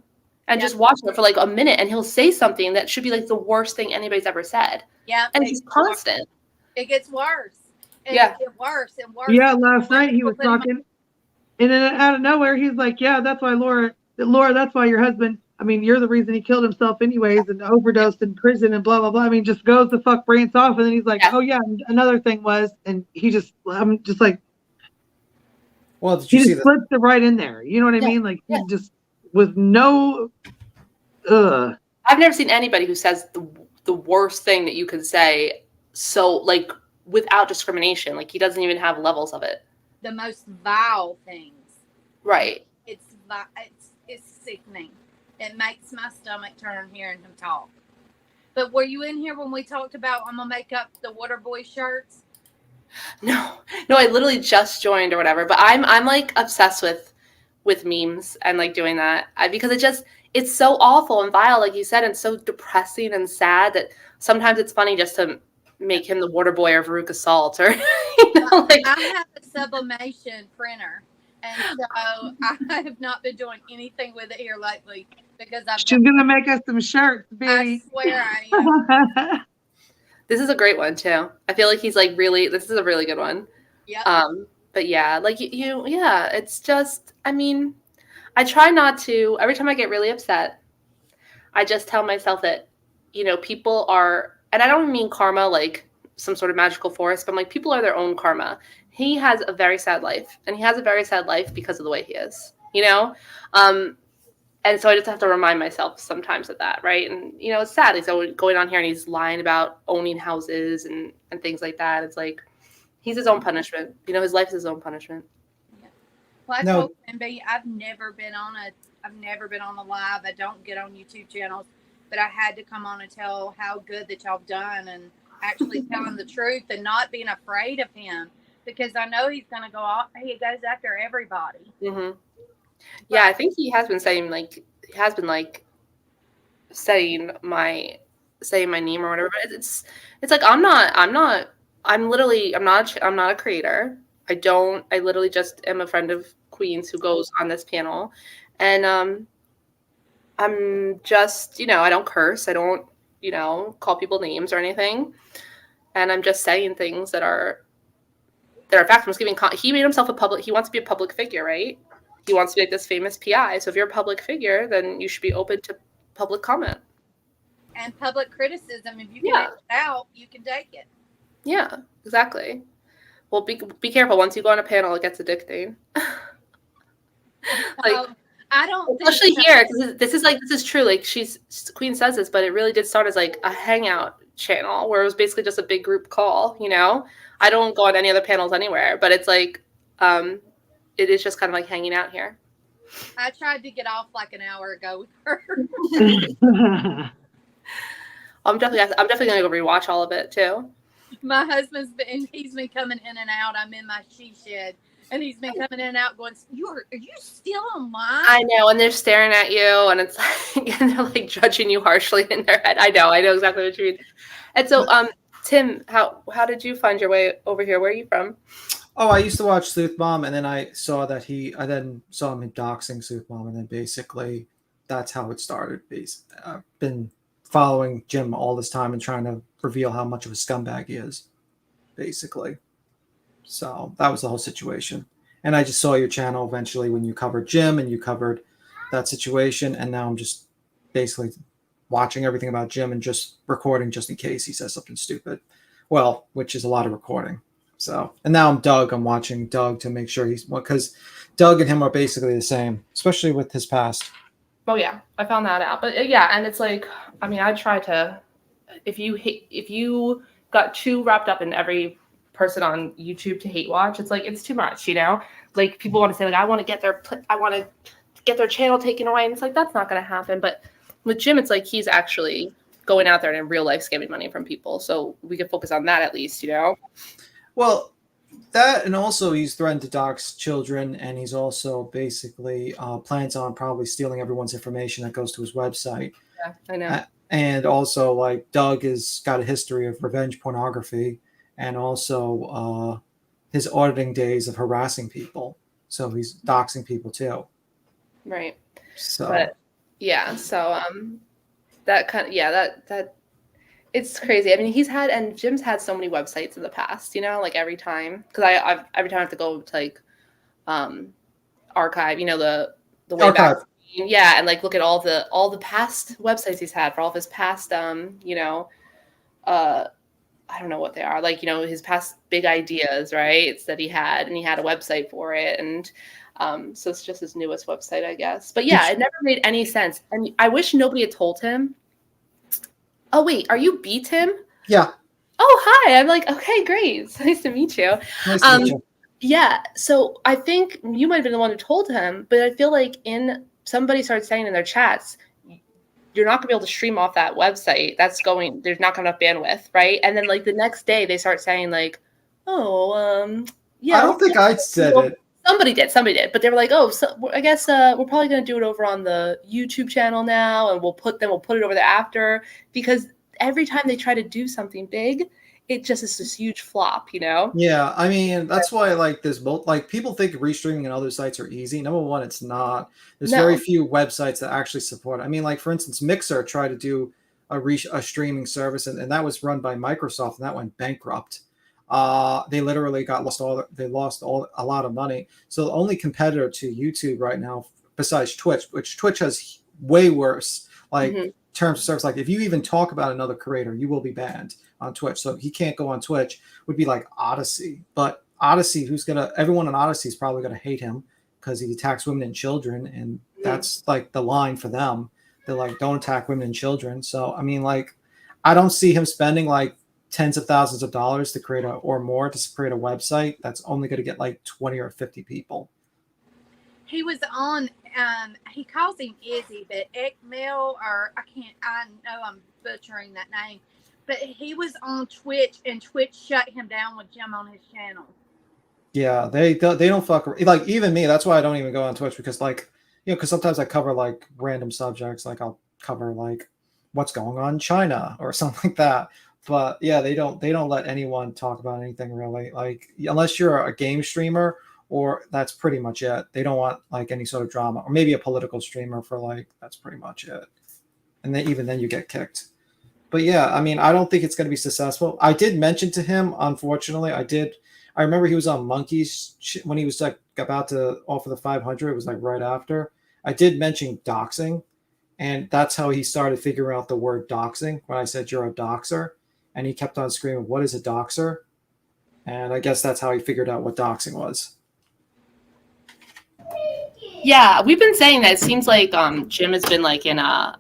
and just watch it for like a minute and he'll say something that should be like the worst thing anybody's ever said. Yeah. And it's constant. It gets worse. It gets worse and worse. Yeah, last night he was talking and then out of nowhere he's like, yeah, that's why Laura, that's why your husband, I mean, you're the reason he killed himself anyways and overdosed in prison and blah, blah, blah. I mean, just goes the fuck rants off. And then he's like, oh yeah, another thing was, and I'm just like, well, did you see that? Slipped it right in there. You know what I mean? Like he just with no, I've never seen anybody who says the worst thing that you could say. So like without discrimination, like he doesn't even have levels of it. The most vile things. Right. It's sickening. It makes my stomach turn hearing him talk. But were you in here when we talked about I'm gonna make up the water boy shirts? No, I literally just joined or whatever. But I'm like obsessed with memes and like doing that because it's so awful and vile, like you said, and so depressing and sad that sometimes it's funny just to make him the water boy or Veruca Salt or you know, like I have a sublimation printer. And so I have not been doing anything with it here lately because she's gonna make us some shirts, baby. I swear I am. This is a great one too. I feel like he's like this is a really good one. Yeah. But yeah, like it's just, I mean, I try not to. Every time I get really upset, I just tell myself that, people are, and I don't mean karma like some sort of magical force, but I'm like, people are their own karma. He has a very sad life, and he has a very sad life because of the way he is, and so I just have to remind myself sometimes of that, right? And, it's sad. He's always going on here and he's lying about owning houses and things like that. It's like, he's his own punishment. His life is his own punishment. Well, I No. told MB I've never been on a live. I don't get on YouTube channels, but I had to come on and tell how good that y'all done and actually telling the truth and not being afraid of him, because I know he's going to go off. He goes after everybody. Mm-hmm. Yeah, I think he has been saying saying my name or whatever. But it's like I'm not a creator. I literally just am a friend of Queen's who goes on this panel, and I'm just I don't curse. I don't call people names or anything, and I'm just saying things that are facts. I'm just giving. He made himself he wants to be a public figure, right? He wants to be like this famous PI. So if you're a public figure, then you should be open to public comment. And public criticism. If you can get it out, you can take it. Yeah, exactly. Well, be careful. Once you go on a panel, it gets addicting. I don't. Especially here, because this is true. Like Queen says this, but it really did start as like a hangout channel where it was basically just a big group call. I don't go on any other panels anywhere, but it's like, it is just kind of like hanging out here. I tried to get off like an hour ago with her. I'm definitely gonna go rewatch all of it too. My husband's he's been coming in and out. I'm in my she shed, and he's been coming in and out, going, "Are you still on live?" I know, and they're staring at you, and it's like, and they're like judging you harshly in their head. I know exactly what you mean. And so, Tim, how did you find your way over here? Where are you from? Oh, I used to watch Sleuth Mom, and then I saw that I then saw him doxing Sleuth Mom, and then basically that's how it started. I've been following Jim all this time and trying to reveal how much of a scumbag he is, basically. So that was the whole situation. And I just saw your channel eventually when you covered Jim and you covered that situation, and now I'm just basically watching everything about Jim and just recording just in case he says something stupid. Well, which is a lot of recording. So, and now I'm watching Doug to make sure because Doug and him are basically the same, especially with his past. Oh yeah, I found that out. But yeah, and it's like, I mean, I try to, if you got too wrapped up in every person on YouTube to hate watch, it's like, it's too much, like people want to say like, I want to get their channel taken away. And it's like, that's not going to happen. But with Jim, it's like, he's actually going out there and in real life scamming money from people. So we can focus on that at least, Well, that, and also he's threatened to dox children, and he's also basically plans on probably stealing everyone's information that goes to his website. Yeah, I know. And also, like, Doug has got a history of revenge pornography, and also his auditing days of harassing people. So he's doxing people too. Right. So, but yeah, so that kind of, that it's crazy. I mean, Jim's had so many websites in the past, like every time, because every time I have to go to like archive, the way archive. Back, yeah, and like look at all the past websites he's had for all of his past I don't know what they are, like his past big ideas, right? It's that he had a website for it, and so it's just his newest website, I guess. But yeah, it never made any sense, and I wish nobody had told him. Oh, wait, are you B Tim? Yeah. Oh, hi. I'm like, okay, great. It's nice to meet you. Nice to meet you. Yeah. So I think you might have been the one who told him, but I feel like somebody started saying in their chats, you're not gonna be able to stream off that website. There's not enough bandwidth, right? And then like the next day they start saying like, yeah. I don't think I said it. Somebody did, but they were like, "Oh, so I guess we're probably going to do it over on the YouTube channel now, and we'll put it over there after." Because every time they try to do something big, it just is this huge flop, Yeah, I mean that's why like there's both like people think restreaming and other sites are easy. Number one, it's not. There's very few websites that actually support. I mean, like for instance, Mixer tried to do a streaming service, and that was run by Microsoft, and that went bankrupt. They literally lost a lot of money. So the only competitor to YouTube right now besides Twitch, which Twitch has way worse like Mm-hmm. terms of service. Like if you even talk about another creator, you will be banned on Twitch. So he can't go on Twitch. Would be like Odyssey, but Odyssey, everyone on Odyssey is probably gonna hate him because he attacks women and children, and that's like the line for them. They're like, don't attack women and children. So I mean, like, I don't see him spending like tens of thousands of dollars to create or more to create a website that's only going to get like 20 or 50 people. He was on, he calls him Izzy, but Ekmel, or I know I'm butchering that name, but he was on Twitch, and Twitch shut him down with Jim on his channel. Yeah, they don't fuck like even me. That's why I don't even go on Twitch, because like, you know, because sometimes I cover like random subjects, like I'll cover like what's going on in China or something like that. But yeah, they don't let anyone talk about anything really, like unless you're a game streamer, or that's pretty much it. They don't want like any sort of drama, or maybe a political streamer for like, that's pretty much it. And then even then you get kicked. But yeah, I mean, I don't think it's going to be successful. I did mention to him, unfortunately, I remember he was on Monkeys when he was like about to offer the 500. It was like right after. I did mention doxing, and that's how he started figuring out the word doxing when I said you're a doxer, and he kept on screaming, "What is a doxer?" And I guess that's how he figured out what doxing was. Yeah, we've been saying that. It seems like Jim has been like in a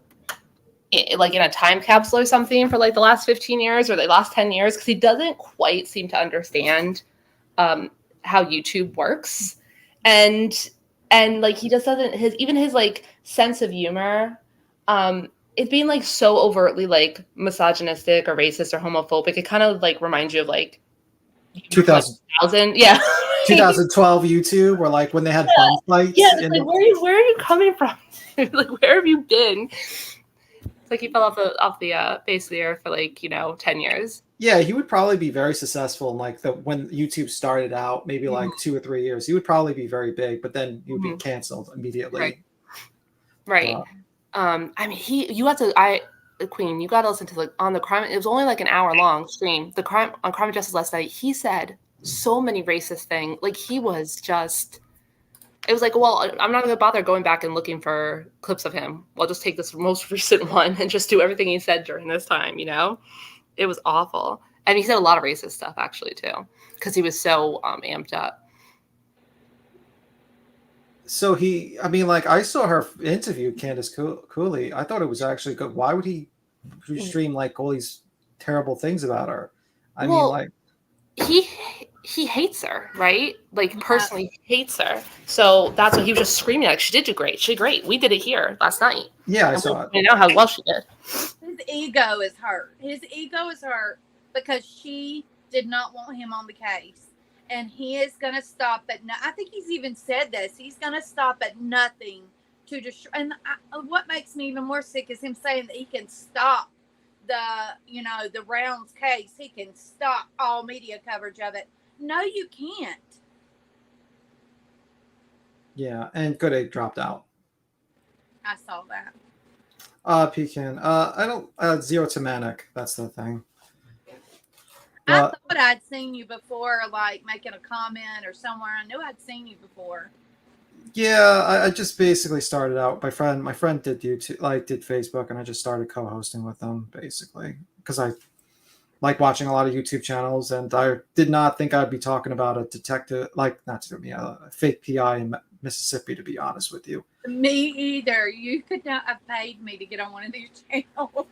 time capsule or something for like the last 15 years or the last 10 years, because he doesn't quite seem to understand how YouTube works, and like he just doesn't, his like sense of humor, it being like so overtly like misogynistic or racist or homophobic, it kind of like reminds you of like 2000, yeah. 2012 YouTube, or like when they had bum fights. Yeah, like where are you coming from? Like, where have you been? It's like he fell off the face of the earth for like, 10 years. Yeah, he would probably be very successful in like when YouTube started out, maybe like 2 or 3 years. He would probably be very big, but then he would be canceled immediately. Right. I mean, Queen, you got to listen to like on the crime. It was only like an hour long stream. The crime on Crime and Justice last night. He said so many racist things. Like he was just. It was like, well, I'm not going to bother going back and looking for clips of him. I'll just take this most recent one and just do everything he said during this time. It was awful, and he said a lot of racist stuff actually too, because he was so amped up. So I saw her interview Candace Cooley. I thought it was actually good. Why would he stream like all these terrible things about her? I mean, like he hates her, right? Like personally hates her. So that's what he was just screaming at. She did do great. She did great. We did it here last night. Yeah, I saw it. You know how well she did. His ego is hurt. His ego is hurt because she did not want him on the case. And he is going to stop at I think he's even said this. He's going to stop at nothing to destroy. And what makes me even more sick is him saying that he can stop the Rounds case. He can stop all media coverage of it. No, you can't. Yeah, and Good dropped out. I saw that. Pecan. I don't zero to manic. That's the thing. I thought I'd seen you before, like making a comment or somewhere. I knew I'd seen you before. Yeah, I just basically started out. My friend did YouTube, like did Facebook, and I just started co-hosting with them basically because I like watching a lot of YouTube channels, and I did not think I'd be talking about a detective, like a fake PI in Mississippi, to be honest with you. Me either. You could not have paid me to get on one of these channels.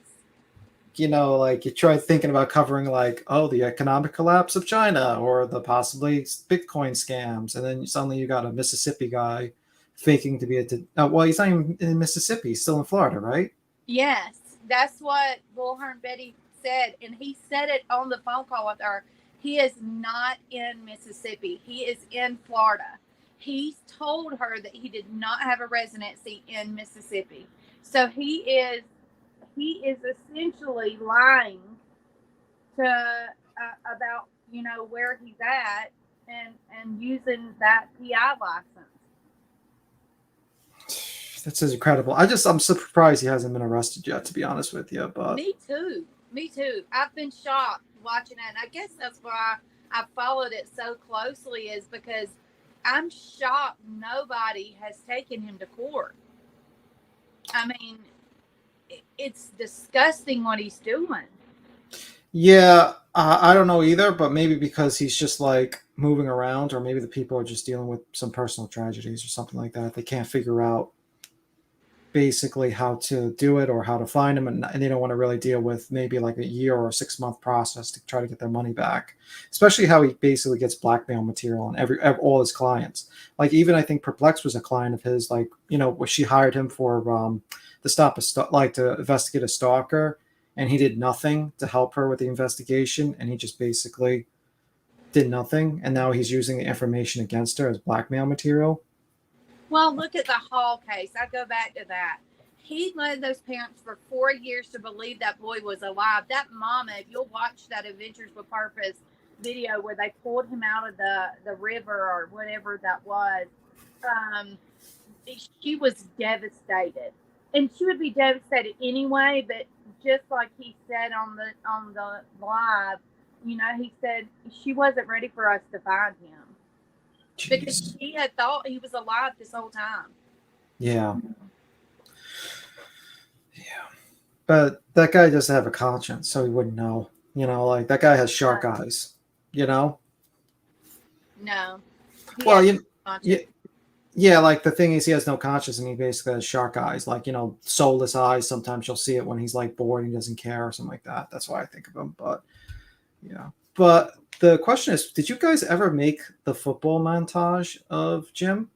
Like you try thinking about covering like, the economic collapse of China or the possibly Bitcoin scams. And then suddenly you got a Mississippi guy faking to be he's not even in Mississippi. He's still in Florida, right? Yes. That's what Bullhorn Betty said. And he said it on the phone call with her. He is not in Mississippi. He is in Florida. He told her that he did not have a residency in Mississippi. So he is essentially lying to about where he's at and using that PI license. That's incredible. I'm surprised he hasn't been arrested yet, to be honest with you. But me too. I've been shocked watching it, and I guess that's why I followed it so closely, is because I'm shocked nobody has taken him to court. I mean, it's disgusting what he's doing. Yeah, I don't know either, but maybe because he's just like moving around, or maybe the people are just dealing with some personal tragedies or something like that. They can't figure out basically how to do it or how to find him, and they don't want to really deal with maybe like a year or 6 month process to try to get their money back. Especially how he basically gets blackmail material on all his clients. Like even I think Perplex was a client of his. Like she hired him for to stop to investigate a stalker, and he did nothing to help her with the investigation, and he just basically did nothing, and now he's using the information against her as blackmail material. Well, look at the Hall case. I go back to that. He led those parents for 4 years to believe that boy was alive. That mama, if you'll watch that Adventures with Purpose video where they pulled him out of the river or whatever that was, she was devastated. And she would be devastated anyway, but just like he said on the live, he said she wasn't ready for us to find him. Jeez. Because he had thought he was alive this whole time. Yeah. But that guy doesn't have a conscience, so he wouldn't know. Like that guy has shark eyes. No. Well, yeah, like the thing is he has no conscience, and he basically has shark eyes, like soulless eyes. Sometimes you'll see it when he's like bored and he doesn't care or something like that. That's why I think of him. But yeah. But the question is, did you guys ever make the football montage of Jim?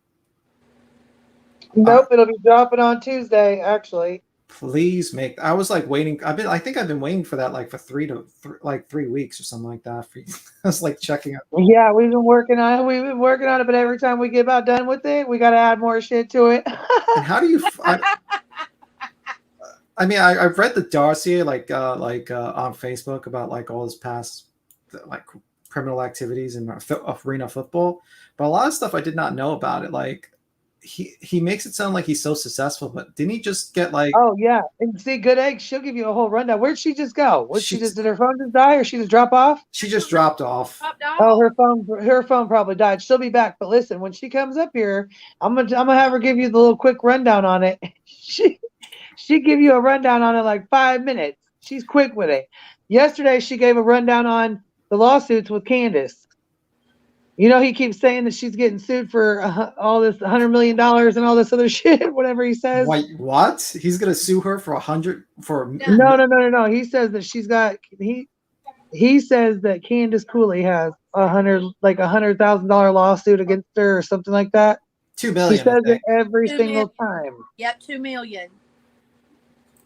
Nope, it'll be dropping on Tuesday, actually. Please make. I was like waiting. I think I've been waiting for that like for 3 weeks or something like that. I was like checking out. Yeah, we've been working on it, but every time we get about done with it, we got to add more shit to it. And how do you? I mean, I've read the dossier like on Facebook about like all his past like criminal activities in arena football, but a lot of stuff I did not know about it. Like he makes it sound like he's so successful, but didn't he just get like? Oh yeah, and see, Good Egg, she'll give you a whole rundown. Where'd she just go? Did her phone just die, or she just drop off? She just dropped off. Oh, her phone probably died. She'll be back. But listen, when she comes up here, I'm gonna have her give you the little quick rundown on it. She give you a rundown on it like 5 minutes. She's quick with it. Yesterday she gave a rundown on the lawsuits with Candace. He keeps saying that she's getting sued for all this $100 million and all this other shit, whatever he says. Wait, what? He's going to sue her for 100 for? No. He says that she's got, he says that Candace Cooley has $100,000 lawsuit against her or something like that. $2 million. He says it every single time. Yep, $2 million.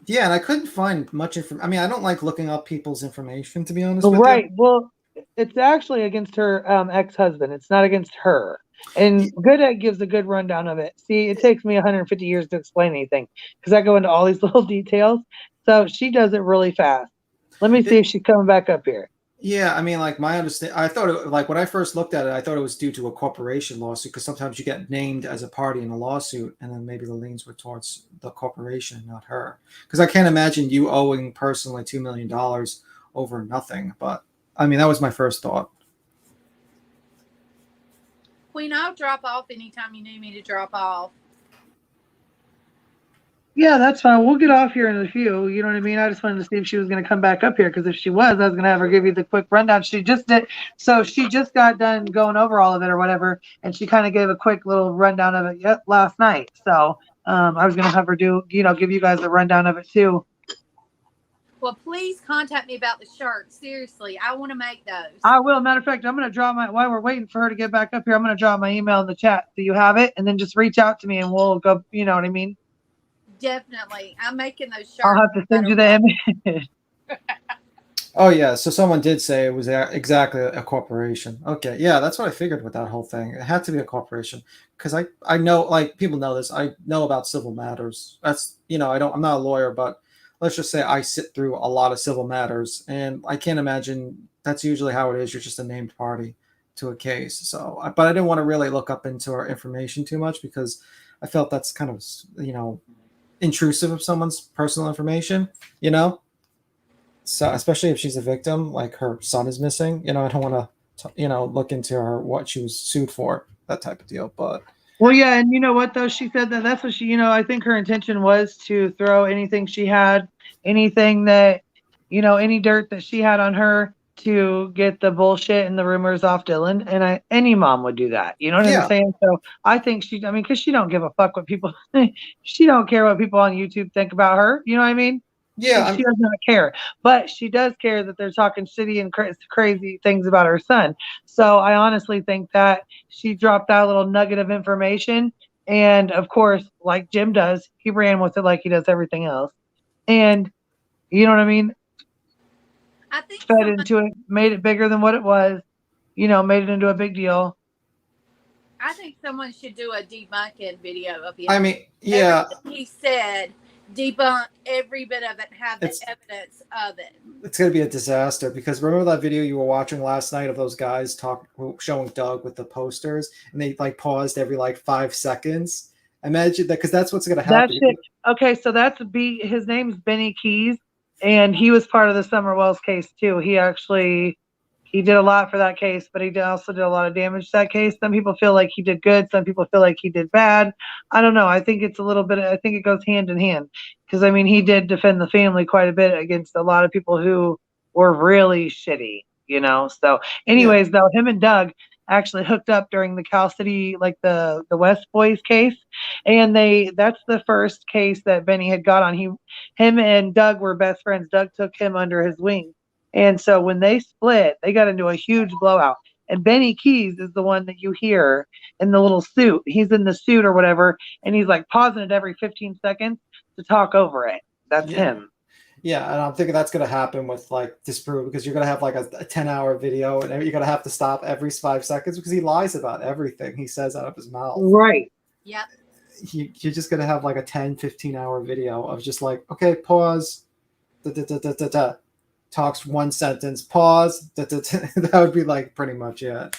Yeah, and I couldn't find much information. I mean, I don't like looking up people's information, to be honest with you. Right. Well, it's actually against her ex-husband. It's not against her. And Good Egg gives a good rundown of it. See, it takes me 150 years to explain anything because I go into all these little details. So she does it really fast. Let me see if she's coming back up here. Yeah, I mean, like my understanding, I thought like when I first looked at it, I thought it was due to a corporation lawsuit because sometimes you get named as a party in a lawsuit, and then maybe the liens were towards the corporation, not her. Because I can't imagine you owing personally $2 million over nothing. But I mean, that was my first thought. Queen, I'll drop off anytime you need me to drop off. Yeah, that's fine. We'll get off here in a few. You know what I mean? I just wanted to see if she was going to come back up here because if she was, I was going to have her give you the quick rundown. She just did. So she just got done going over all of it or whatever, and she kind of gave a quick little rundown of it last night. So I was going to have her give you guys a rundown of it too. Well, please contact me about the shirts. Seriously, I want to make those. I will. Matter of fact, I'm going to drop while we're waiting for her to get back up here, I'm going to drop my email in the chat so you have it, and then just reach out to me and we'll go, you know what I mean? Definitely. I'm making those shirts. I'll have to send you the image. Oh, yeah. So someone did say it was exactly a corporation. Okay. Yeah, that's what I figured with that whole thing. It had to be a corporation because I know, like, people know this. I know about civil matters. That's, I'm not a lawyer, but let's just say I sit through a lot of civil matters, and I can't imagine that's usually how it is. You're just a named party to a case. So, but I didn't want to really look up into our information too much because I felt that's kind of, intrusive of someone's personal information, So especially if she's a victim, like her son is missing, I don't want to look into her, what she was sued for, that type of deal. But well, yeah, and you know what though? She said that that's what she, I think her intention was to throw anything she had, anything that, any dirt that she had on her to get the bullshit and the rumors off Dylan. And any mom would do that. You know what I'm saying? So I think because she don't give a fuck what people, she don't care what people on YouTube think about her. You know what I mean? Yeah, she does not care, but she does care that they're talking shitty and crazy things about her son. So I honestly think that she dropped that little nugget of information, and of course, like Jim does, he ran with it like he does everything else, and you know what I mean. I think Fed into it, made it bigger than what it was, made it into a big deal. I think someone should do a debunking video of him. I mean, yeah. Everything he said, debunk every bit of it, and have the evidence of it. It's going to be a disaster, because remember that video you were watching last night of those guys showing Doug with the posters, and they like paused every like 5 seconds. Imagine that, because that's what's going to happen. Okay, so his name's Benny Keys, and he was part of the Summer Wells case too. He did a lot for that case, but he also did a lot of damage to that case. Some people feel like he did good. Some people feel like he did bad. I don't know. I think it's a little bit, I think it goes hand in hand, because I mean, he did defend the family quite a bit against a lot of people who were really shitty, So anyways, though, him and Doug actually hooked up during the Cal City, like the West Boys case. And that's the first case that Benny had got on. Him and Doug were best friends. Doug took him under his wing. And so when they split, they got into a huge blowout. And Benny Keys is the one that you hear in the little suit. He's in the suit or whatever, and he's like pausing it every 15 seconds to talk over it. That's him. Yeah, and I'm thinking that's going to happen with like Disprove, because you're going to have like a 10-hour video, and you're going to have to stop every 5 seconds, because he lies about everything he says out of his mouth. Right. Yep. You're just going to have like a 10, 15-hour video of just like, okay, pause, talks one sentence, pause. That would be like pretty much it.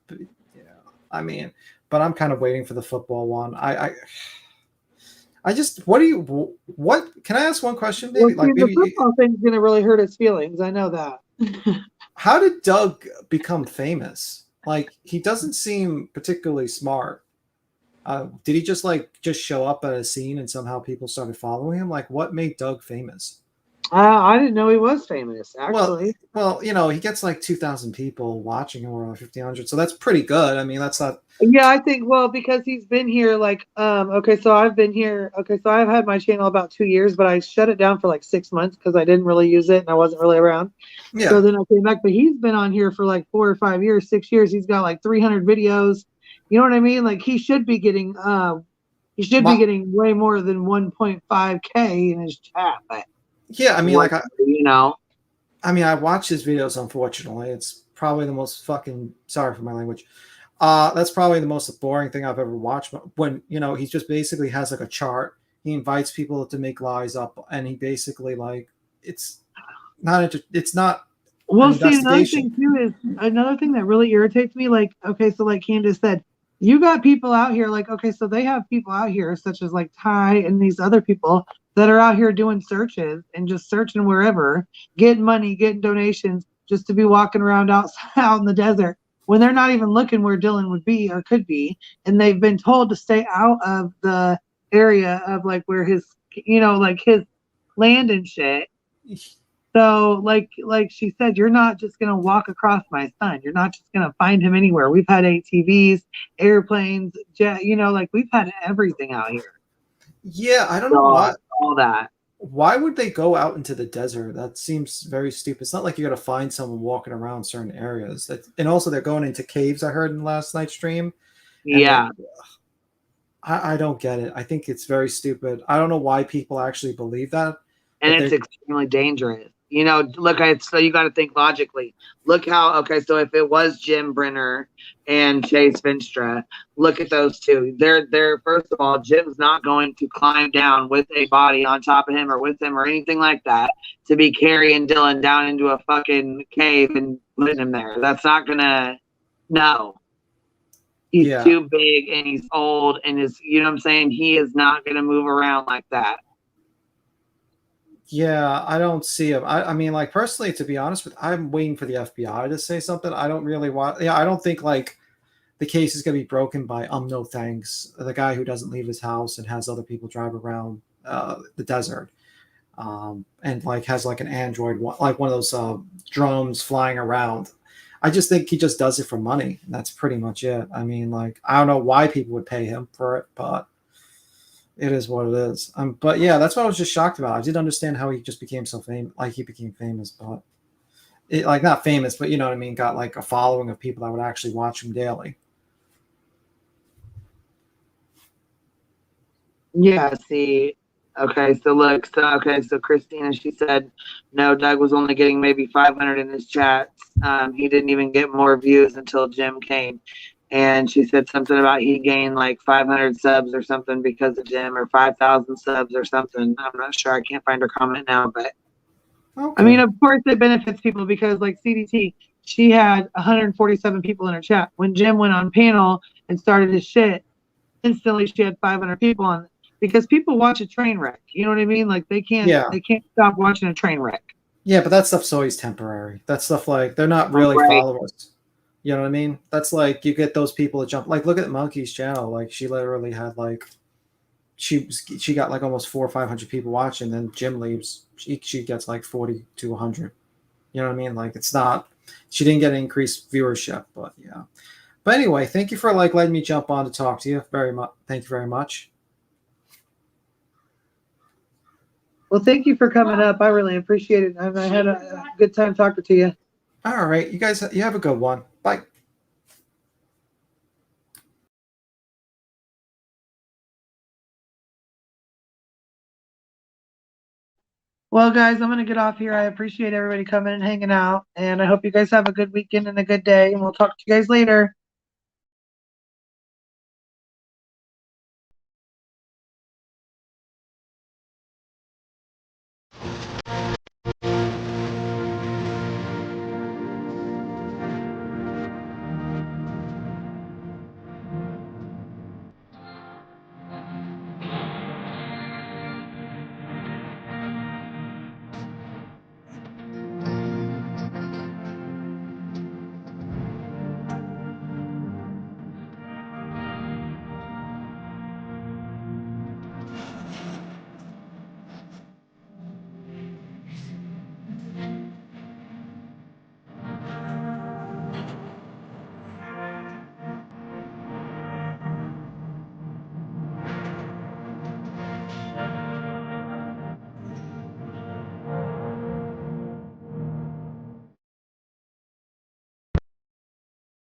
But, but I'm kind of waiting for the football one. I just, what can I ask one question? Maybe the football thing's gonna really hurt his feelings. I know that. How did Doug become famous? Like, he doesn't seem particularly smart. Did he just show up at a scene and somehow people started following him? Like, what made Doug famous? I didn't know he was famous, actually. Well, he gets like 2,000 people watching him, or 1,500, so that's pretty good. I mean, that's not. Yeah, I think, because he's been here so I've been here. Okay, so I've had my channel about 2 years, but I shut it down for like 6 months because I didn't really use it and I wasn't really around. Yeah. So then I came back, but he's been on here for like 4 or 5 years, 6 years. He's got like 300 videos. You know what I mean? Like, he should be getting way more than 1.5K in his chat. But yeah, I mean, I watch his videos. Unfortunately, it's probably the most fucking, sorry for my language. That's probably the most boring thing I've ever watched. When he just basically has like a chart. He invites people to make lies up, and he basically it's not. Well, see, another thing too is another thing that really irritates me. Like, okay, so like Candace said, you got people out here. Like, okay, so they have people out here such as like Ty and these other people that are out here doing searches and just searching wherever, getting money, getting donations, just to be walking around out in the desert when they're not even looking where Dylan would be or could be. And they've been told to stay out of the area of like where his, like his land and shit. So like she said, you're not just going to walk across my son. You're not just going to find him anywhere. We've had ATVs, airplanes, jet, like we've had everything out here. Yeah, I don't know why. All that. Why would they go out into the desert? That seems very stupid. It's not like you got to find someone walking around certain areas. And also, they're going into caves, I heard in last night's stream. Yeah. I don't get it. I think it's very stupid. I don't know why people actually believe that. And it's extremely dangerous. Look at it. So you got to think logically. Look how, so if it was Jim Brenner and Chase Vinstra, look at those two. They're first of all, Jim's not going to climb down with a body on top of him or with him or anything like that to be carrying Dylan down into a fucking cave and putting him there. That's not gonna, no. He's too big and he's old and he is not gonna move around like that. Yeah, I don't see him. I mean, like personally, to be honest with, I'm waiting for the FBI to say something. I don't really want. Yeah, I don't think like the case is gonna be broken by no thanks, the guy who doesn't leave his house and has other people drive around the desert, and like has like an android, like one of those drones flying around. I just think he just does it for money. That's pretty much it. I mean, like I don't know why people would pay him for it, but it is what it is. But yeah, that's what I was just shocked about. I didn't understand how he just became so famous. Like he became famous, but like not famous, but you know what I mean. Got like a following of people that would actually watch him daily. Yeah, see. Okay, so look, so Christina, she said, no, Doug was only getting maybe 500 in his chats. He didn't even get more views until Jim came. And she said something about he gained like 500 subs or something because of Jim, or 5,000 subs or something. I'm not sure. I can't find her comment now, but okay. I mean, of course it benefits people because like CDT, she had 147 people in her chat. When Jim went on panel and started his shit, instantly she had 500 people on, because people watch a train wreck. You know what I mean? Like they can't stop watching a train wreck. Yeah, but that stuff's always temporary. That stuff, like they're not really followers. You know what I mean? That's like you get those people that jump. Like look at Monkey's channel. Like she literally had like she got like almost 400 or 500 people watching. Then Jim leaves. She gets like 40 to 100. You know what I mean? Like it's not. She didn't get increased viewership, but yeah. But anyway, thank you for like letting me jump on to talk to you very much. Thank you very much. Well, thank you for coming up. I really appreciate it. I had a good time talking to you. All right, you guys, you have a good one. Bye. Well, guys, I'm going to get off here. I appreciate everybody coming and hanging out, and I hope you guys have a good weekend and a good day, and we'll talk to you guys later.